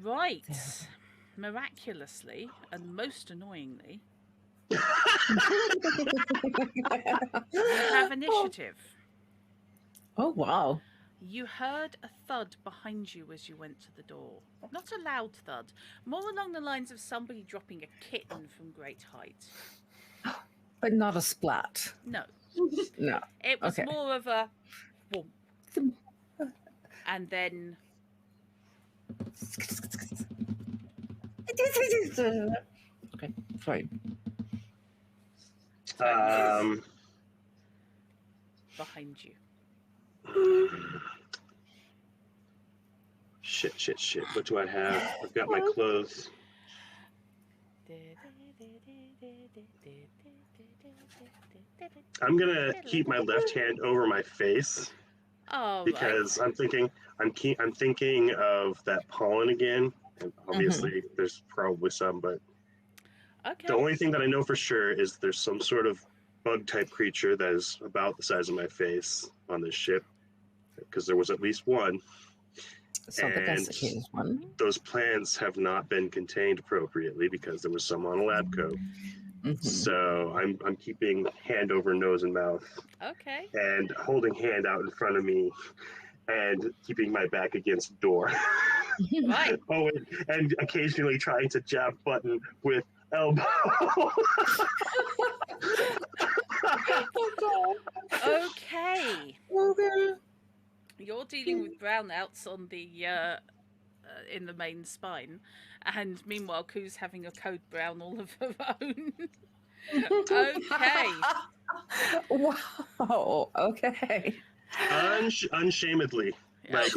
Right. Miraculously and most annoyingly, you have initiative. Oh wow. You heard a thud behind you as you went to the door. Not a loud thud, more along the lines of somebody dropping a kitten from great height. But not a splat. No. No. It was Okay. more of a whoomp. And then Okay, sorry. behind you. Shit. What do I have? I've got my clothes. I'm gonna keep my left hand over my face Oh, because I'm thinking of that pollen again, and obviously there's probably some, but okay. the only thing that I know for sure is there's some sort of bug type creature that is about the size of my face on this ship, because there was at least one. So the desiccated one. Those plants have not been contained appropriately because there was some on a lab coat. So I'm keeping hand over nose and mouth. Okay. And holding hand out in front of me and keeping my back against the door. Right. Oh, and occasionally trying to jab button with elbow. Okay. Okay. You're dealing with brownouts on the in the main spine, and meanwhile, Koo's having a code brown all of her own. Okay. Wow. Okay. Unshamedly. Yeah. Like,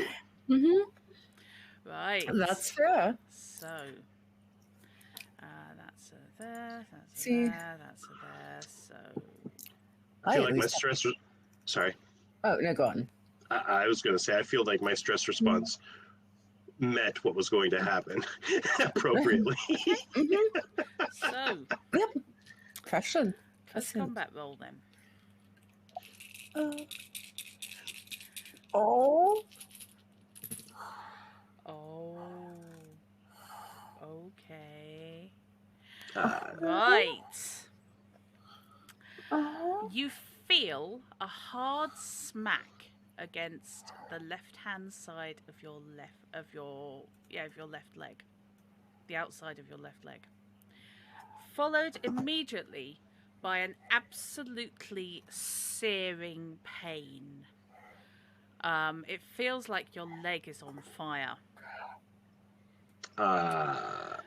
Right. That's fair. So, that's a there. That's a See. there. That's a there. So. I feel at like my least- stress. Sorry. Oh no, go on. I was going to say, I feel like my stress response met what was going to happen appropriately. So. Yep. Question. Close combat roll then. Oh. Oh. Okay. Right. You feel a hard smack against the left-hand side of your left leg, the outside of your left leg, followed immediately by an absolutely searing pain. It feels like your leg is on fire.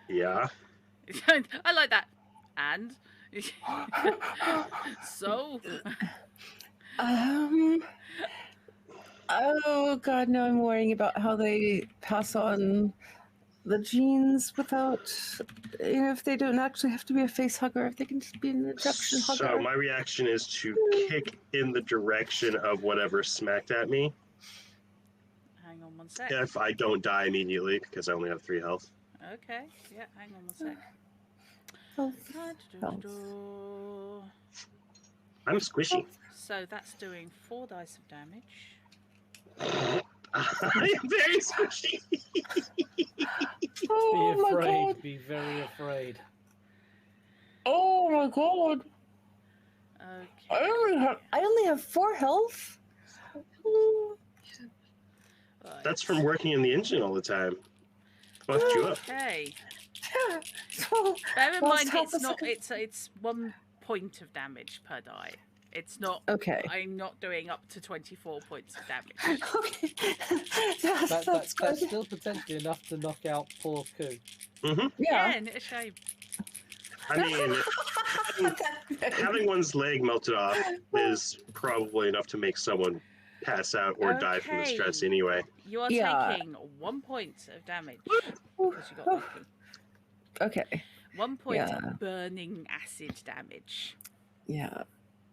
Yeah. I like that. And so. Oh god, now I'm worrying about how they pass on the genes without, if they don't actually have to be a face hugger, if they can just be an injection hugger. So my reaction is to kick in the direction of whatever smacked at me. Hang on one sec. If I don't die immediately, because I only have 3 health. Okay, yeah, hang on one sec. I'm squishy. So that's doing 4 dice of damage. I am very squishy. Oh Be my afraid. god! Be very afraid. Oh my god! Okay. I only have 4 health. Right. That's from working in the engine all the time. Buffed you up. Okay. So, Bear in Lost mind, half a it's not. second. It's 1 point of damage per die. It's not. Okay. I'm not doing up to 24 points of damage. Okay. Yes, that's good. That's still potentially enough to knock out poor Koo. Mm-hmm. Yeah, Yeah. and it's a shame. I mean, having one's leg melted off is probably enough to make someone pass out or die from the stress Okay. anyway. You are Yeah. taking 1 point of damage because you got lucky. Okay. 1 point Yeah. burning acid damage. Yeah.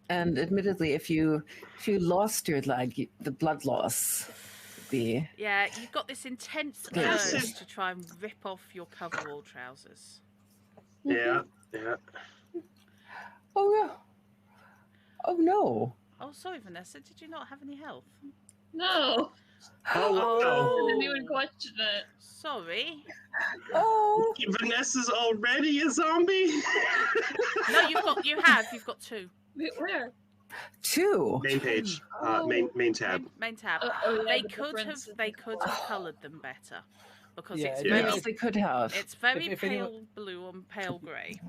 And admittedly, if you lost your leg, the blood loss would be. Yeah, you've got this intense Good. urge to try and rip off your coverall trousers. Yeah, yeah. Oh no. Oh no. Oh, sorry, Vanessa. Did you not have any health? No, Oh, Oh. I didn't even question it. Sorry. Oh. Vanessa's already a zombie? No, you've got 2. Wait, where? 2. Main page. Main tab. Main tab. Yeah, They the could difference have is- coloured them better because Yeah, it's yeah. very Yes, they could have. it's very If pale anyone- blue and pale grey.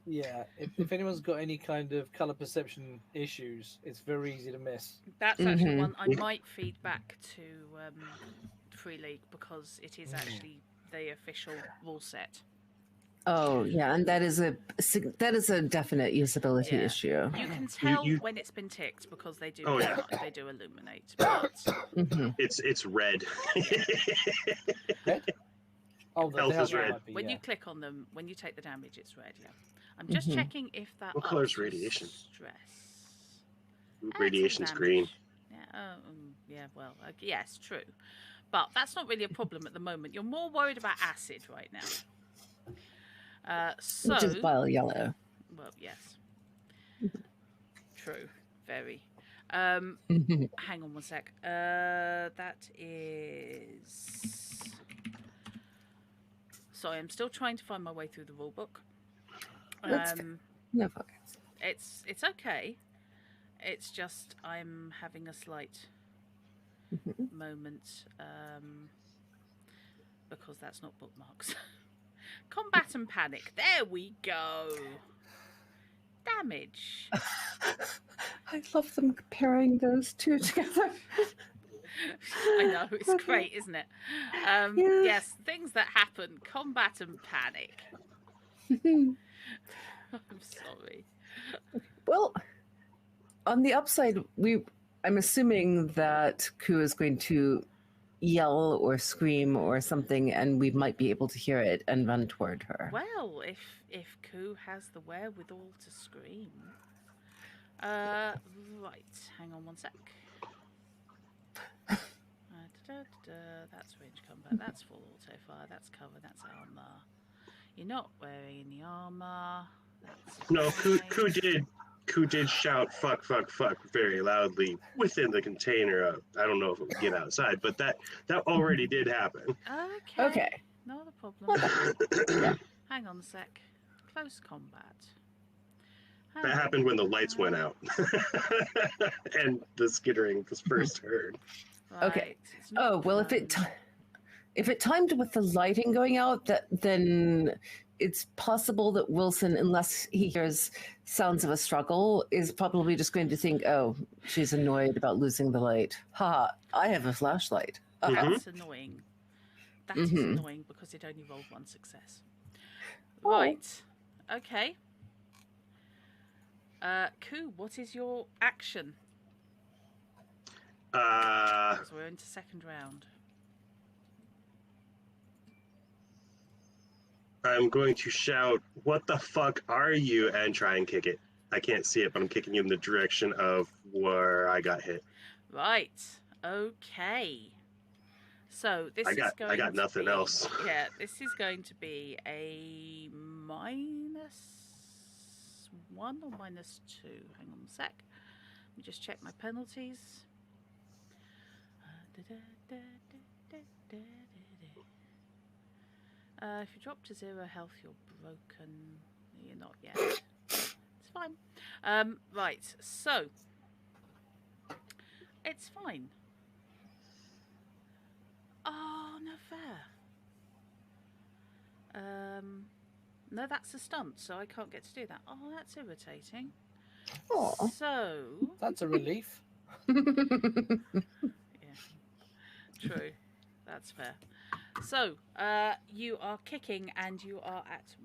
Yeah, if anyone's got any kind of color perception issues, it's very easy to miss. That's actually Mhm. one I might feed back to Free League because it is actually the official rule set. Oh yeah, and that is a definite usability Yeah. issue. You can tell you- when it's been ticked because they do Oh, yeah. they do illuminate. But Hmm. It's red. Oh, the Health is health red. might be, when yeah. you click on them, when you take the damage, it's red. Yeah, I'm just Mhm. checking if that. What color is ups your radiation? Stress. Radiation's Damage. green. Yeah. Yeah. Well. Yes. True. But that's not really a problem at the moment. You're more worried about acid right now. So. Which is vile yellow. Well, yes. True. Very. Hang on 1 sec. That is. Sorry, I'm still trying to find my way through the rule book. That's No fuck. It's okay. It's just I'm having a slight moment because that's not bookmarks. Combat and panic. There we go. Damage. I love them comparing those two together. I know, it's Okay. great, isn't it? Yeah. Yes, things that happen. Combat and panic. I'm sorry. Well, on the upside, I'm assuming that Ku is going to yell or scream or something, and we might be able to hear it and run toward her. Well, if Ku has the wherewithal to scream. Right, hang on 1 sec. That's range combat, that's full auto fire, that's cover, that's armor. You're not wearing any armor. That's No, fine. Ku did shout fuck very loudly within the container. I don't know if it would get outside, but that already did happen. Okay. Not a problem. Hang on a sec. Close combat. That happened when the lights went out and the skittering was first heard. Okay. Right, it's not Oh well, done. if it timed with the lighting going out, then it's possible that Wilson, unless he hears sounds of a struggle, is probably just going to think, "Oh, she's annoyed about losing the light. Ha! I have a flashlight." That's annoying. That is Mhm. annoying because it only rolled 1 success. Oh. Right. Okay. Ku, what is your action? Because we're into second round. I'm going to shout, "What the fuck are you?" and try and kick it. I can't see it, but I'm kicking in the direction of where I got hit. Right. Okay. So this is going I got to nothing be, else. Yeah, this is going to be a -1 or -2? Hang on a sec. Let me just check my penalties. If you drop to 0 health, you're broken. You're not yet. It's fine. Right, so it's fine. Oh, no fair. No, that's a stunt, so I can't get to do that. Oh, that's irritating. Aw. So, That's a relief. yeah, true. That's fair. So, you are kicking, and you are at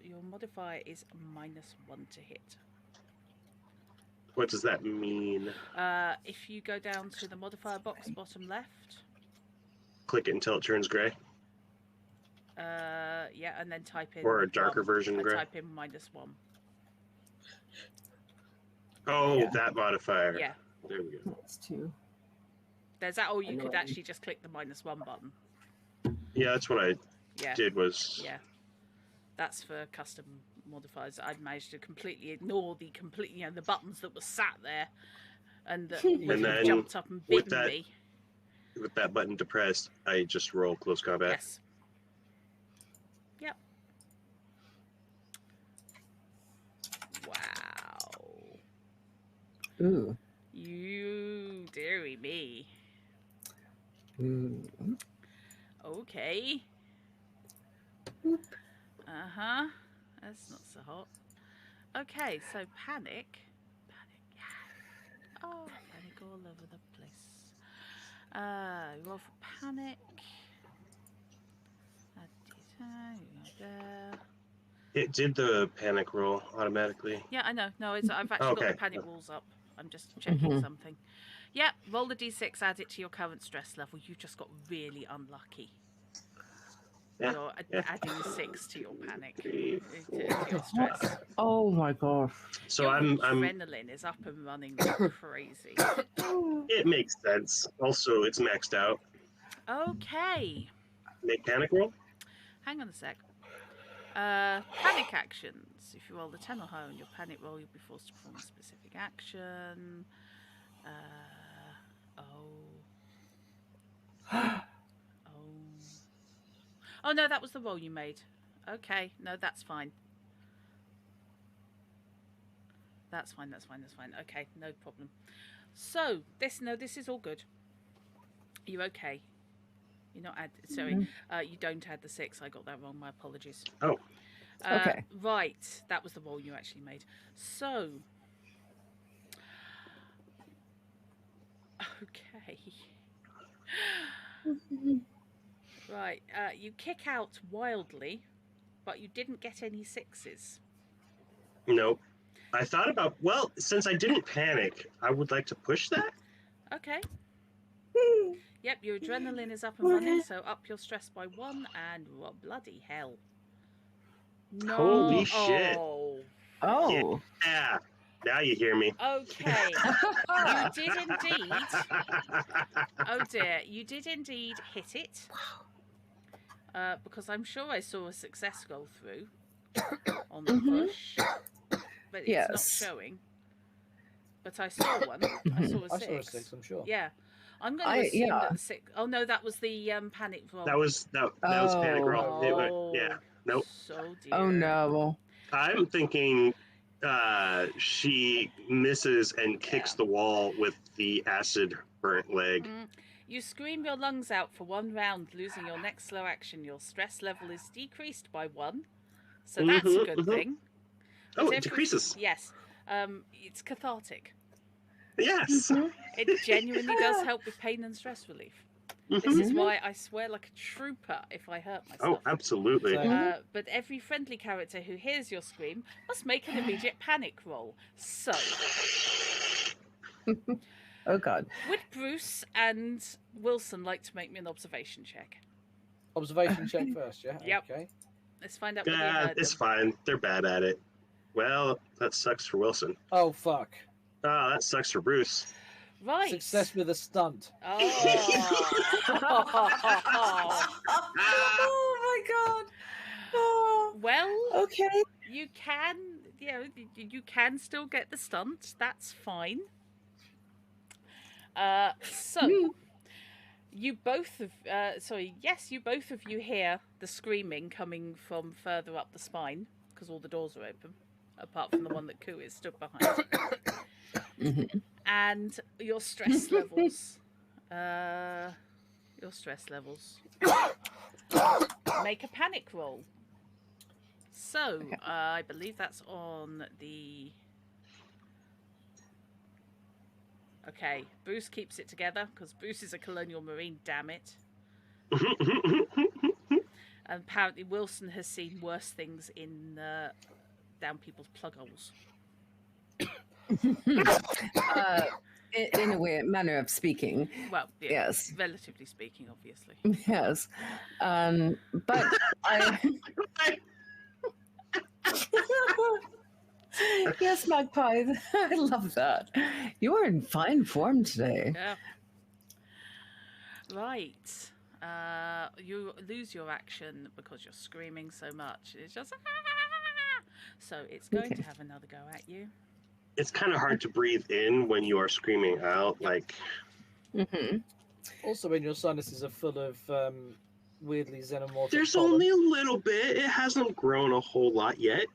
your modifier is -1 to hit. What does that mean? If you go down to the modifier box, bottom left. Click it until it turns gray, Yeah, and then type in or a darker 1, version and gray. type in -1. Oh, Yeah. that modifier. Yeah, There we go. That's 2. there's that, or you could Annoying. actually just click the -1 button. Yeah, that's what I Yeah, did. Was yeah. That's for custom modifiers. I'd managed to completely ignore the the buttons that were sat there, and that would have then jumped up and with bitten that- me. with that button depressed, I just roll close combat. Yes. Yep. Wow. Ooh. You dearie me. Ooh. Okay. Boop. Uh-huh. That's not so hot. Okay, so panic. Panic, yeah. Oh, panic all over the place. Roll for panic. There. It did the panic roll automatically. Yeah, I know. No, I've actually got Okay. the panic rules up. I'm just checking Mhm. something. Yeah, roll the d6, add it to your current stress level. You just got really unlucky. Yeah, You're yeah. adding 6 to your panic, to your stress. Oh my gosh. So Your I'm. adrenaline is up and running like crazy. It makes sense. Also, it's maxed out. Okay, Make panic roll. hang on a sec. Panic actions. If you roll the 10 or higher on your panic roll, you'll be forced to perform a specific action. Oh no, that was the roll you made. Okay, no, that's fine. That's fine. Okay, no problem. So this is all good. You're okay. You're not sorry. You don't add the 6. I got that wrong. My apologies. Oh. Okay. Right, that was the roll you actually made. So, okay. Right, you kick out wildly, but you didn't get any 6s. Nope. I thought about, well, since I didn't panic, I would like to push that. Okay. Yep, your adrenaline is up and running, so up your stress by 1, and bloody hell. No. Holy shit. Oh. Oh. Yeah. Now you hear me. Okay. You did indeed. Oh dear, you did indeed hit it. Because I'm sure I saw a success go through on the push, but it's not Yes. showing. But I saw one. I saw a 6. I saw a 6, I'm sure. Yeah, I'm going to assume yeah. that the 6. Oh no, that was the panic roll. That was panic roll. It Oh, yeah. Nope. So dear. Oh no. I'm thinking she misses and kicks the wall with the acid burnt leg. You scream your lungs out for 1 round, losing your next slow action. Your stress level is decreased by 1, so that's a good thing. Oh, But it decreases. Yes, it's cathartic. Yes. It genuinely does help with pain and stress relief. This is why I swear like a trooper if I hurt myself. Oh, absolutely. But every friendly character who hears your scream must make an immediate panic roll. So, Oh god. would Bruce and Wilson like to make me an observation check? Observation check first, yeah? Yep. Okay. Let's find out whether you Yeah, heard it's them. fine. They're bad at it. Well, that sucks for Wilson. Oh, fuck. Ah, that sucks for Bruce. Right. Success with a stunt. Oh. Oh my god. Oh. Well, Okay. you can you can still get the stunt. That's fine. So you both of you both of you hear the screaming coming from further up the spine because all the doors are open, apart from the one that Ku is stood behind. And your stress levels. Make a panic roll. So, I believe that's on the... Okay, Bruce keeps it together, because Bruce is a colonial marine, damn it. And apparently Wilson has seen worse things in down people's plug holes. In a way, manner of speaking. Well, yeah, yes. Relatively speaking, obviously. Yes. But I... Yes, Magpie. I love that. You are in fine form today. Yeah. Right. You lose your action because you're screaming so much. It's just... So it's going to have another go at you. It's kind of hard to breathe in when you are screaming out, like... Also, when your sinuses are full of weirdly xenomorphic There's pollen. only a little bit. It hasn't grown a whole lot yet.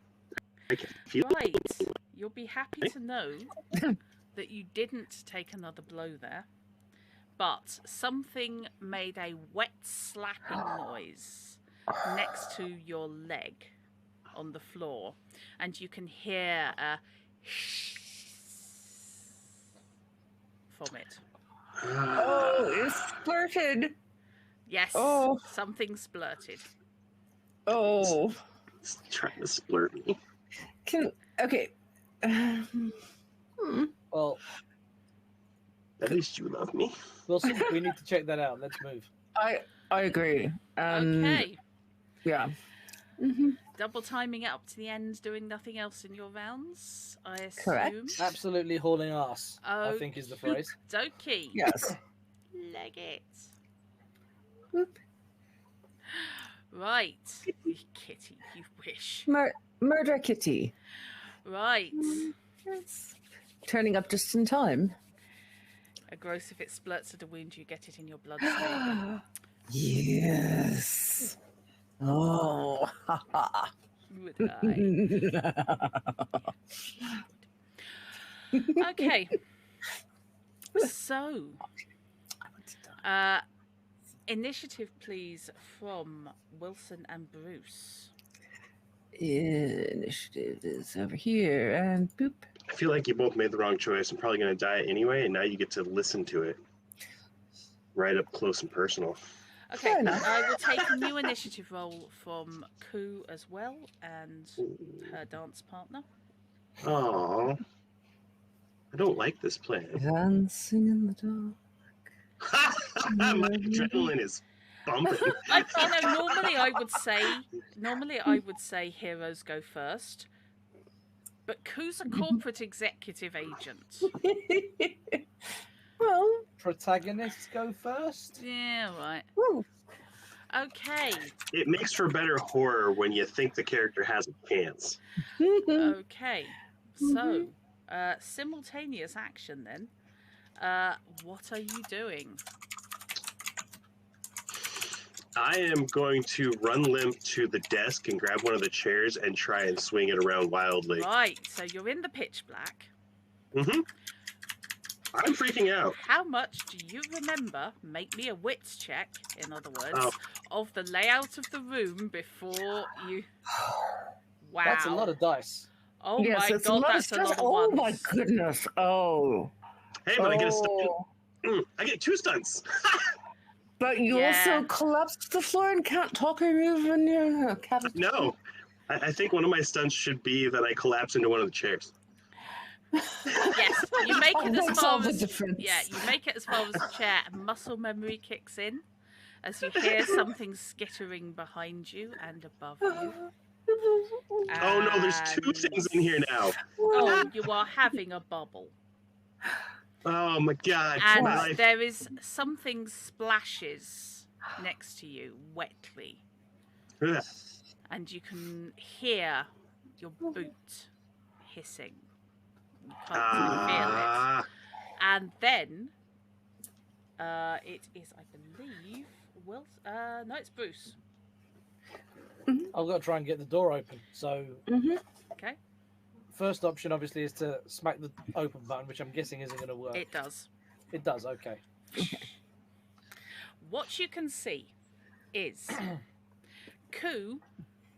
I can feel Right. You'll be happy to know that you didn't take another blow there, but something made a wet slapping noise next to your leg on the floor, and you can hear a from it. Oh, it splurted. Yes, Oh. something splurted. Oh. It's trying to splurt me. Okay. Well, At least you love me. Wilson, we need to check that out. Let's move. I agree. Okay. Yeah. Double timing it up to the end, doing nothing else in your rounds, I assume. Correct. Absolutely hauling ass, I think is the phrase. Dokie. Yes. Leg it. Whoop. Right. Kitty, you wish. Murder Kitty. Right. Yes. Turning up just in time. A gross if it splurts at a wound, you get it in your bloodstream. Yes. Oh. Would I? Okay. So, initiative, please, from Wilson and Bruce. Initiative is over here, and boop. I feel like you both made the wrong choice. I'm probably going to die anyway, and now you get to listen to it right up close and personal. Okay, Fair enough. I will take a new initiative roll from Ku as well, and her dance partner. Oh, I don't like this plan. Dancing in the dark. My adrenaline is bumping. Normally I would say heroes go first, but Ku's a corporate executive agent. Well, Protagonists go first? Yeah, right. woo. Okay. It makes for better horror when you think the character has a chance. Okay. So, simultaneous action then. What are you doing? I am going to run limp to the desk and grab one of the chairs and try and swing it around wildly. Right, so you're in the pitch black. I'm freaking out. How much do you remember, make me a wits check, in other words, of the layout of the room before you... Wow. That's a lot of dice. Oh Yes, my it's god, a lot that's of a stress. lot of Oh ones. my goodness. Oh. Hey, but I get a stunt. I get 2 stunts. But you also collapsed to the floor and can't talk or move when you're cavity. No. I think one of my stunts should be that I collapse into one of the chairs. Yes, you make it as Makes all far the as difference. you make it as far as the chair, and muscle memory kicks in as you hear something skittering behind you and above you. Oh no, there's 2 things in here now. Oh, you are having a bubble. Oh my god. And My life. there is something splashes next to you wetly. Ugh. And you can hear your boot hissing. You can't feel it. And then it is, I believe, no, it's Bruce. I've got to try and get the door open. So, Okay. first option obviously is to smack the open button, which I'm guessing isn't going to work. It does. It does. Okay. What you can see is Koo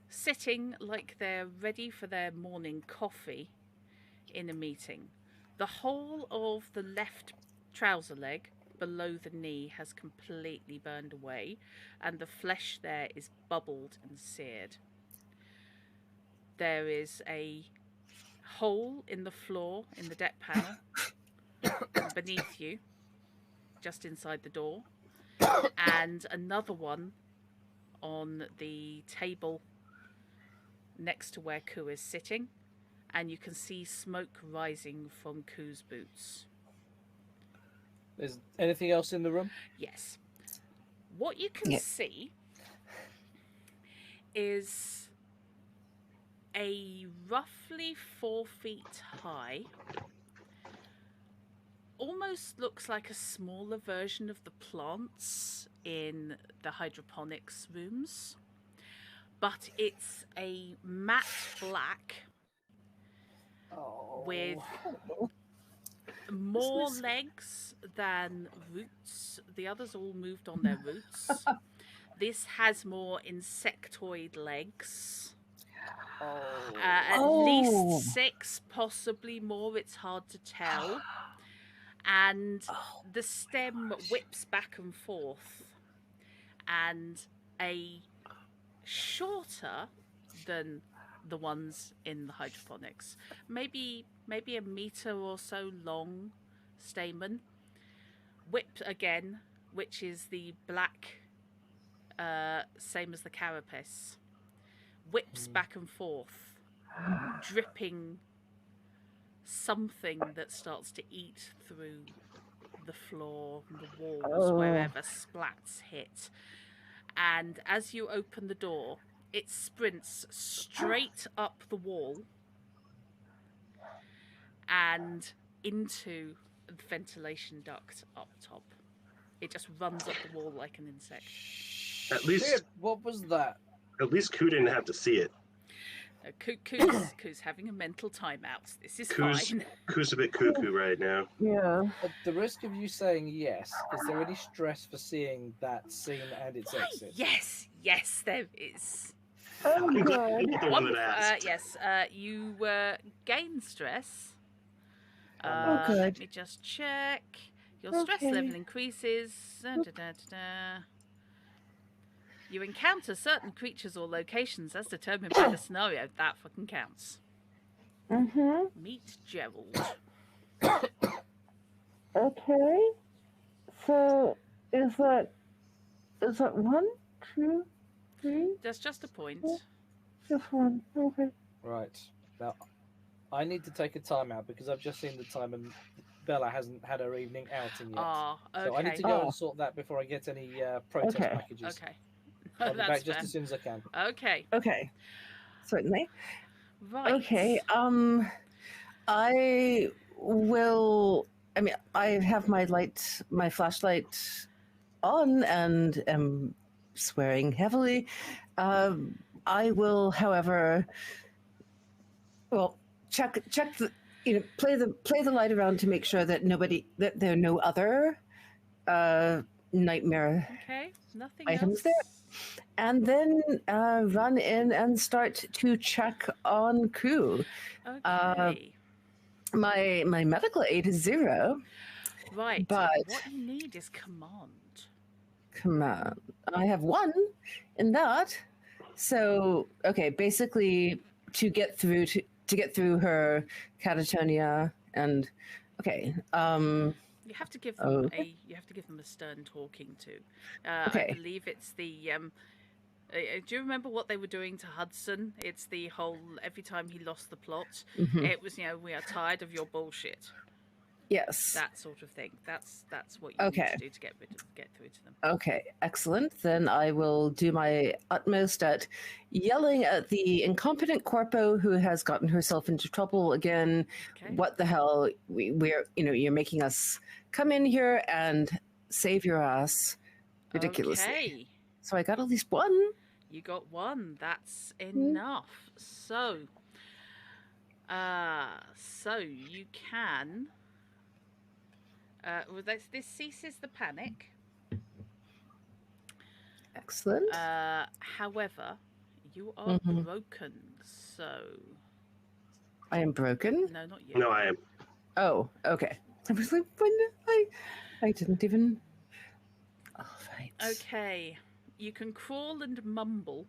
sitting like they're ready for their morning coffee in a meeting. The whole of the left trouser leg below the knee has completely burned away, and the flesh there is bubbled and seared. There is a hole in the floor in the deck panel beneath you, just inside the door, and another one on the table next to where Koo is sitting, and you can see smoke rising from Koo's boots. Is anything else in the room? Yes. What you can see is a roughly 4 feet high, almost looks like a smaller version of the plants in the hydroponics rooms, but it's a matte black with more legs than roots. The others all moved on their roots. This has more insectoid legs. At least 6, possibly more. It's hard to tell. And the stem whips back and forth. And a shorter than the ones in the hydroponics, maybe a meter or so long stamen, whip again, which is the black, same as the carapace, whips back and forth, dripping something that starts to eat through the floor, the walls, wherever splats hit. And as you open the door, it sprints straight up the wall and into the ventilation duct up top. It just runs up the wall like an insect. At least, Shit, what was that? At least Koo didn't have to see it. Koo's having a mental timeout. This is fine. Koo's a bit cuckoo right now. Yeah. At the risk of you saying yes, is there any stress for seeing that scene and its exit? Yes, there is. Oh, I'm God. the one that asked. Yes, you gain stress. Oh, good. Let me just check. Your stress Okay. level increases. You encounter certain creatures or locations as determined by the scenario. That fucking counts. Meet Gerald. Okay. So is that 1, 2, 3? There's just a point. Just 1. Okay. Right. Now, I need to take a time out because I've just seen the time and Bella hasn't had her evening outing yet. Okay. So I need to go and sort that before I get any protest Okay. packages. Okay. I'll be That's back just fair. as soon as I can. Okay. Okay. Certainly. Right. Okay. I will. I mean, I have my flashlight on, and am swearing heavily. I will, however, check the, play the light around to make sure that there are no other nightmare Okay. Nothing items else. there. And then run in and start to check on Koo. Okay. My medical aid is 0. Right. but- what you need is command. Command. I have 1 in that. So okay, basically to get through her catatonia and okay. You have to give them Okay. a stern talking to. Okay. I believe it's the. Do you remember what they were doing to Hudson? It's the whole every time he lost the plot, Mhm. it was we are tired of your bullshit. Yes. that sort of thing. That's what you need Okay. to do to get through to them. Okay, excellent. Then I will do my utmost at yelling at the incompetent corpo who has gotten herself into trouble again. Okay. What the hell? We're you're making us come in here and save your ass ridiculously. Okay. So I got at least one. You got one. That's enough. So you can. Well, this ceases the panic. Excellent. However, you are broken. So I am broken. no, not you. No, I am. Oh, okay. I was like, when I didn't even. All right. Okay. You can crawl and mumble,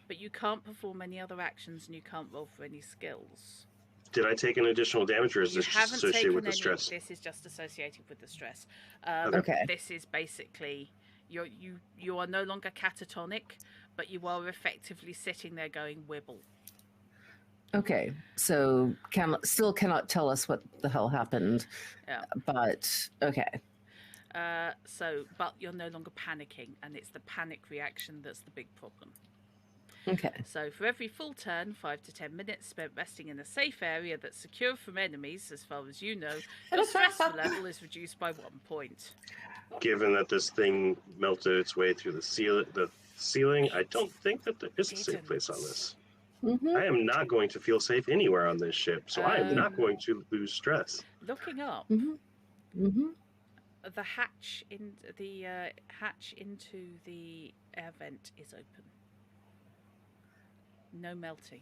but you can't perform any other actions and you can't roll for any skills. Did I take an additional damage, or is You this just haven't associated taken with the any. stress? This is just associated with the stress. Okay. This is basically you are no longer catatonic, but you are effectively sitting there going wibble. Okay, so still cannot tell us what the hell happened. Yeah. But okay. But you're no longer panicking, and it's the panic reaction that's the big problem. Okay. So for every full turn, 5 to 10 minutes spent resting in a safe area that's secure from enemies, as far as you know, your stress level is reduced by 1 point. Given that this thing melted its way through the ceiling, I don't think that there is a safe Didn't. place on this. Mm-hmm. I am not going to feel safe anywhere on this ship, so I am not going to lose stress. Looking up, Mm-hmm. Mm-hmm. the hatch into the air vent is open. No melty.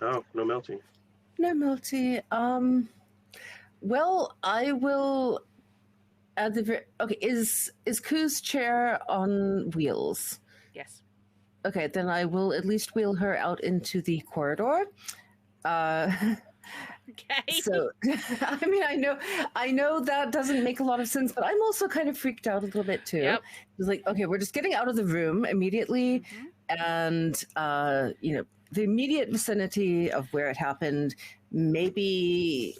Oh, no melting. No, Milty. Well, I will. At the okay, is Koo's chair on wheels? Yes. Okay, then I will at least wheel her out into the corridor. Okay. So, I mean, I know that doesn't make a lot of sense, but I'm also kind of freaked out a little bit too. Yep. It's like, okay, we're just getting out of the room immediately, and the immediate vicinity of where it happened, maybe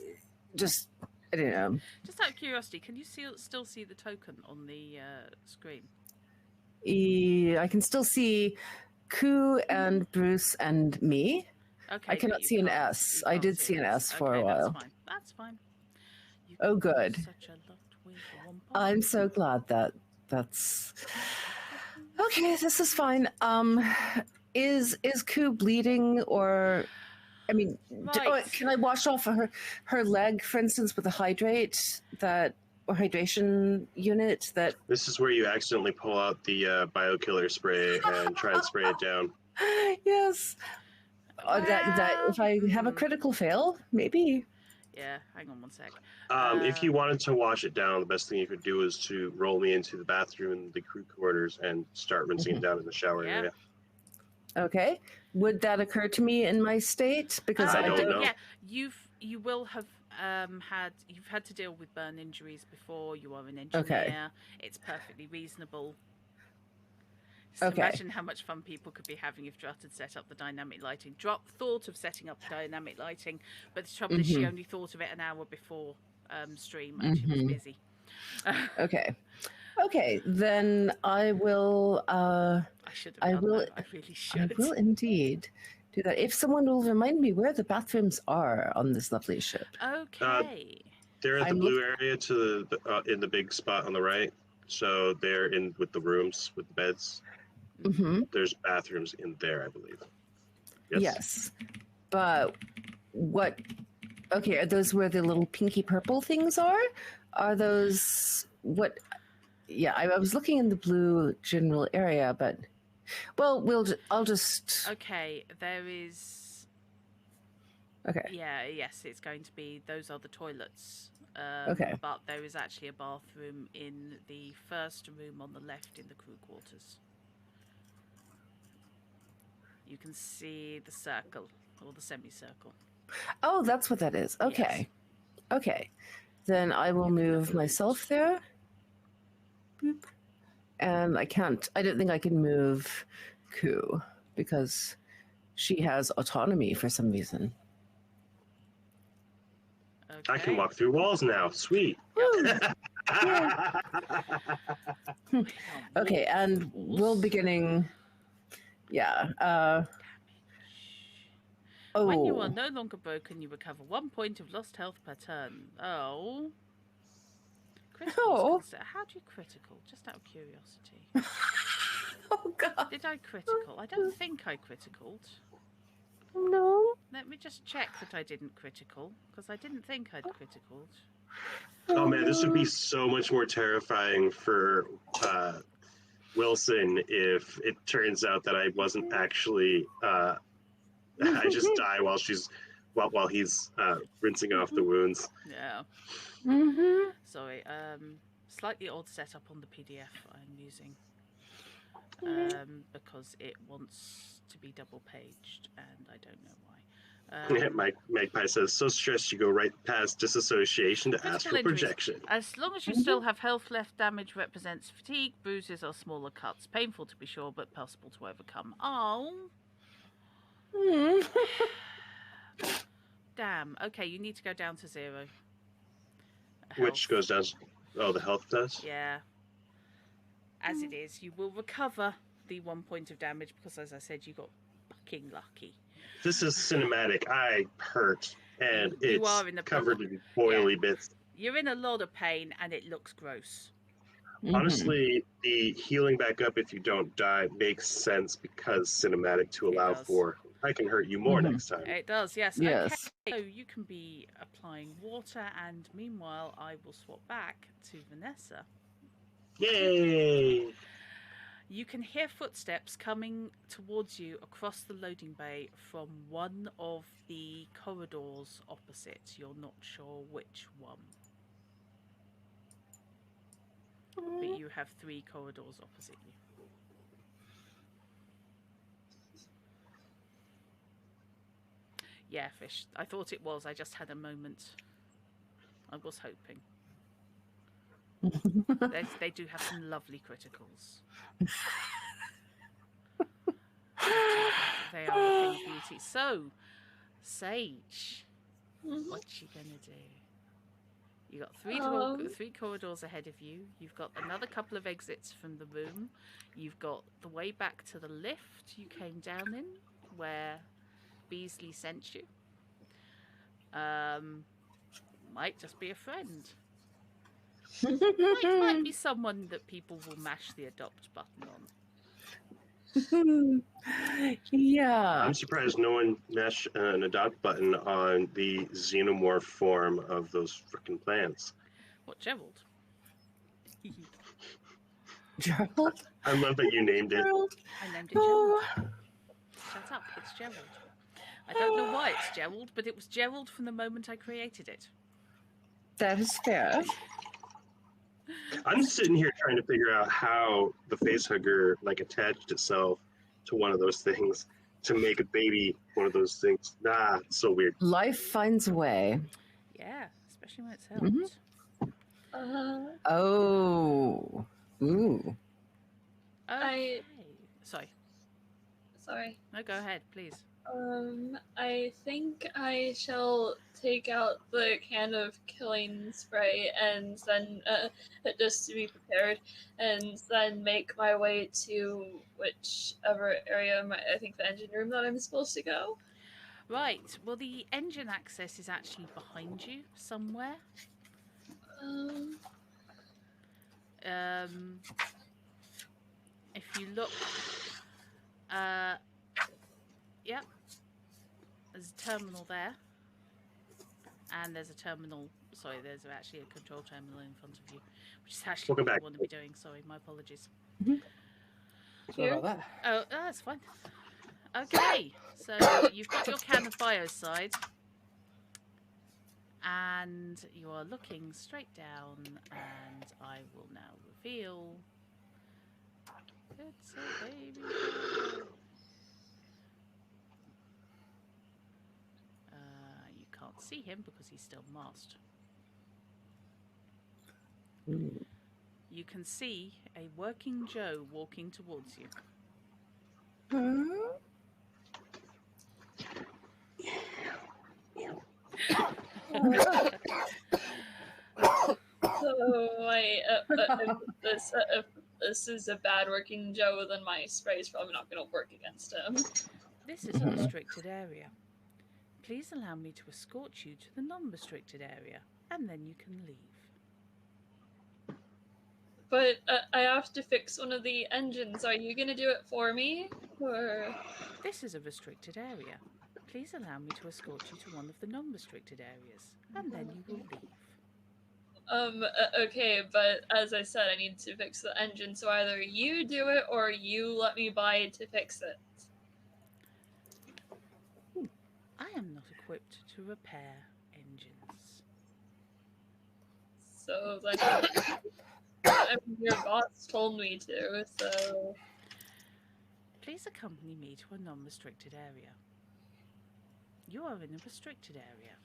just I don't know. Just out of curiosity, can you still see the token on the screen? I can still see Koo and Bruce and me. Okay. I cannot but you see an can't- S. you I can't did see see an S for a Okay, while. That's fine. You Oh, got good. Such a lot with one I'm point. so glad that's okay. This is fine. Is Koo bleeding, or I mean, Right. can I wash off her leg, for instance, with a hydration unit that? This is where you accidentally pull out the biokiller spray and try and spray it down. Yes. That if I have a critical fail, maybe. Yeah, hang on one sec. If you wanted to wash it down, the best thing you could do is to roll me into the bathroom in the crew quarters and start rinsing it down in the shower Yeah. area. Okay. Would that occur to me in my state? Because I I don't don't. know. Yeah, you will have had to deal with burn injuries before. You are an engineer. Okay. It's perfectly reasonable. Just Okay. imagine how much fun people could be having if Drat had set up the dynamic lighting. Drat thought of setting up the dynamic lighting, but the trouble is she only thought of it an hour before stream, and she was busy. Okay. Okay. Then I will. I should have I done will- that. I really should. I will indeed do that. If someone will remind me where the bathrooms are on this lovely ship. Okay. They're at the I'm blue area to the in the big spot on the right. So they're in with the rooms with the beds. Mm-hmm. There's bathrooms in there, I believe. Yes. But what? Okay, are those where the little pinky purple things are? Are those what? Yeah, I was looking in the blue general area, but well, I'll just. Okay, there is. Okay. Yeah, yes, it's going to be. Those are the toilets. Okay. But there is actually a bathroom in the first room on the left in the crew quarters. You can see the circle or the semicircle. Oh, that's what that is. Okay. Okay. Then I will move myself there. Boop. And I don't think I can move Koo because she has autonomy for some reason. I can walk through walls now. Sweet. Okay, and we'll beginning. Yeah. When you are Oh. no longer broken, you recover 1 point of lost health per turn. Oh. Criticals. Oh. How do you critical? Just out of curiosity. Oh God. Did I critical? I don't think I criticaled. No. Let me just check that I didn't critical, because I didn't think I'd criticaled. Oh man, this would be so much more terrifying for Wilson if it turns out that I wasn't actually. I just die while he's rinsing off the wounds. Yeah. Mm-hmm. Sorry. Slightly odd setup on the PDF I'm using. Because it wants to be double paged, and I don't know why. Magpie says, so stressed you go right past disassociation to astral injuries. projection. As long as you still have health left, damage represents fatigue. Bruises are smaller cuts. Painful to be sure, but possible to overcome. Oh. Damn. Okay, you need to go down to 0. Which goes down. Oh, the health does? Yeah. As it is, you will recover the 1 point of damage because, as I said, you got fucking lucky. This is cinematic. I hurt, and You are it's covered in boily bits. You're in a lot of pain, and it looks gross. Honestly, the healing back up if you don't die makes sense because cinematic to allow for I can hurt you more next time. It does, yes. Yes. Okay, so you can be applying water, and meanwhile, I will swap back to Vanessa. Yay! You can hear footsteps coming towards you across the loading bay from one of the corridors opposite. You're not sure which one. But you have 3 corridors opposite you. Yeah, Fish. I thought it was. I just had a moment. I was hoping. They do have some lovely criticals. They are a thing of beauty. So, Sage, what you gonna do? You got 3 corridors ahead of you. You've got another couple of exits from the room. You've got the way back to the lift you came down in, where Beasley sent you. Might just be a friend. Might be someone that people will mash the adopt button on. Yeah. I'm surprised no one mashed an adopt button on the xenomorph form of those frickin' plants. What, Gerald? Gerald? I love that you named it. I named it Gerald. Shut up, it's Gerald. I don't know why it's Gerald, but it was Gerald from the moment I created it. That is fair. I'm sitting here trying to figure out how the facehugger attached itself to one of those things to make a baby one of those things. Nah, it's so weird. Life finds a way. Yeah, especially when it's helped. Oh. Ooh. Okay. Sorry. No, go ahead, please. I think I shall take out the can of killing spray and then, just to be prepared, and then make my way to whichever area, I think the engine room that I'm supposed to go. Right, well the engine access is actually behind you somewhere. If you look, yeah, there's a terminal there, and there's a terminal. Sorry, there's actually a control terminal in front of you, which is actually what I want to be doing. Sorry, my apologies. Sorry about that. Oh, that's fine. Okay, so you've got your can of biocide, and you are looking straight down, and I will now reveal it's a baby girl. You can't see him because he's still masked. You can see a working Joe walking towards you. if this is a bad working Joe, then my spray is probably not going to work against him. This is a restricted area. Please allow me to escort you to the non-restricted area, and then you can leave. But I have to fix one of the engines. Are you going to do it for me? Or... This is a restricted area. Please allow me to escort you to one of the non-restricted areas, and then you will leave. Okay, but as I said, I need to fix the engine, so either you do it or you let me buy it to fix it. I am not equipped to repair engines. So then, I mean, your boss told me to, so... Please accompany me to a non-restricted area. You are in a restricted area.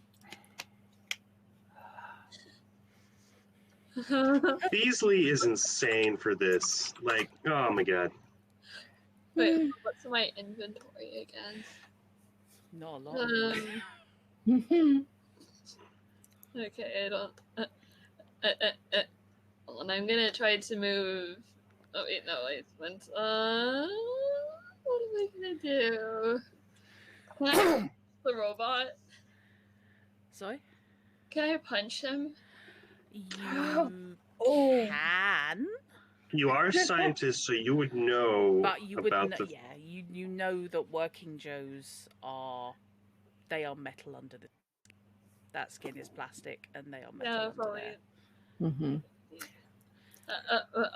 Beasley is insane for this. Like, oh my god. Wait, what's my inventory again? Not a lot. Okay, I don't... Hold on, I'm gonna try to move... Oh wait, no, wait, what am I gonna do? Can I punch the robot? Sorry? Can I punch him? You Oh. can, You are a scientist, so you would know but you would about know, the. yeah, you know that working Joes are metal under the. That skin is plastic, and they are metal Yeah, under probably. there. Mm-hmm.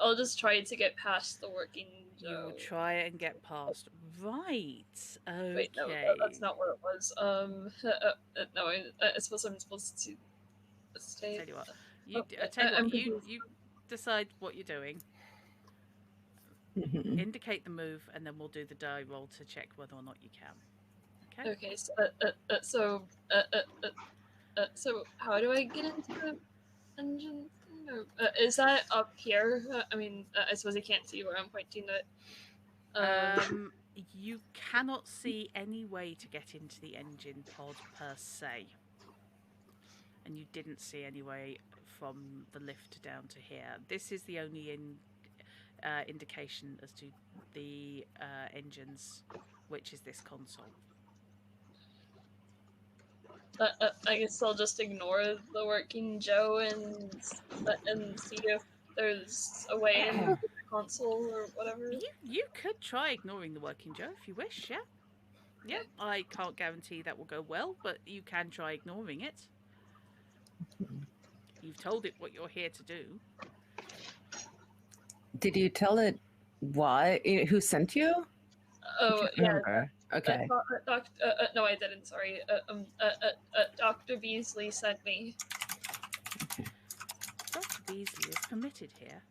I'll just try to get past the working You Joe. will try and get past. Right. Okay. Wait, no, that's not what it was. No, I suppose I'm supposed to stay. Tell you what. I'm You confused. decide what you're doing. Mm-hmm. Indicate the move, and then we'll do the die roll to check whether or not you can. Okay. Okay, so how do I get into the engine? Is that up here? I mean, I suppose you can't see where I'm pointing it. You cannot see any way to get into the engine pod per se, and you didn't see any way from the lift down to here. This is the only indication as to the engines, which is this console. I guess I'll just ignore the working Joe and see if there's a way into the console or whatever. You could try ignoring the working Joe if you wish, yeah? Yeah, I can't guarantee that will go well, but you can try ignoring it. You've told it what you're here to do. Did you tell it why? Who sent you? Oh, yeah. Remember. Okay. No, I didn't. Sorry. Dr. Beasley sent me. Dr. Beasley is permitted here.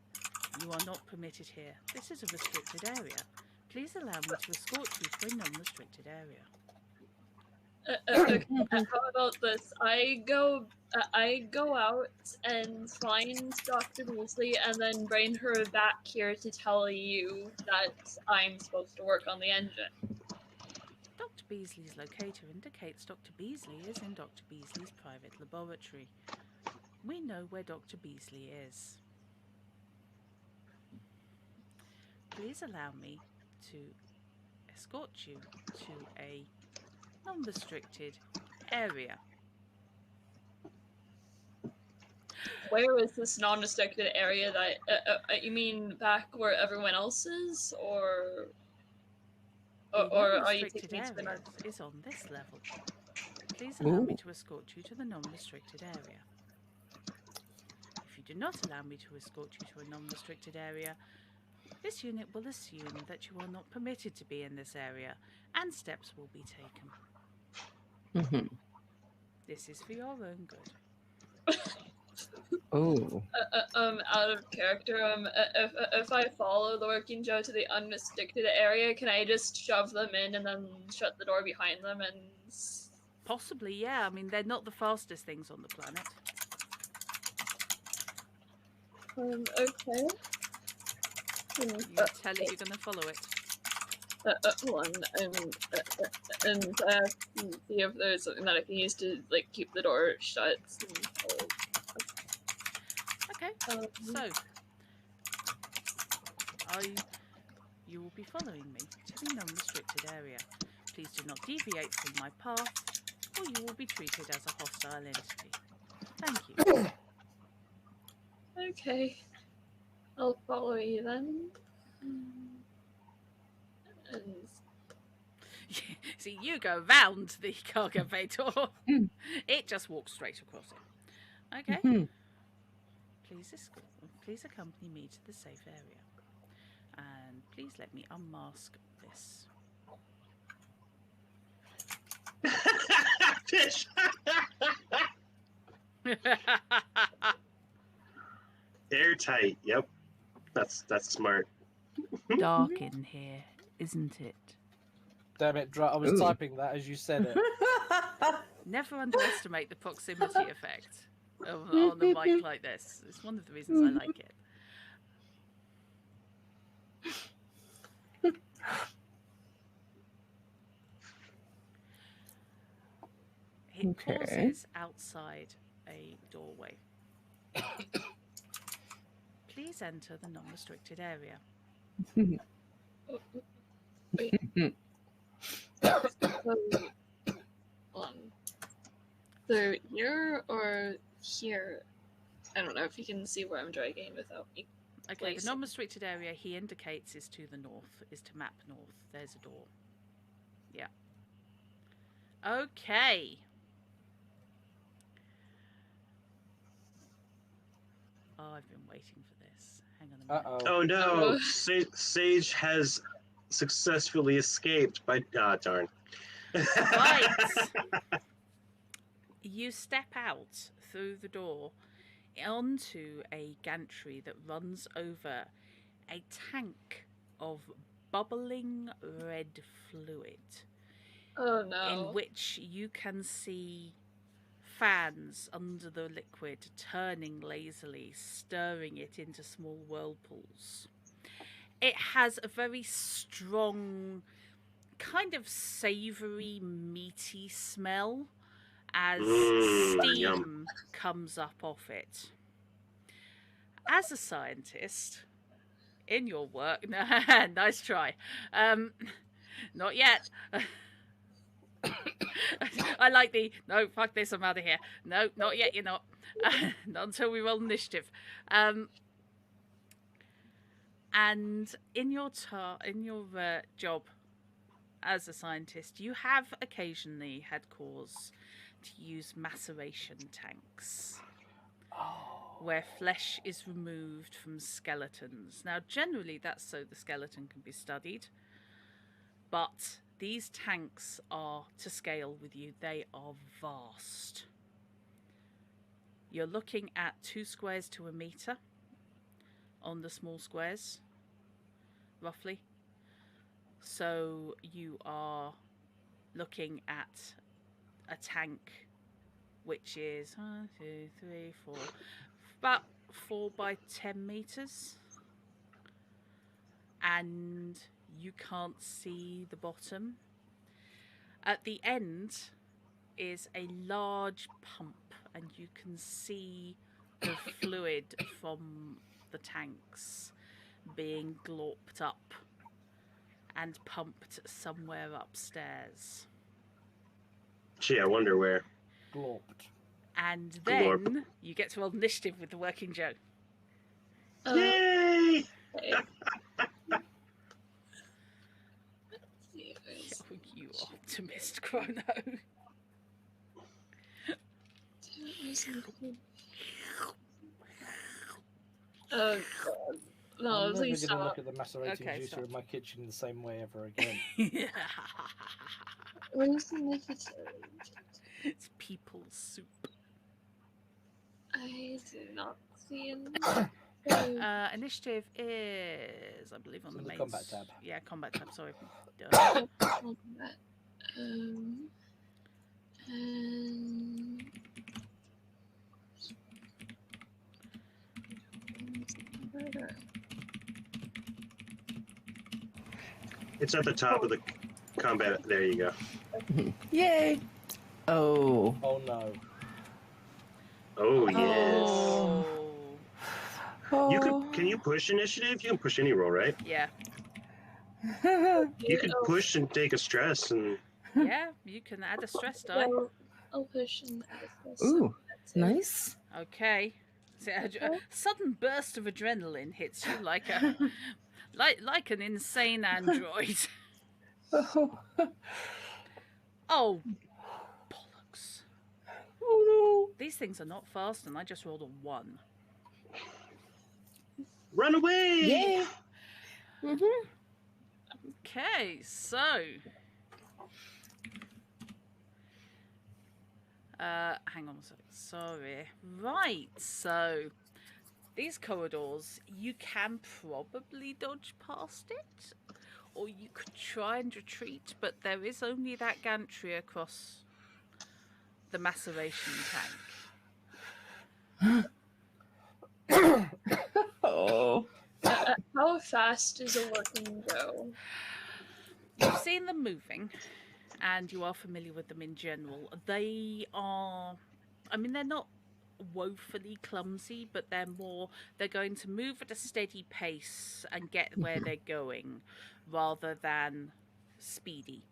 You are not permitted here. This is a restricted area. Please allow me to escort you to a non-restricted area. Okay, how about this? I go out and find Dr. Beasley and then bring her back here to tell you that I'm supposed to work on the engine. Dr. Beasley's locator indicates Dr. Beasley is in Dr. Beasley's private laboratory. We know where Dr. Beasley is. Please allow me to escort you to a non-restricted area. Where is this non-restricted area that you mean back where everyone else is, or are you taking me to the area north? is on this level. Please allow me to escort you to the non-restricted area. If you do not allow me to escort you to a non-restricted area, this unit will assume that you are not permitted to be in this area, and steps will be taken. Mm-hmm. This is for your own good. Oh. Out of character, if I follow the working Joe to the unrestricted area, can I just shove them in and then shut the door behind them and... Possibly, yeah. I mean, they're not the fastest things on the planet. Okay. You tell it you're going to follow it. Hold on, and I have to see if there's something that I can use to, like, keep the door shut. Okay. So, you will be following me to the non-restricted area. Please do not deviate from my path, or you will be treated as a hostile entity. Thank you. Okay. I'll follow you then. And See, you go round the cargo bay door. Mm. It just walks straight across it. Okay. Mhm. Please accompany me to the safe area. And please let me unmask this. Fish. Airtight. Yep. That's smart. Dark in here, isn't it? Damn it, I was Ooh. typing that as you said it. Never underestimate the proximity effect on a mic like this. It's one of the reasons I like it. It Okay. pauses outside a doorway. Please enter the non-restricted area. So here or here? I don't know if you can see where I'm dragging without me. Okay, the Place. non-restricted area he indicates is to the north, is to map north. There's a door. Yeah. Okay. Oh, I've been waiting for this. Hang on a minute. Uh-oh. Oh no! Sage has successfully escaped by. Ah, darn. Right. You step out through the door onto a gantry that runs over a tank of bubbling red fluid, Oh no. in which you can see fans under the liquid turning lazily, stirring it into small whirlpools. It has a very strong, kind of savoury, meaty smell as steam Yum. comes up off it. As a scientist, in your work, nice try. Not yet. I like the no, fuck this, I'm out of here. No, not yet. You're not. Not until we roll initiative. And in your job as a scientist, you have occasionally had cause to use maceration tanks, where flesh is removed from skeletons. Now, generally, that's so the skeleton can be studied, but these tanks are to scale with you. They are vast. You're looking at 2 squares to a meter on the small squares, roughly. So you are looking at a tank which is 1, 2, 3, 4, about 4 by 10 meters, and you can't see the bottom. At the end is a large pump, and you can see the fluid from the tanks being glorped up and pumped somewhere upstairs. Gee, I wonder where. Glorped. And then Glorp. you get to roll initiative with the working Joe. Yay! Okay. Let's see, where's- Oh, you optimist, Chrono. Oh god. I'm No, never please going to look stop. at the macerating Okay, juicer stop. in my kitchen the same way ever again. Where's the necessary? It's people's soup. I do not see Initiative is, I believe, on It's the in the main combat tab. Yeah, combat tab. Sorry. Duh. combat. And It's at the top of the combat. There you go. Yay! Oh. Oh no. Oh yes. Oh. You could. Can you push initiative? You can push any roll, right? Yeah. You could push and take a stress, and Yeah, you can add a stress die. I'll push and add a plus. Ooh, That's it. nice. Okay. So a sudden burst of adrenaline hits you like a like an insane android. Oh, Oh, bollocks. oh These things are not fast, and I just rolled a 1. run away! no. Yay. Mm-hmm. Okay, so hang on a second. Sorry. Right, so these corridors, you can probably dodge past it, or you could try and retreat, but there is only that gantry across the maceration tank. Oh. How fast is a working Joe? You've seen them moving, and you are familiar with them in general. They are, I mean, they're not woefully clumsy, but they're going to move at a steady pace and get where they're going, rather than speedy.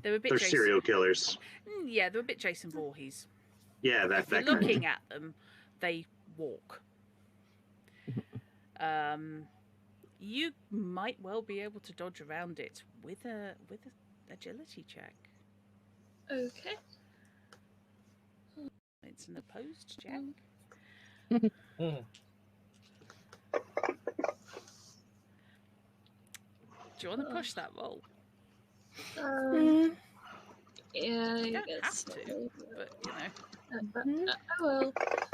They're a bit They're serial killers. Yeah, they're a bit Jason Voorhees. Yeah, If you're that kind. looking at them, they walk. You might well be able to dodge around it with a agility check. Okay. It's an opposed check. Do you want to push that roll? Yeah, You I don't guess have so. to, but you know. I will.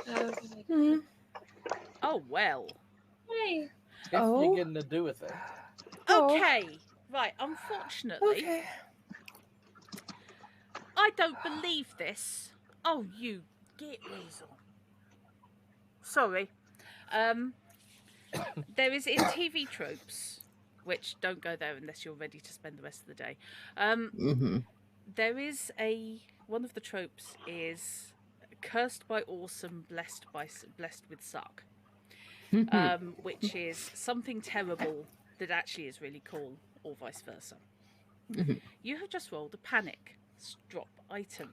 Okay. Oh well. Hey. If Oh. you're getting to do with it. Oh. Okay. Right. Unfortunately, Okay. I don't believe this. Oh, you git weasel. Sorry. There is in TV tropes, which don't go there unless you're ready to spend the rest of the day. There is one of the tropes is cursed by awesome, blessed with suck, which is something terrible that actually is really cool, or vice versa. You have just rolled a panic drop item,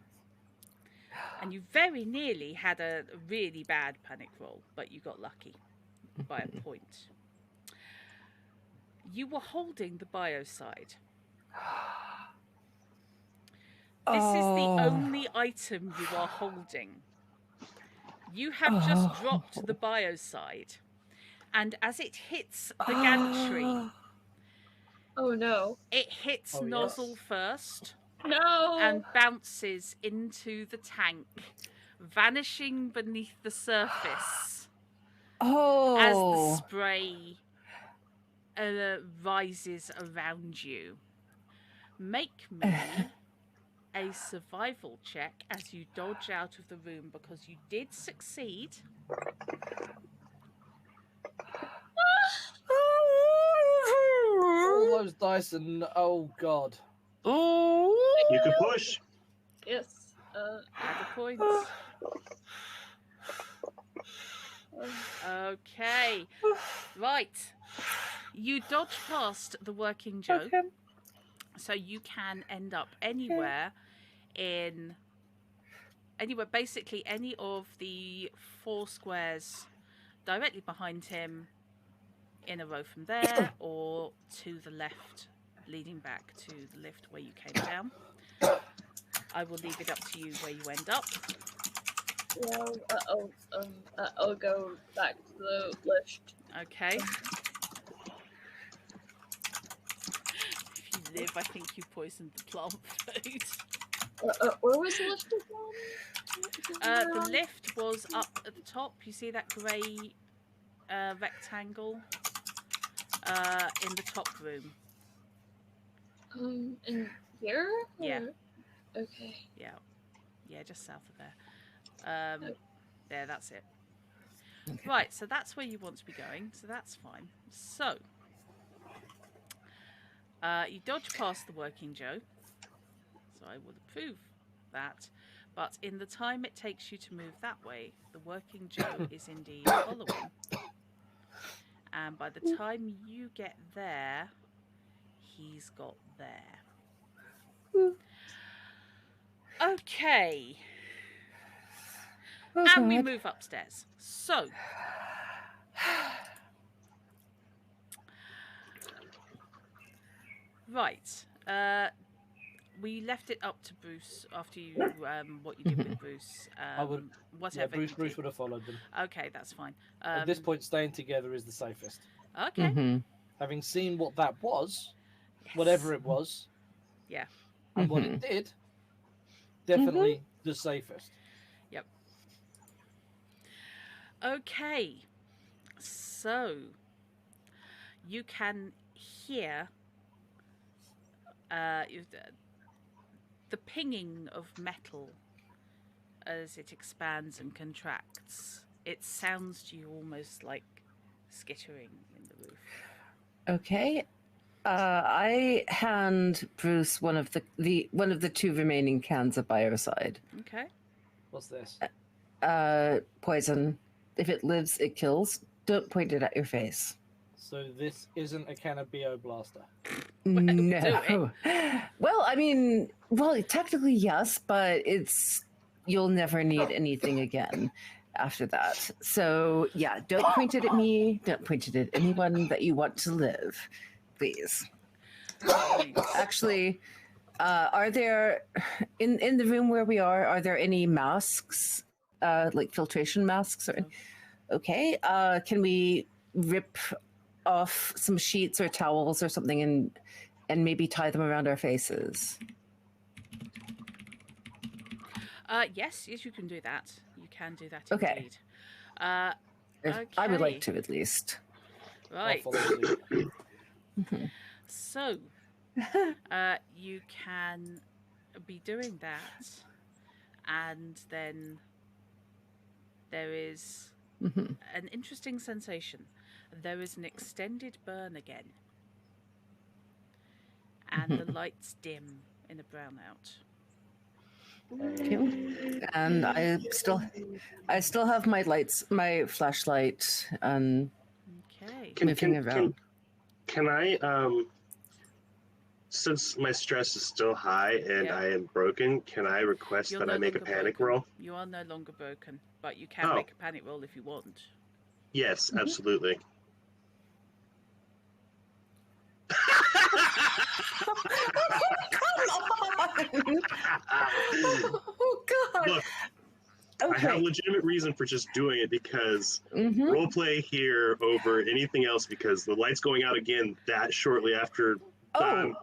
and you very nearly had a really bad panic roll, but you got lucky by a point. You were holding the biocide. This is the only item you are holding. You have just dropped the biocide, and as it hits the gantry, Oh no. it hits Oh, Nozzle yes. first No. and bounces into the tank, vanishing beneath the surface as the spray rises around you. Make me a survival check as you dodge out of the room, because you did succeed. All those dice and oh god. You could push. Yes. Add a point. Okay. Right. You dodge past the working Joe. Okay. So you can end up anywhere basically any of the 4 squares directly behind him, in a row from there, or to the left, leading back to the lift where you came down. I will leave it up to you where you end up. Yeah, I'll go back to the lift. Okay. If you live, I think you poisoned the plant food. Where was the lift again? The lift was up at the top. You see that grey rectangle in the top room? In here? Yeah. Or... Okay. Yeah, just south of there. There, that's it. Okay. Right, so that's where you want to be going, so that's fine. So, you dodge past the working Joe, so I will approve that. But in the time it takes you to move that way, the working Joe is indeed following. And by the time you get there, he's got there. Okay. Oh, And we God. move upstairs. So, right. We left it up to Bruce after you what you did with Bruce. I would. Yeah, Whatever Bruce you Bruce did. would have followed them. Okay, that's fine. At this point, staying together is the safest. Okay. Mhm. Having seen what that was, Yes. whatever it was, Yeah. and what it did, definitely the safest. Yep. Okay. So you can hear the pinging of metal as it expands and contracts. It sounds to you almost like skittering in the roof. Okay. I hand Bruce one of the two remaining cans of biocide. Okay. What's this? Poison. If it lives, it kills. Don't point it at your face. So this isn't a Cannabio blaster. No. Well, I mean, technically yes, but you'll never need anything again after that. So yeah, don't point it at me. Don't point it at anyone that you want to live, please. Right. Actually, are there in the room where we are there any masks, like filtration masks? Or, okay, can we rip off some sheets or towels or something and maybe tie them around our faces? Yes, you can do that. You can do that Okay. indeed. Okay. I would like to, at least. Right. I'll follow suit. So, you can be doing that, and then there is an interesting sensation. There is an extended burn again, and the lights dim in a brownout. Okay. And I still have my flashlight, and Okay. moving around. Can I since my stress is still high and Yeah. I am broken, can I request You're that no I make a longer panic broken. roll? You are no longer broken, but you can Oh. make a panic roll if you want. Yes, absolutely. Oh God! Look, Okay. I have legitimate reason for just doing it because roleplay here over anything else because the light's going out again that shortly after dawn.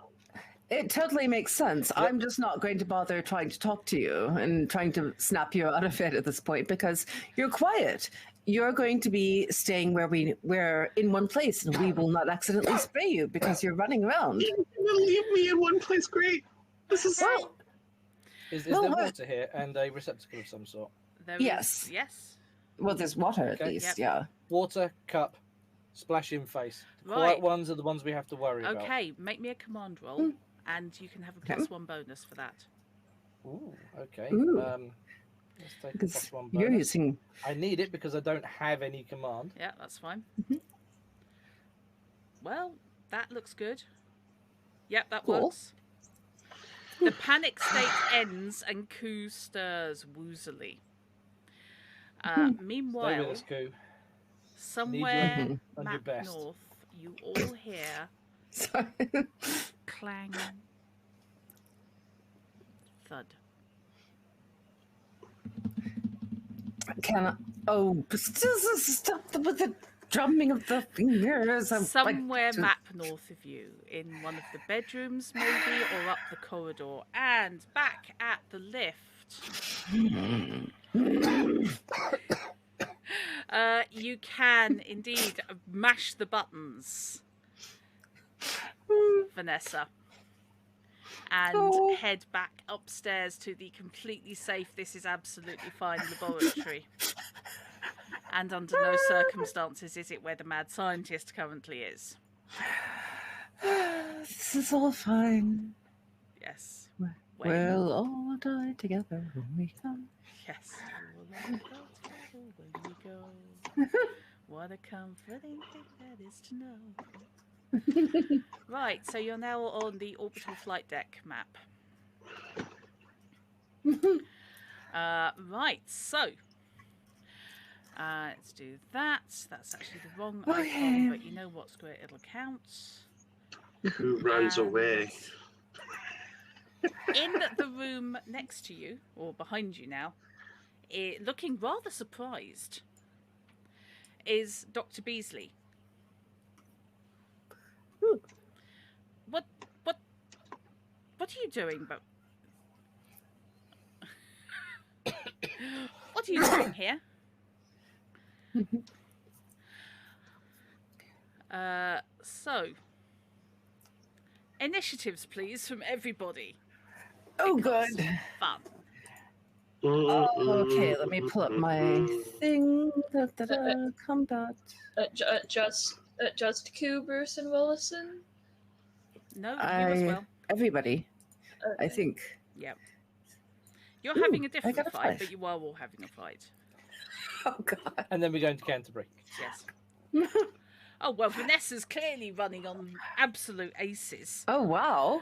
It totally makes sense. Yep. I'm just not going to bother trying to talk to you and trying to snap you out of it at this point because you're quiet. You're going to be staying where we're in one place, and we will not accidentally spray you because you're running around. You're gonna leave me in one place, great. This is Well, Is Well, there what- water here and a receptacle of some sort? There Yes. is- yes. well, there's water at Okay. least, Yep. yeah. Water, cup, splash in face. The Right. quiet ones are the ones we have to worry about. Okay, make me a command roll, and you can have a +1 bonus for that. Ooh, okay. Ooh. Let's take a Because +1 you're bonus. using. I need it because I don't have any command. Yeah, that's fine. Well, that looks good. Yep, that Cool. works. The panic state ends and Koo stirs woozily. Stay with Meanwhile, us, Koo. somewhere on your map best. north, you all hear Sorry. clang, thud. Can I? Oh, stop with the drumming of the fingers. I'm like- Somewhere map north of you, in one of the bedrooms maybe, or up the corridor, and back at the lift. You can indeed mash the buttons, Vanessa, and Oh. head back upstairs to the completely safe, this is absolutely fine laboratory. And under no circumstances is it where the mad scientist currently is. This is all fine. Yes. We'll all die together when we come. Yes. We will all go together when we go. What a comforting thing that is to know. Right, so you're now on the orbital flight deck map. Right, so let's do that. That's actually the wrong icon, but you know what's great, it'll count. Who runs And away? in the room next to you, or behind you now, looking rather surprised, is Dr. Beasley. What are you doing? But what are you doing here? So, initiatives, please, from everybody. Oh, Because good. Fun. Okay, let me pull up my thing. Combat. Just Q, Bruce, and Willison. No, you as well. Everybody, I Okay. think. Yep. You're having a I different got a fight, 5. but you are all having a fight. Oh, God. And then we're going to Canterbury. Yes. Oh, well, Vanessa's clearly running on absolute aces. Oh, wow.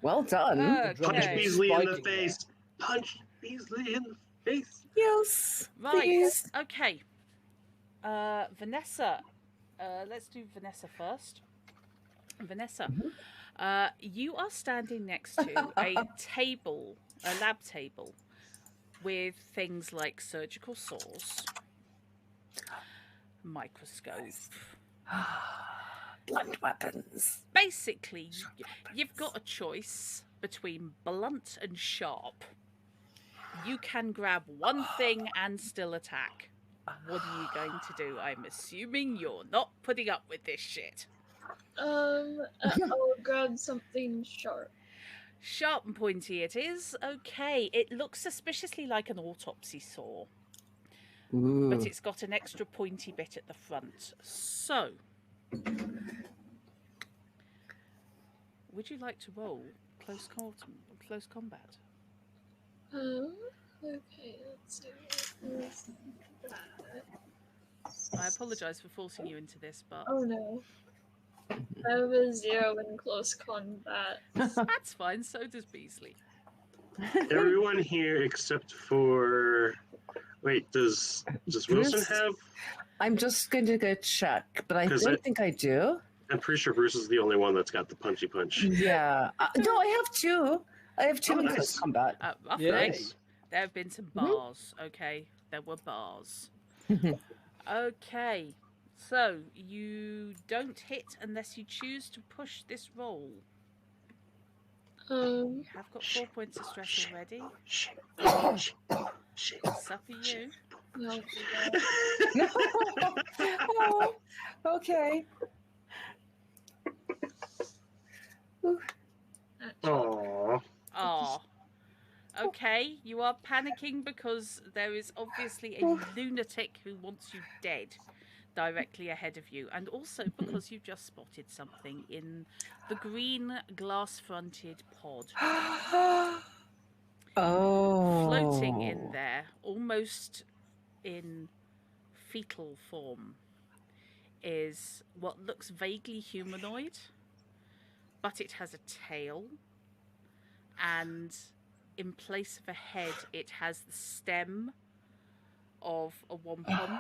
Well done. Punch Okay. Beasley in the Spiking there. face. Punch Beasley in the face. Yes, Right. please. Okay. Vanessa. Let's do Vanessa first. Vanessa, you are standing next to a table, a lab table, with things like surgical saws, microscope. Blunt weapons. Basically, you've got a choice between blunt and sharp. You can grab one thing and still attack. What are you going to do? I'm assuming you're not putting up with this shit. I'll grab something sharp. Sharp and pointy it is. Okay, it looks suspiciously like an autopsy saw, Ooh. but it's got an extra pointy bit at the front. So, would you like to roll close combat? Okay, let's see. What is that? I apologise for forcing you into this, but Oh no. I have a 0 in close combat. that's fine. So does Beasley. Everyone here except for. Wait, does Wilson Bruce? have? I'm just going to go check, but I 'Cause don't think I do. I'm pretty sure Bruce is the only one that's got the punchy punch. Yeah. No, I have 2. I have 2 Oh, in nice. close combat. Roughly, Yes. there have been some bars. Okay, there were bars. Okay, so you don't hit unless you choose to push this roll. You have got 4 points of stress already. Suffer you. No, do that. Oh, okay. Aww. Ah. Okay, you are panicking because there is obviously a lunatic who wants you dead directly ahead of you, and also because you've just spotted something in the green glass-fronted pod. Oh. Floating in there, almost in fetal form, is what looks vaguely humanoid, but it has a tail, and in place of a head, it has the stem of a wampum,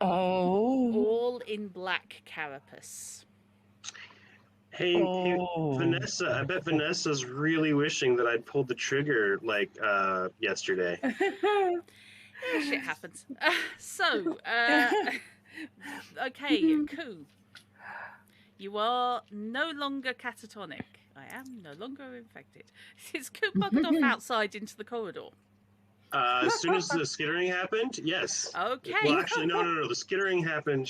Oh. all in black carapace. Hey, Vanessa, I bet Vanessa's really wishing that I'd pulled the trigger like yesterday. Yeah, shit happens. Okay, Ku. You are no longer catatonic. I am no longer infected. Is Ku buggered off outside into the corridor? As soon as the skittering happened, yes. Okay. Well, actually, no. The skittering happened,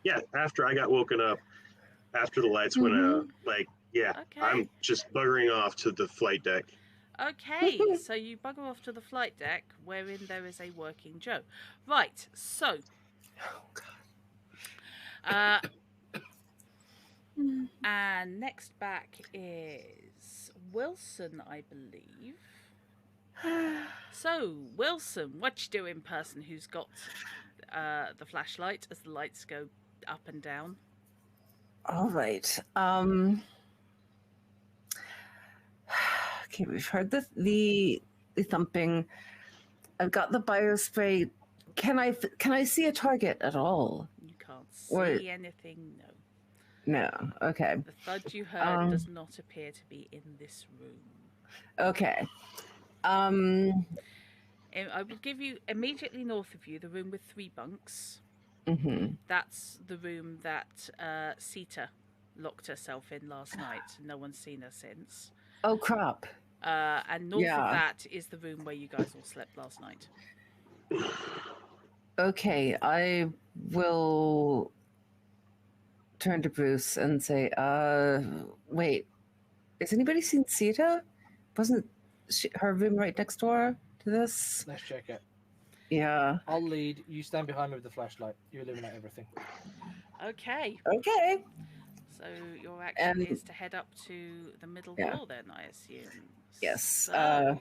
yeah, after I got woken up, after the lights went out. Like, yeah, Okay. I'm just buggering off to the flight deck. Okay, so you bugger off to the flight deck, wherein there is a working Joe. Right, so. And next back is Wilson, I believe. So, Wilson, what you doing, person who's got the flashlight as the lights go up and down. All right. Okay, we've heard the thumping. I've got the biospray. Can I see a target at all? You can't see Or- anything, no. No. Okay. The thud you heard does not appear to be in this room. Okay. I will give you immediately north of you the room with 3 bunks. Mhm. That's the room that Sita locked herself in last night. No one's seen her since. Oh crap. And north Yeah. of that is the room where you guys all slept last night. Okay, I will turn to Bruce and say, wait, has anybody seen Sita? Wasn't her room right next door to this? Let's check it. Yeah. I'll lead. You stand behind me with the flashlight. You illuminate everything. Okay. Okay. So your action And- is to head up to the middle Yeah. floor then, I assume. Yes, So,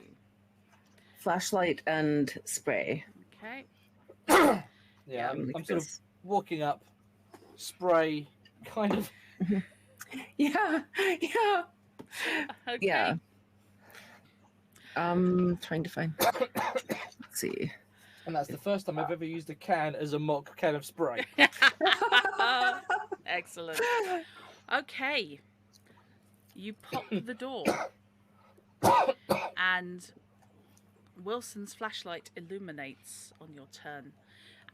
Flashlight and spray. okay. Yeah, I'm like sort of this. walking up, spray, kind of. Yeah. Yeah. Okay. Yeah. Trying to find. Let's see. And that's the first time I've ever used a can as a mock can of spray. Excellent. Okay. You pop the door, and Wilson's flashlight illuminates on your turn,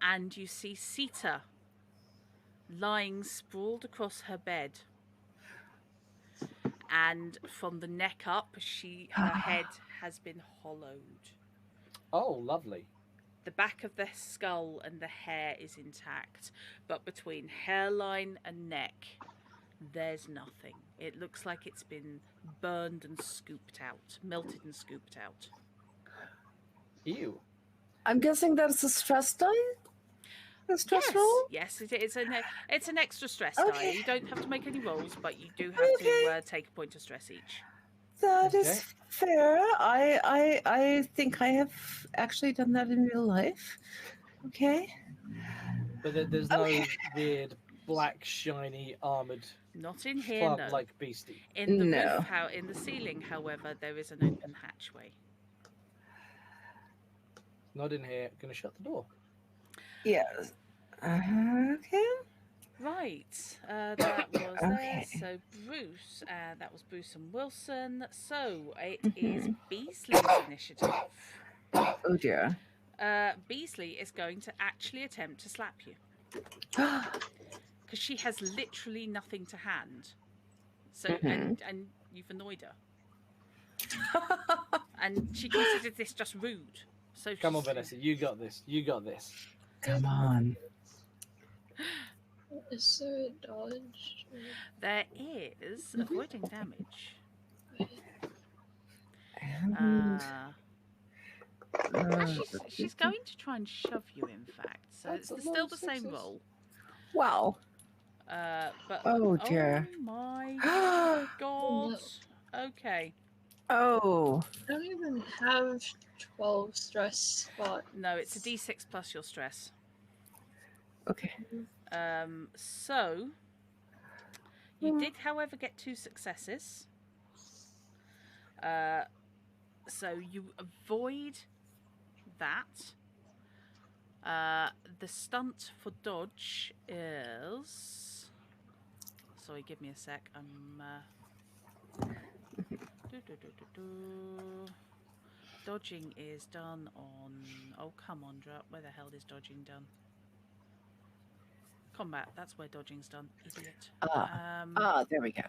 and you see Sita lying sprawled across her bed. And from the neck up, her head has been hollowed. Oh, lovely. The back of the skull and the hair is intact, but between hairline and neck, there's nothing. It looks like it's been burned and scooped out, melted and scooped out. Ew. I'm guessing that's a stress die? A stress roll? Yes, it's an extra stress Okay. die. You don't have to make any rolls, but you do have Okay. to take a point of stress each. That Okay. is fair. I think I have actually done that in real life. Okay. But there's no Okay. weird, black, shiny, armoured, Not in here, no. plant-like beastie. In the No. roof, in the ceiling, however, there is an open hatchway. Not in here. Gonna shut the door. Yes. Okay. Right, that was there. Okay. So Bruce, that was Bruce and Wilson. So it Mm-hmm. is Beasley's initiative. Oh dear. Beasley is going to actually attempt to slap you because she has literally nothing to hand. So Mm-hmm. and you've annoyed her, and she considers this just rude. So Come on, she's- Vanessa. You got this. You got this. Come on. Is there a dodge? There is avoiding damage. And, She's going to try and shove you, in fact. So That's a it's lot still of the same success. roll. wow. But Oh, dear. Oh my god. No. Okay. Oh. I don't even have 12 stress spots. No, it's a D6 plus your stress. Okay. So you did, however, get 2 successes. So you avoid that. The stunt for dodge is. Sorry, give me a sec. Dodging is done on. Oh, come on, Drup. Where the hell is dodging done? Combat. That's where dodging's done. Idiot. There we go.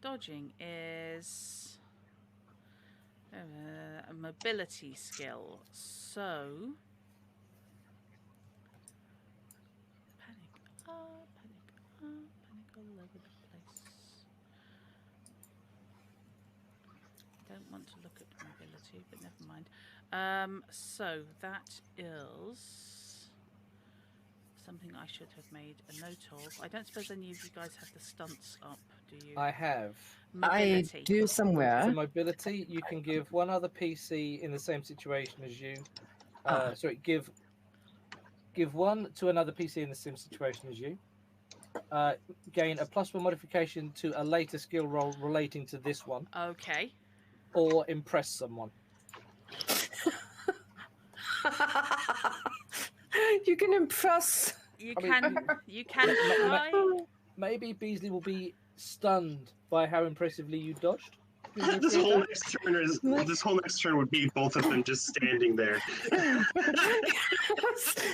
Dodging is a mobility skill. So panic all over the place. Don't want to look at mobility, but never mind. So that is something I should have made a note of. I don't suppose any of you guys have the stunts up, do you? I have. Mobility. I do For somewhere. mobility, you can give one other PC in the same situation as you. Ah. Sorry, give Give 1 to another PC in the same situation as you. Gain a +1 modification to a later skill roll relating to this one, Okay. or impress someone. You can impress. You I mean, can try. Maybe Beasley will be stunned by how impressively you dodged. This whole next turn would be both of them just standing there.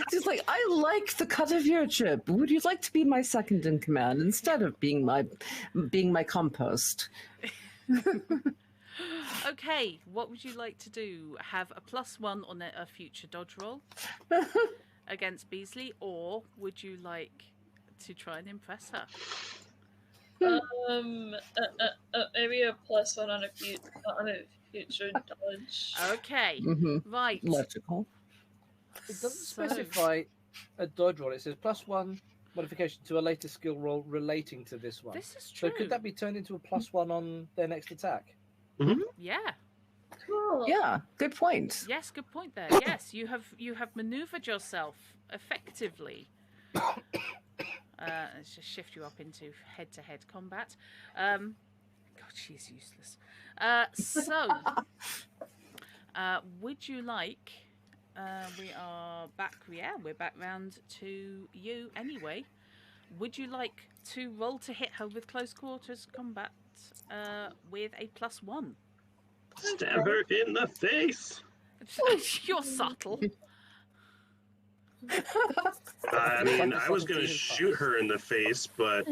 Just like, I like the cut of your chip. Would you like to be my second in command instead of being my compost? Okay, what would you like to do? Have a +1 on a future dodge roll against Beasley, or would you like to try and impress her? Maybe a +1 on a future dodge. Okay, right. Logical. It doesn't specify a dodge roll. It says +1 modification to a later skill roll relating to this one. This is true. So could that be turned into a +1 on their next attack? Yeah. Cool. Yeah, good point. Yes, good point there. Yes, you have maneuvered yourself effectively. Let's just shift you up into head-to-head combat. God, she's useless. So, would you like? We are back. Yeah, we're back round to you anyway. Would you like to roll to hit her with close quarters combat with a +1? Stab her in the face. You're subtle. I mean, I was going to shoot her in the face, but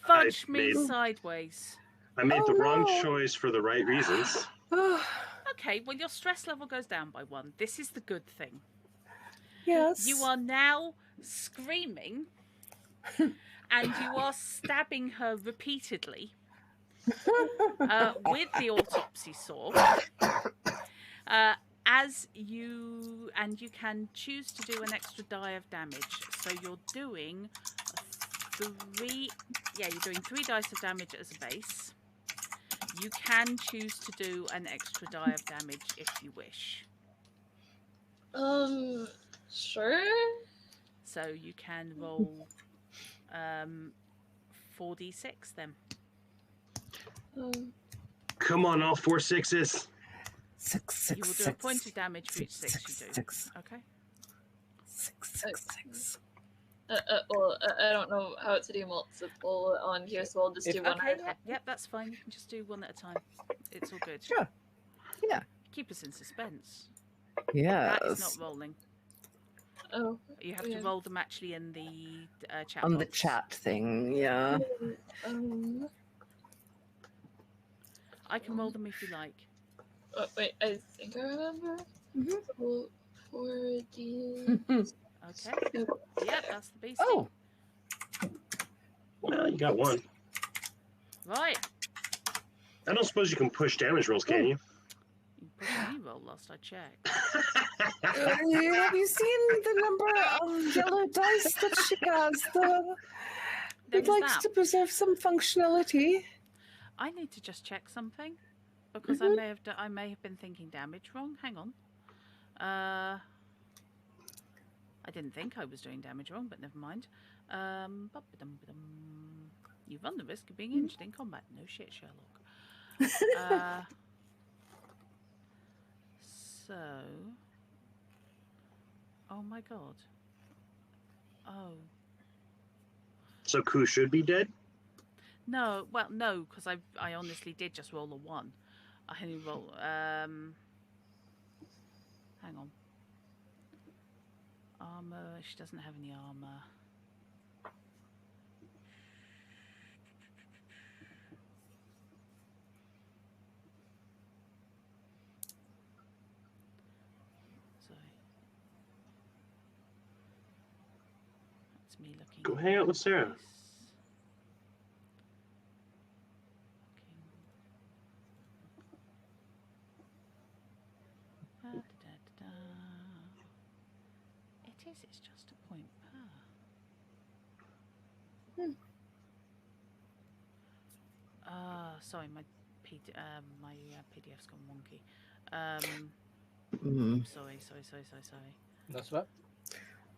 Fudge me made- sideways. I made the wrong choice for the right reasons. Okay, well, your stress level goes down by 1. This is the good thing. Yes. You are now screaming and you are stabbing her repeatedly with the autopsy saw. You can choose to do an extra die of damage. So you're doing 3. Yeah, you're doing 3 dice of damage as a base. You can choose to do an extra die of damage if you wish. Sure. So you can roll 4d6 then. Come on, all 4 6s. 6, You will 6, do a point of damage for each 6 you do. 6, Okay. 6, 6, 6. Well, I don't know how to do multiple on here, so I'll just do one Okay, at a time. yep, that's fine. You can just do one at a time. It's all good. Sure. Yeah. Keep us in suspense. Yes. That is not rolling. Oh. You have to roll them actually in the chat On the box. chat thing, yeah. I can roll them if you like. Oh, wait, I think I remember. So, 4D. Okay. Yep, that's the beast. Oh, Well, you got 1. Right. I don't suppose you can push damage rolls, can you? You pushed any roll last I checked. have you seen the number of yellow dice that she has? It There's likes that. to preserve some functionality. I need to just check something because I may have been thinking damage wrong. Hang on. I didn't think I was doing damage wrong, but never mind. You run the risk of being injured in combat. No shit, Sherlock. So, oh my god. Oh. So Ku should be dead? No, well, no, because I honestly did just roll a 1. I only roll. Hang on. Armor. She doesn't have any armor. Sorry. That's me looking. Go hang out with Sarah. Nice. It's just a point per. Sorry, my PDF's gone wonky. Sorry. That's right.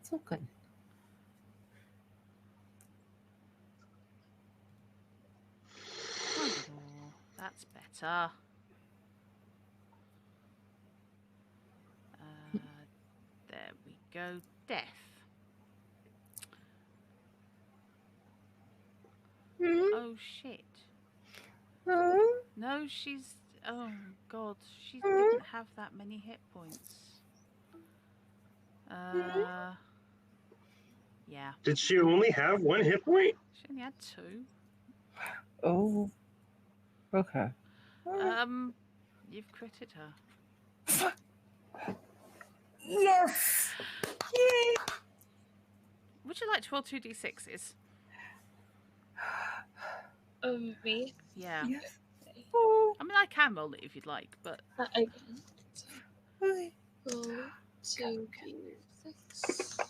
It's good. Oh, that's better. There we go. Death. Oh shit. No, she's. Oh god, she didn't have that many hit points. Yeah. Did she only have 1 hit point? She only had 2. Oh. Okay. You've critted her. Yes! Yay! Would you like to roll 2d6s? Me? Yeah. Yes. Okay. I mean, I can roll it if you'd like, but I can. Okay. Roll 2d6.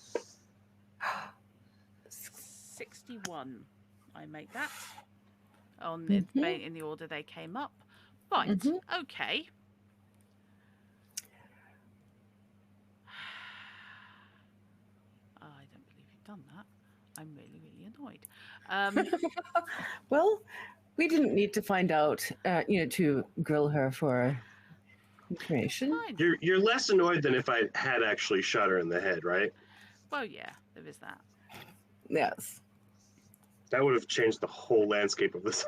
61. I make that on the in the order they came up. Right. Okay. I don't believe you've done that. I'm really, really annoyed. Well, we didn't need to find out, to grill her for information. Fine. You're less annoyed than if I had actually shot her in the head, right? Well, yeah, there is that. Yes. That would have changed the whole landscape of this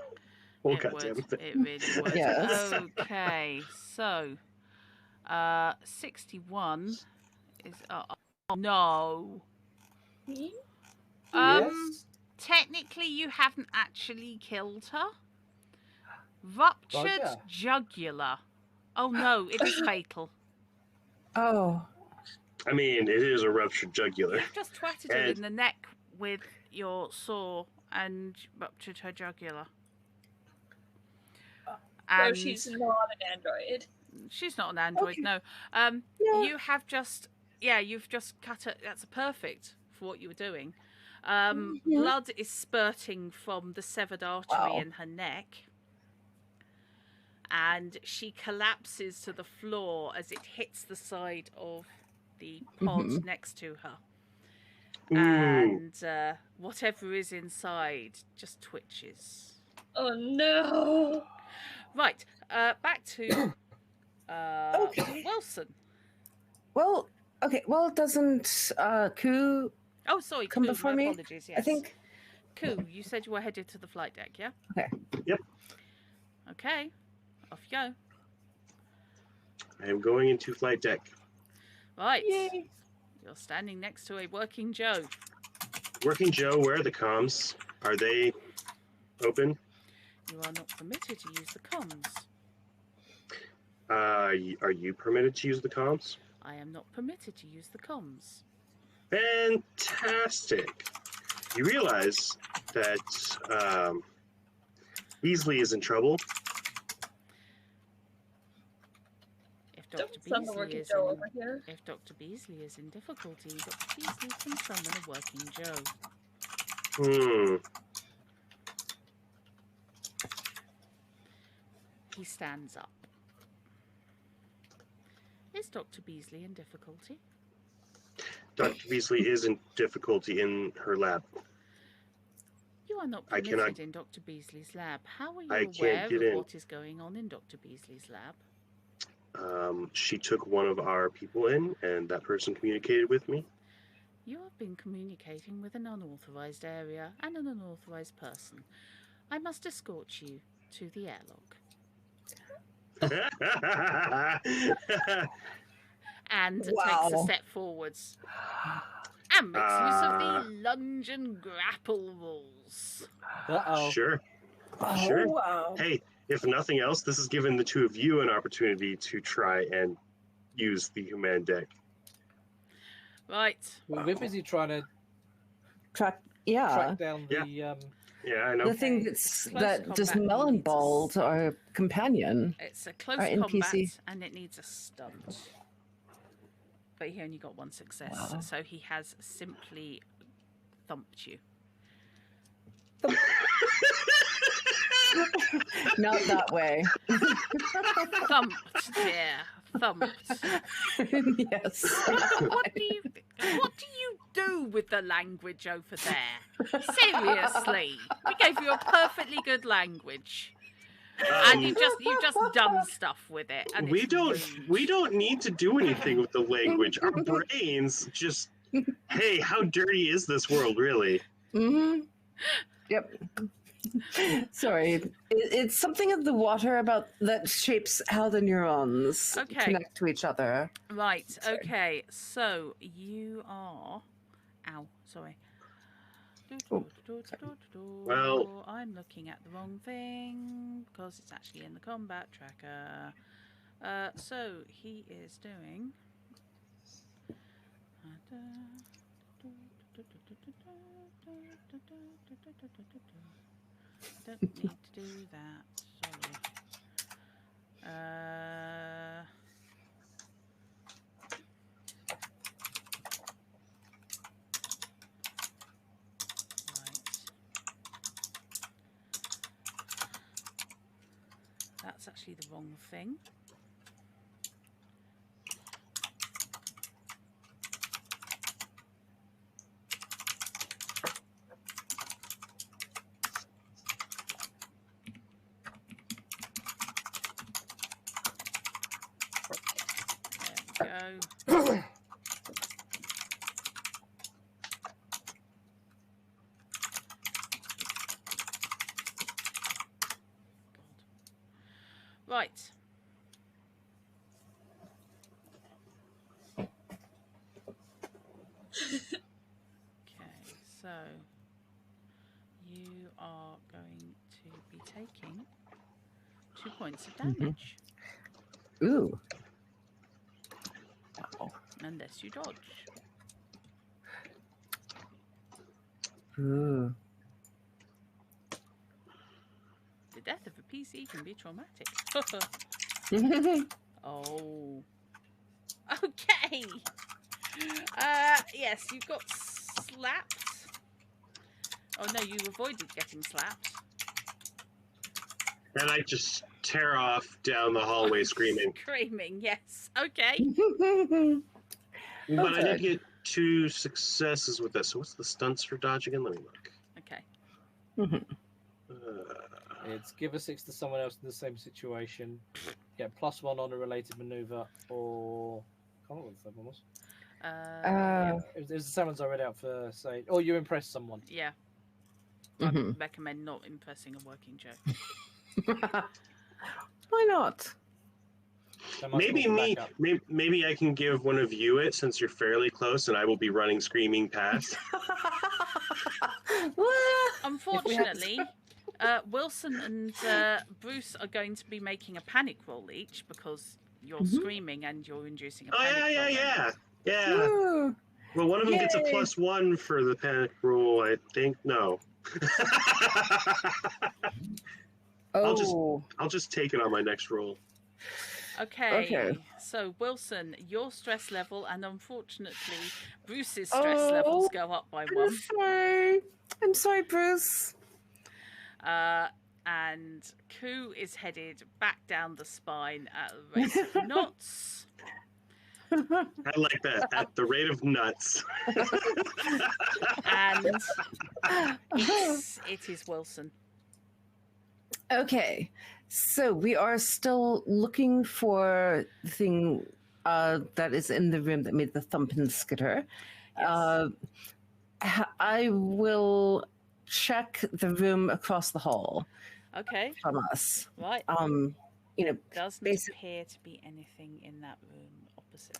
whole It goddamn would. thing. It really would. Yes. Okay, so 61 is. Oh no. Me? Yes. Technically, you haven't actually killed her. Ruptured Bugger. jugular. Oh no, it is fatal. Oh. I mean, it is a ruptured jugular. You've just twatted her in the neck with your saw and ruptured her jugular. So And she's not an android. she's not an android, Okay. no. Yeah. You have just, you've just cut her. That's perfect for what you were doing. Blood is spurting from the severed artery Wow. in her neck. And she collapses to the floor as it hits the side of the pod next to her. Ooh. And whatever is inside just twitches. Oh no! Right, back to Okay. Wilson. Well, okay. Well, doesn't Ku Oh, sorry, come Koo, before my me? apologies, yes. I think. Koo, you said you were headed to the flight deck, yeah? Okay. Yep. Okay, off you go. I am going into flight deck. Right, Yay. you're standing next to a working Joe. Working Joe, where are the comms? Are they open? You are not permitted to use the comms. Are you permitted to use the comms? I am not permitted to use the comms. Fantastic. You realize that Beasley is in trouble. If Dr. Don't send the Beasley working is Joe in, over here. if Dr. Beasley is in difficulty, Dr. Beasley can summon a working Joe. He stands up. Is Dr. Beasley in difficulty? Dr. Beasley is in difficulty in her lab. You are not I permitted cannot- in Dr. Beasley's lab. How are you I can't aware get of in. what is going on in Dr. Beasley's lab? She took one of our people in, and that person communicated with me. You have been communicating with an unauthorized area and an unauthorized person. I must escort you to the airlock. And takes a Wow. step forwards. And makes use of the lunge and grapple rules. Uh-oh. Sure. Oh, Sure. wow. Hey, if nothing else, this has given the two of you an opportunity to try and use the command deck. Right. We're busy trying to Track down the Yeah, I know. the thing Okay, that's close that just combat needs a Melonballed our companion. It's a close Our combat NPC. and it needs a stunt. But he only got one success, Wow. so he has simply thumped you. Not that way. Thumped, dear. Thumped. Yes. What do you do with the language over there? Seriously, we gave you a perfectly good language, and you've just done stuff with it. And we it's don't rude. need to do anything with the language. Our brains just, hey, how dirty is this world, really? Mm-hmm. Yep. Sorry, it's something of the water about that shapes how the neurons Okay. connect to each other. Right. Sorry. Okay. So you are. Ow. Sorry. Oh, Well- I'm looking at the wrong thing because it's actually in the combat tracker. So he is doing. Don't need to do that. Sorry. That's actually the wrong thing. There we go. Right. Okay, so you are going to be taking 2 points of damage. Ooh. Wow. Unless you dodge. Ooh. The death of a PC can be traumatic. Oh. Okay. Yes, you got slapped. Oh no, you avoided getting slapped. And I just tear off down the hallway screaming. Screaming, yes. Okay. But I did get 2 successes with this. So what's the stunts for dodge again? Let me look. Okay. It's give a 6 to someone else in the same situation. Get +1 on a related maneuver, or I can't remember what the third one was. It was the same ones I read out for, say, or you impress someone. Yeah. I recommend not impressing a working Joe. Why not? Maybe I can give one of you it since you're fairly close, and I will be running screaming past. Unfortunately, Wilson and Bruce are going to be making a panic roll each because you're screaming and you're inducing a panic roll. Yeah. Ooh. Well, one of them Yay. gets a +1 for the panic roll, I think. No. Oh. I'll just take it on my next roll. Okay. So Wilson, your stress level, and unfortunately, Bruce's stress levels go up by 1. I'm sorry, Bruce. And Ku is headed back down the spine at a rate of knots. I like that. At the rate of nuts. And it is Wilson. Okay, so we are still looking for the thing that is in the room that made the thump and skitter. Yes. I will check the room across the hall. Okay. From us. Right. Doesn't appear to be anything in that room opposite.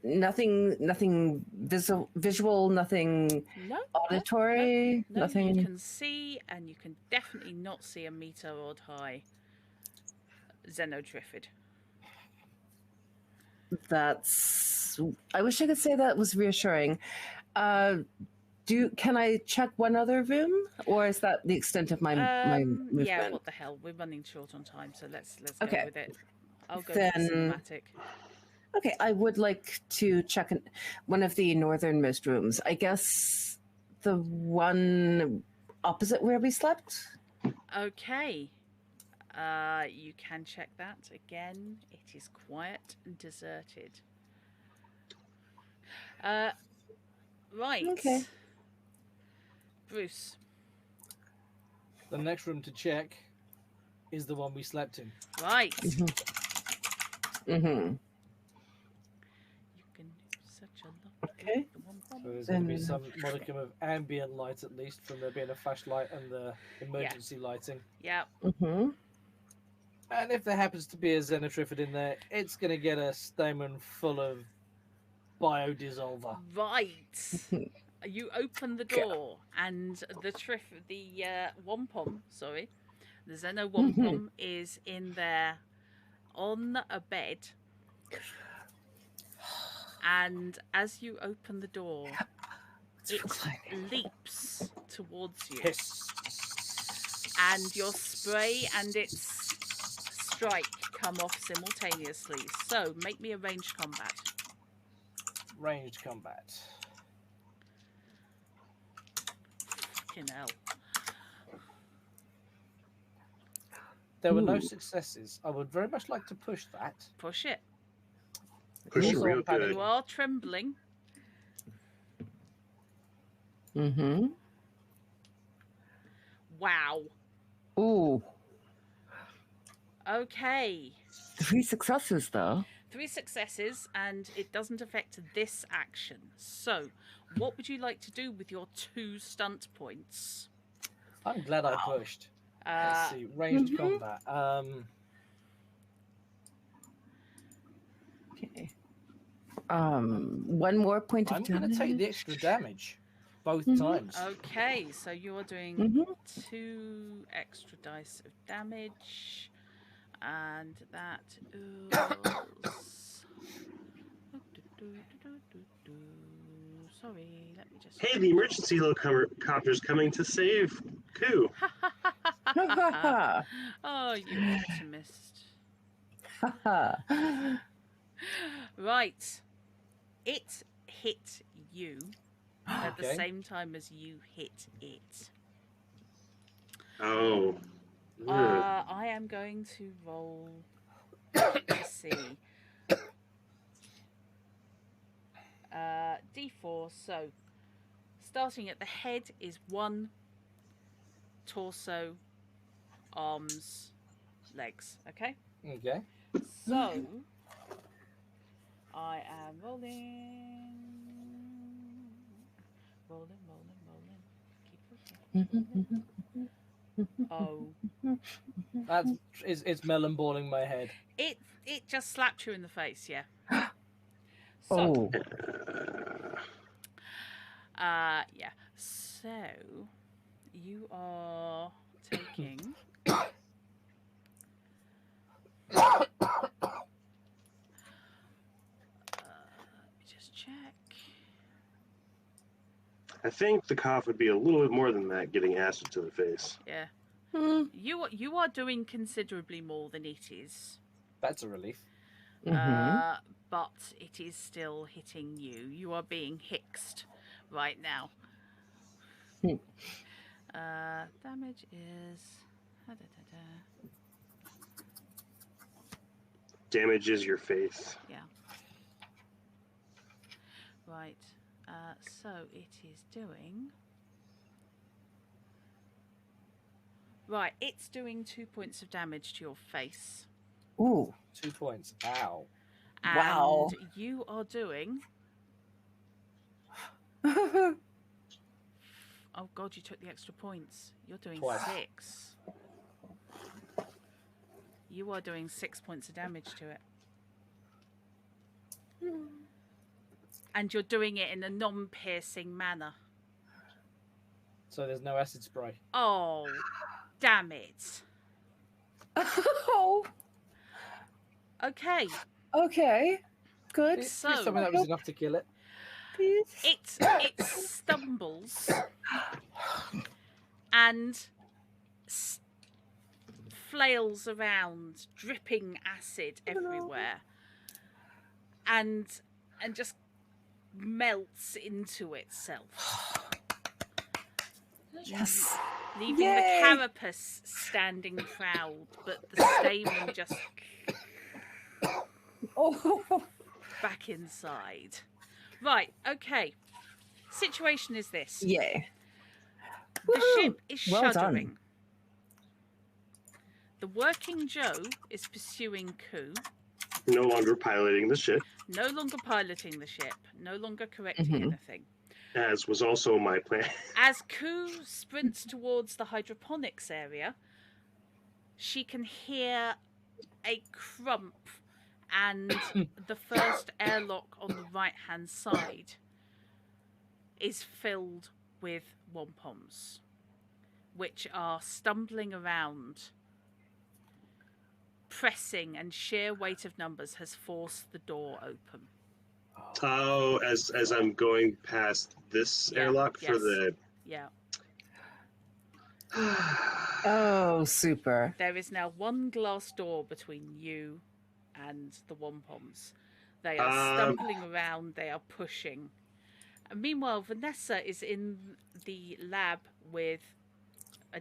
Nothing visual, nothing auditory, no, nothing. You can see, and you can definitely not see a meter odd high Xenodriffid. I wish I could say that was reassuring. Can I check one other room, or is that the extent of my movement? Yeah, what the hell? We're running short on time, so let's go with it. I'll go with the cinematic. Okay, I would like to check one of the northernmost rooms. I guess the one opposite where we slept. Okay. You can check that again. It is quiet and deserted. Right. Okay. Bruce. The next room to check is the one we slept in. Right. Mm-hmm. You can do such a lot. Okay. The one bomb. So there's going to be Then- some modicum of ambient light, at least, from there being a flashlight and the emergency lighting. Yeah. Mm-hmm. And if there happens to be a xenotriffid in there, it's going to get a stamen full of biodissolver. Right. You open the door, and the wampum, the Xeno wampum is in there on a bed. And as you open the door, it leaps towards you. Hiss. And your spray and its strike come off simultaneously. So make me a ranged combat. Ranged combat. Fucking hell. There were no Ooh. successes. I would very much like to push that. Push it. Push it Also, real I'm panicking. good. You are trembling. Mm-hmm. Wow. Ooh. Okay. 3 successes, though. 3 successes, and it doesn't affect this action. So, what would you like to do with your 2 stunt points? I'm glad I pushed. Let's see. Ranged combat. Okay. One more point I'm of going damage. to take the extra damage both times. Okay, so you are doing Mhm. 2 extra dice of damage, and that is. Sorry, let me just. Hey, the emergency helicopter's coming to save Koo. Oh, you optimist. Haha. Right. It hit you at the Okay. same time as you hit it. Oh. I am going to roll. Let's see. D4. So, starting at the head is 1, torso, arms, legs. Okay? Okay. So, I am rolling. Keep rolling. Oh, It's melon balling my head. it just slapped you in the face, yeah. So, Oh. yeah. So, you are taking. Let me just check. I think the cough would be a little bit more than that, getting acid to the face. Yeah. Hmm. You are doing considerably more than it is. That's a relief. Mhm. But it is still hitting you. You are being hicksed right now. Hmm. Damage is. Damages your face. Yeah. Right. So it is doing. Right, it's doing 2 points of damage to your face. Ooh. 2 points. Ow. And Wow. you are doing. Oh god, you took the extra points. You're doing Twice. 6. You are doing 6 points of damage to it. And you're doing it in a non-piercing manner. So there's no acid spray. Oh, damn it. Oh. Okay, Okay. Good. Please So- tell me that was enough to kill it. Please. it stumbles and flails around, dripping acid everywhere, and just melts into itself, Yes. leaving Yay. the carapace standing proud, but the stamen just Oh. back inside. Right, okay. Situation is this. Yay. The Woohoo! ship is Well done. shuddering. The working Joe is pursuing Ku, No longer piloting the ship, no longer piloting the ship, no longer correcting Mhm. anything. as was also my plan. As Ku sprints towards the hydroponics area, she can hear a crump, and the first airlock on the right-hand side is filled with W0MP0Ms, which are stumbling around. Pressing and sheer weight of numbers has forced the door open. Oh, as I'm going past this Yeah, airlock for yes. the. Yeah. Oh, super. There is now one glass door between you and the WOMPOMs. They are stumbling around, they are pushing. And meanwhile, Vanessa is in the lab with a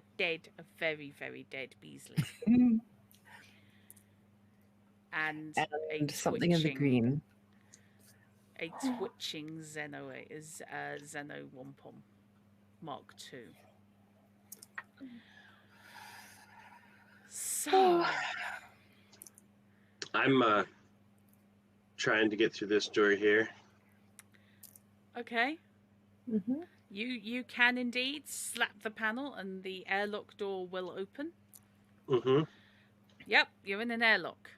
very, very dead Beasley. And something in the green. A twitching Xeno WOMP0M Mark II. So I'm trying to get through this door here. okay. Mm-hmm. You can indeed slap the panel and the airlock door will open. Mm-hmm. Yep, you're in an airlock.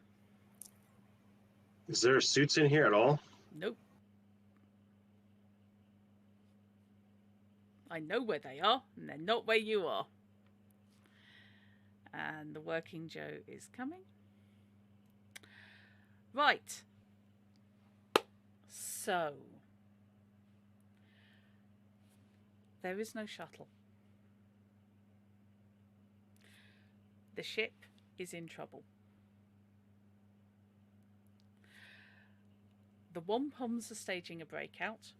Is there suits in here at all? Nope. I know where they are, and they're not where you are. And the working Joe is coming. Right. So, there is no shuttle. The ship is in trouble. The WOMP0Ms are staging a breakout.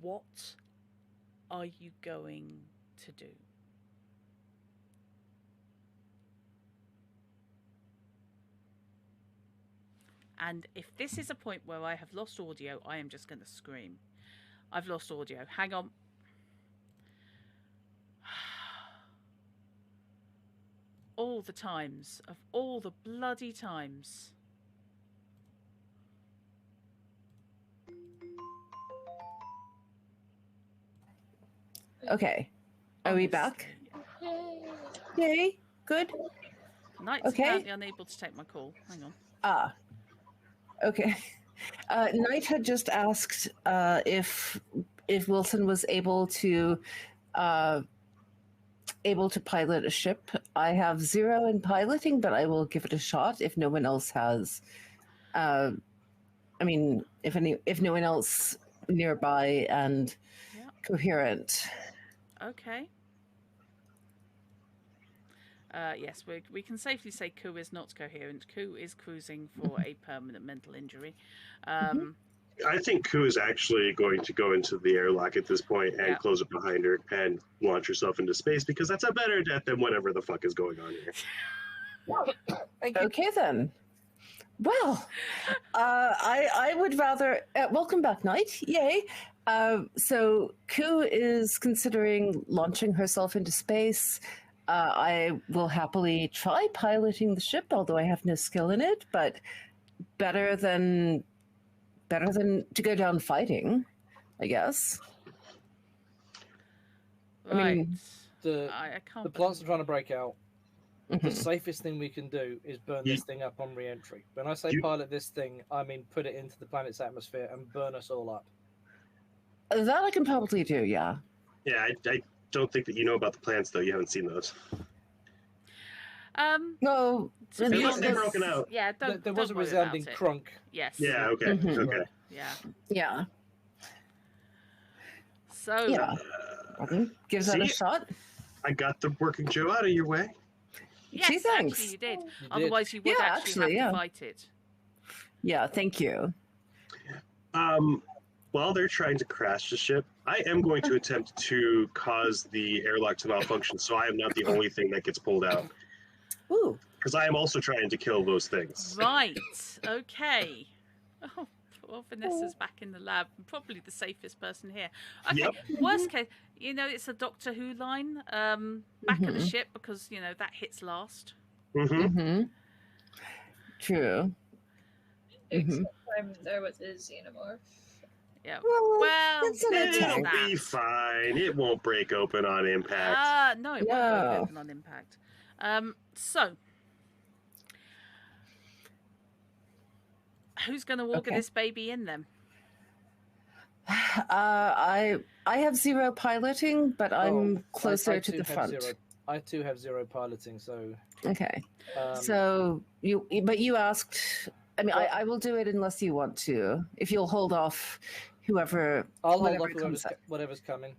What are you going to do? And if this is a point where I have lost audio, I am just going to scream. I've lost audio. Hang on. All the times, of all the bloody times. Okay. Are we back? Yay. Good. Knight's apparently unable to take my call. Hang on. Ah. Okay. Knight had just asked if Wilson was able to pilot a ship. I have 0 in piloting, but I will give it a shot if no one else has. I mean, if no one else nearby and coherent. Okay. Yes, we can safely say Ku is not coherent. Ku is cruising for a permanent mental injury. I think Ku is actually going to go into the airlock at this point and close it behind her and launch herself into space, because that's a better death than whatever the fuck is going on here. Okay then. Well, I would rather welcome back, Knight. Yay! So Ku is considering launching herself into space. I will happily try piloting the ship, although I have no skill in it. But better than to go down fighting, I guess. Right. I mean, The plants are trying to break out. Mm-hmm. The safest thing we can do is burn this thing up on re-entry. When I say pilot this thing, I mean put it into the planet's atmosphere and burn us all up. That I can probably do, yeah. Yeah, I don't think that you know about the plans, though. You haven't seen those. No, At least they're broken out. Yeah, there was a resounding crunk. Yes. Yeah. Okay. Mm-hmm. Okay. Yeah. Yeah. So. Yeah. Give that a shot. I got the working Joe out of your way. Yes, Gee, thanks. actually you did. Otherwise you would actually have to fight it. Yeah, thank you. While they're trying to crash the ship, I am going to attempt to cause the airlock to malfunction, so I am not the only thing that gets pulled out. Ooh. because I am also trying to kill those things. Right. Okay. Oh, poor Vanessa's back in the lab. Probably the safest person here. Okay. Yep. Worst case, it's a Doctor Who line. Back of the ship because that hits last. Mm-hmm. True. Except there was a xenomorph. Yeah. Well, Well, it's an there's It'll attack. be that. fine. It won't break open on impact. No, it won't No. break open on impact. So, who's going to walk Okay. this baby in then? I have 0 piloting, but I'm closer I to too the have front. I too have 0 piloting, so. Okay. Um, So but you asked. I mean, Well- I will do it unless you want to. If you'll hold off, whoever. I'll hold whatever off comes up. whatever's coming.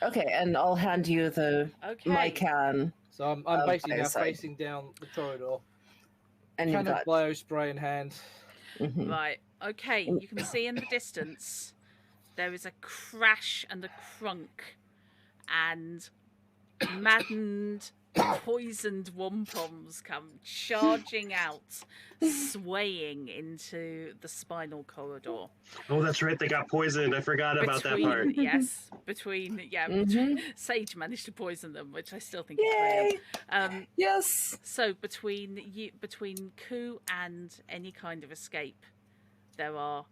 Okay, and I'll hand you my Okay. can, So I'm basically now fireside. facing down the corridor, and you've can of got. bio spray in hand. Mhm. Right. Okay. You can see in the distance there is a crash and a crunk, and maddened, poisoned wompoms come charging out, swaying into the spinal corridor. Oh, that's right. They got poisoned. I forgot about that part. Mhm. Sage managed to poison them, which I still think is Yay! brilliant. Yes. So between coup and any kind of escape, there are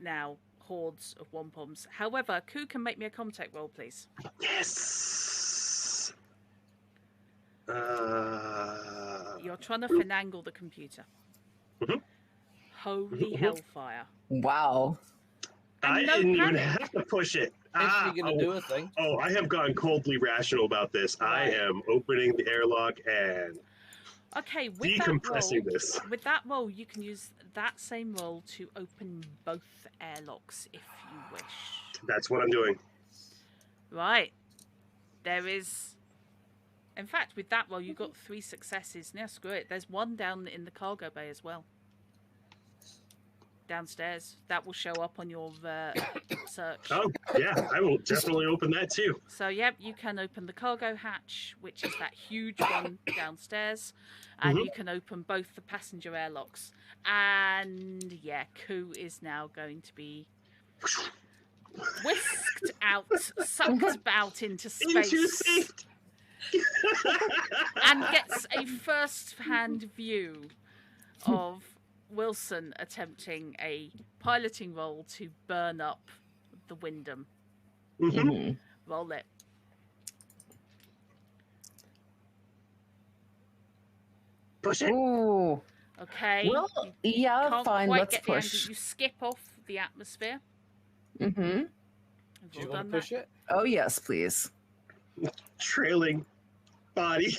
now hordes of wompoms. However, coup can make me a contact roll, please. Yes. You're trying to finagle the computer. Mhm. Holy Mhm. hellfire! Wow. I And no didn't even panic. have to push it. Instantly gonna do a thing. Oh, I have gone coldly rational about this. I Right. am opening the airlock and Okay, with decompressing this. that roll, you can use that same roll to open both airlocks if you wish. That's what I'm doing. Right. There is. In fact, with that roll, you got 3 successes. Now, screw it. There's one down in the cargo bay as well. Downstairs. That will show up on your search. Oh, yeah, I will definitely open that too. So, yep, you can open the cargo hatch, which is that huge one downstairs, and Mhm. you can open both the passenger airlocks. And, yeah, Ku is now going to be whisked out, sucked out into space. Into safety. And gets a first-hand view of Wilson attempting a piloting roll to burn up the Wyndham. Mhm. Mhm. Roll it. Push it. Ooh. Okay. Well, you yeah, can't fine. quite Let's get the angle. push. You skip off the atmosphere. Mm-hmm. We've Do you all want done to push that. it? Oh yes, please. Trailing body.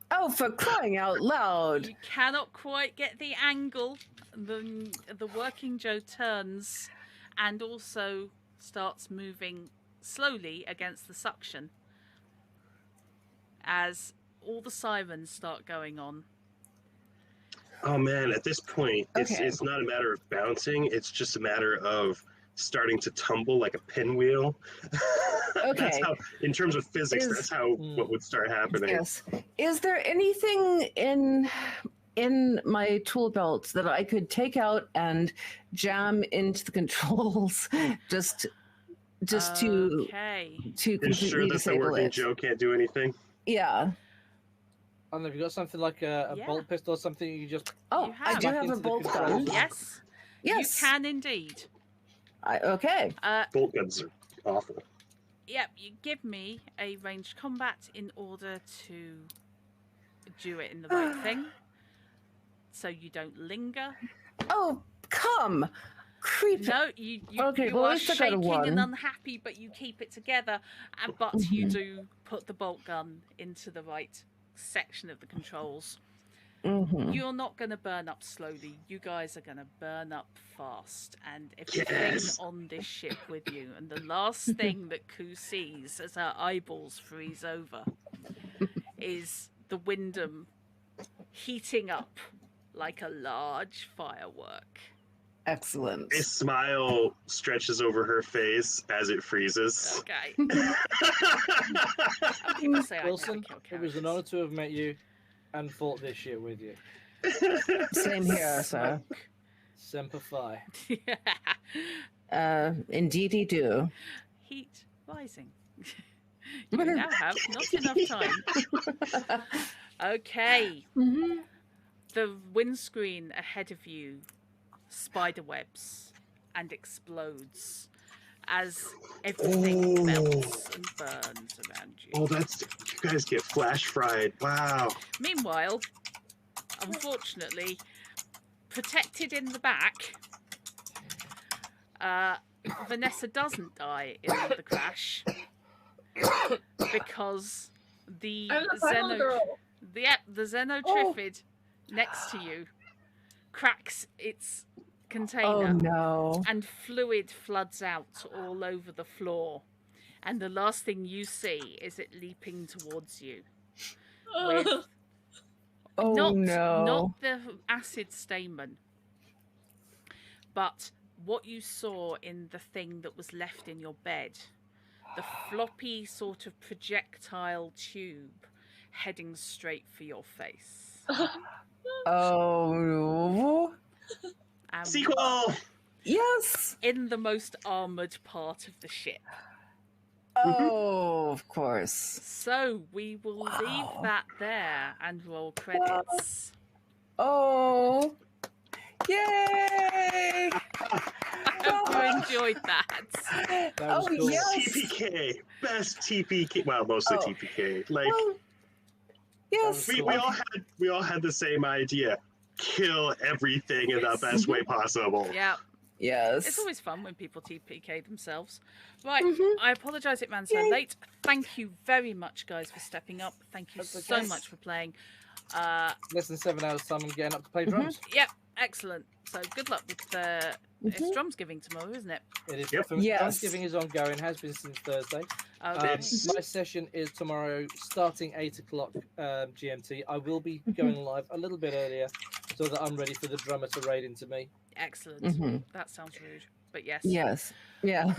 Oh, for crying out loud! You cannot quite get the angle. The working Joe turns and also starts moving slowly against the suction as all the sirens start going on. Oh man, at this point, Okay. it's not a matter of bouncing, it's just a matter of starting to tumble like a pinwheel. That's Okay. how, in terms of physics, Is- that's how what would start happening. Yes. Is there anything in my tool belt that I could take out and jam into the controls just to Okay. You're completely sure that the disable working it? Joe can't do anything? Yeah. I don't know if you got something like a Yeah. bolt pistol or something. You just Oh, You I have. do Back have a into the bolt controls. gun. Yes. Yes. You can indeed. Okay. Bolt guns are awful. Yep, you give me a ranged combat in order to do it in the right thing. So you don't linger. Oh, come. Creep. No, you Okay, you well, at are least I got a shaking and one. unhappy, but you keep it together. But you Mhm. do put the bolt gun into the right section of the controls. Mhm. You're not going to burn up slowly. You guys are going to burn up fast. And everything Yes. on this ship with you. And the last thing that Ku sees as her eyeballs freeze over is the Wyndham heating up like a large firework. Excellent. A smile stretches over her face as it freezes. Okay. And people say Wilson, I never it kill was an honor to have met you and fought this shit with you. Same here, sir. Semper Fi. Indeed, you do. Heat rising. You now have not enough time. Okay. Mhm. The windscreen ahead of you spiderwebs and explodes as everything melts and burns around you. Oh, that's you guys get flash fried. Wow. Meanwhile, unfortunately, protected in the back, Vanessa doesn't die in the crash because the I'm the final girl. the Xenotriphid next to you cracks its Oh container no. and fluid floods out all over the floor. And the last thing you see is it leaping towards you with Oh not no. the acid stamen, but what you saw in the thing that was left in your bed, the floppy sort of projectile tube heading straight for your face. Oh And Sequel. yes. in the most armoured part of the ship. Oh, of course. So we will leave Wow. that there and roll credits. Oh. Yay! I hope you enjoyed that. That was Oh, cool. yes. TPK. Best TPK. Well, mostly Oh. TPK. Like Well, yes. we all had the same idea. Kill everything in the best way possible. Yeah, Yes. it's always fun when people TPK themselves. Right, Mhm. I apologise it ran so Yay. late. Thank you very much, guys, for stepping up. Thank you That's so okay. much for playing. Less than 7 hours time I'm getting up to play drums. Yep, excellent. So good luck with it's Mhm. drums giving tomorrow, isn't it? It is. Yep. Drums Yes. giving is ongoing, has been since Thursday. Okay. It's- My session is tomorrow starting 8 o'clock GMT. I will be going live a little bit earlier so that I'm ready for the drummer to raid into me. Excellent. Mhm. That sounds rude, but yes. Yes. Yeah.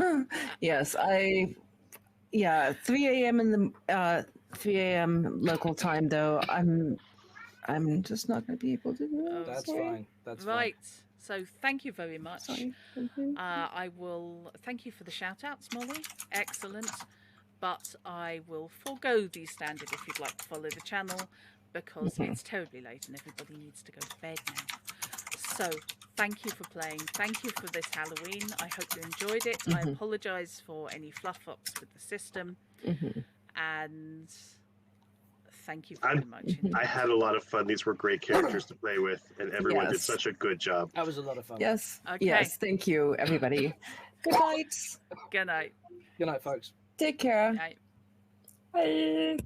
Yes. 3 a.m. in the 3 a.m. local time though. I'm just not going to be able to do it. That's Sorry. fine. That's Right. So thank you very much. Sorry. Mhm. I will thank you for the shout outs, Molly. Excellent. But I will forego the standard if you'd like to follow the channel because Mhm. it's terribly late and everybody needs to go to bed now. So thank you for playing. Thank you for this Halloween. I hope you enjoyed it. I Mhm. apologise for any fluff ups with the system. Mhm. And thank you very much. I had a lot of fun. These were great characters to play with, and everyone did Yes. such a good job. That was a lot of fun. Yes. Okay. Yes. Thank you, everybody. Good night. Good night. Good night, folks. Take care. Night. Bye.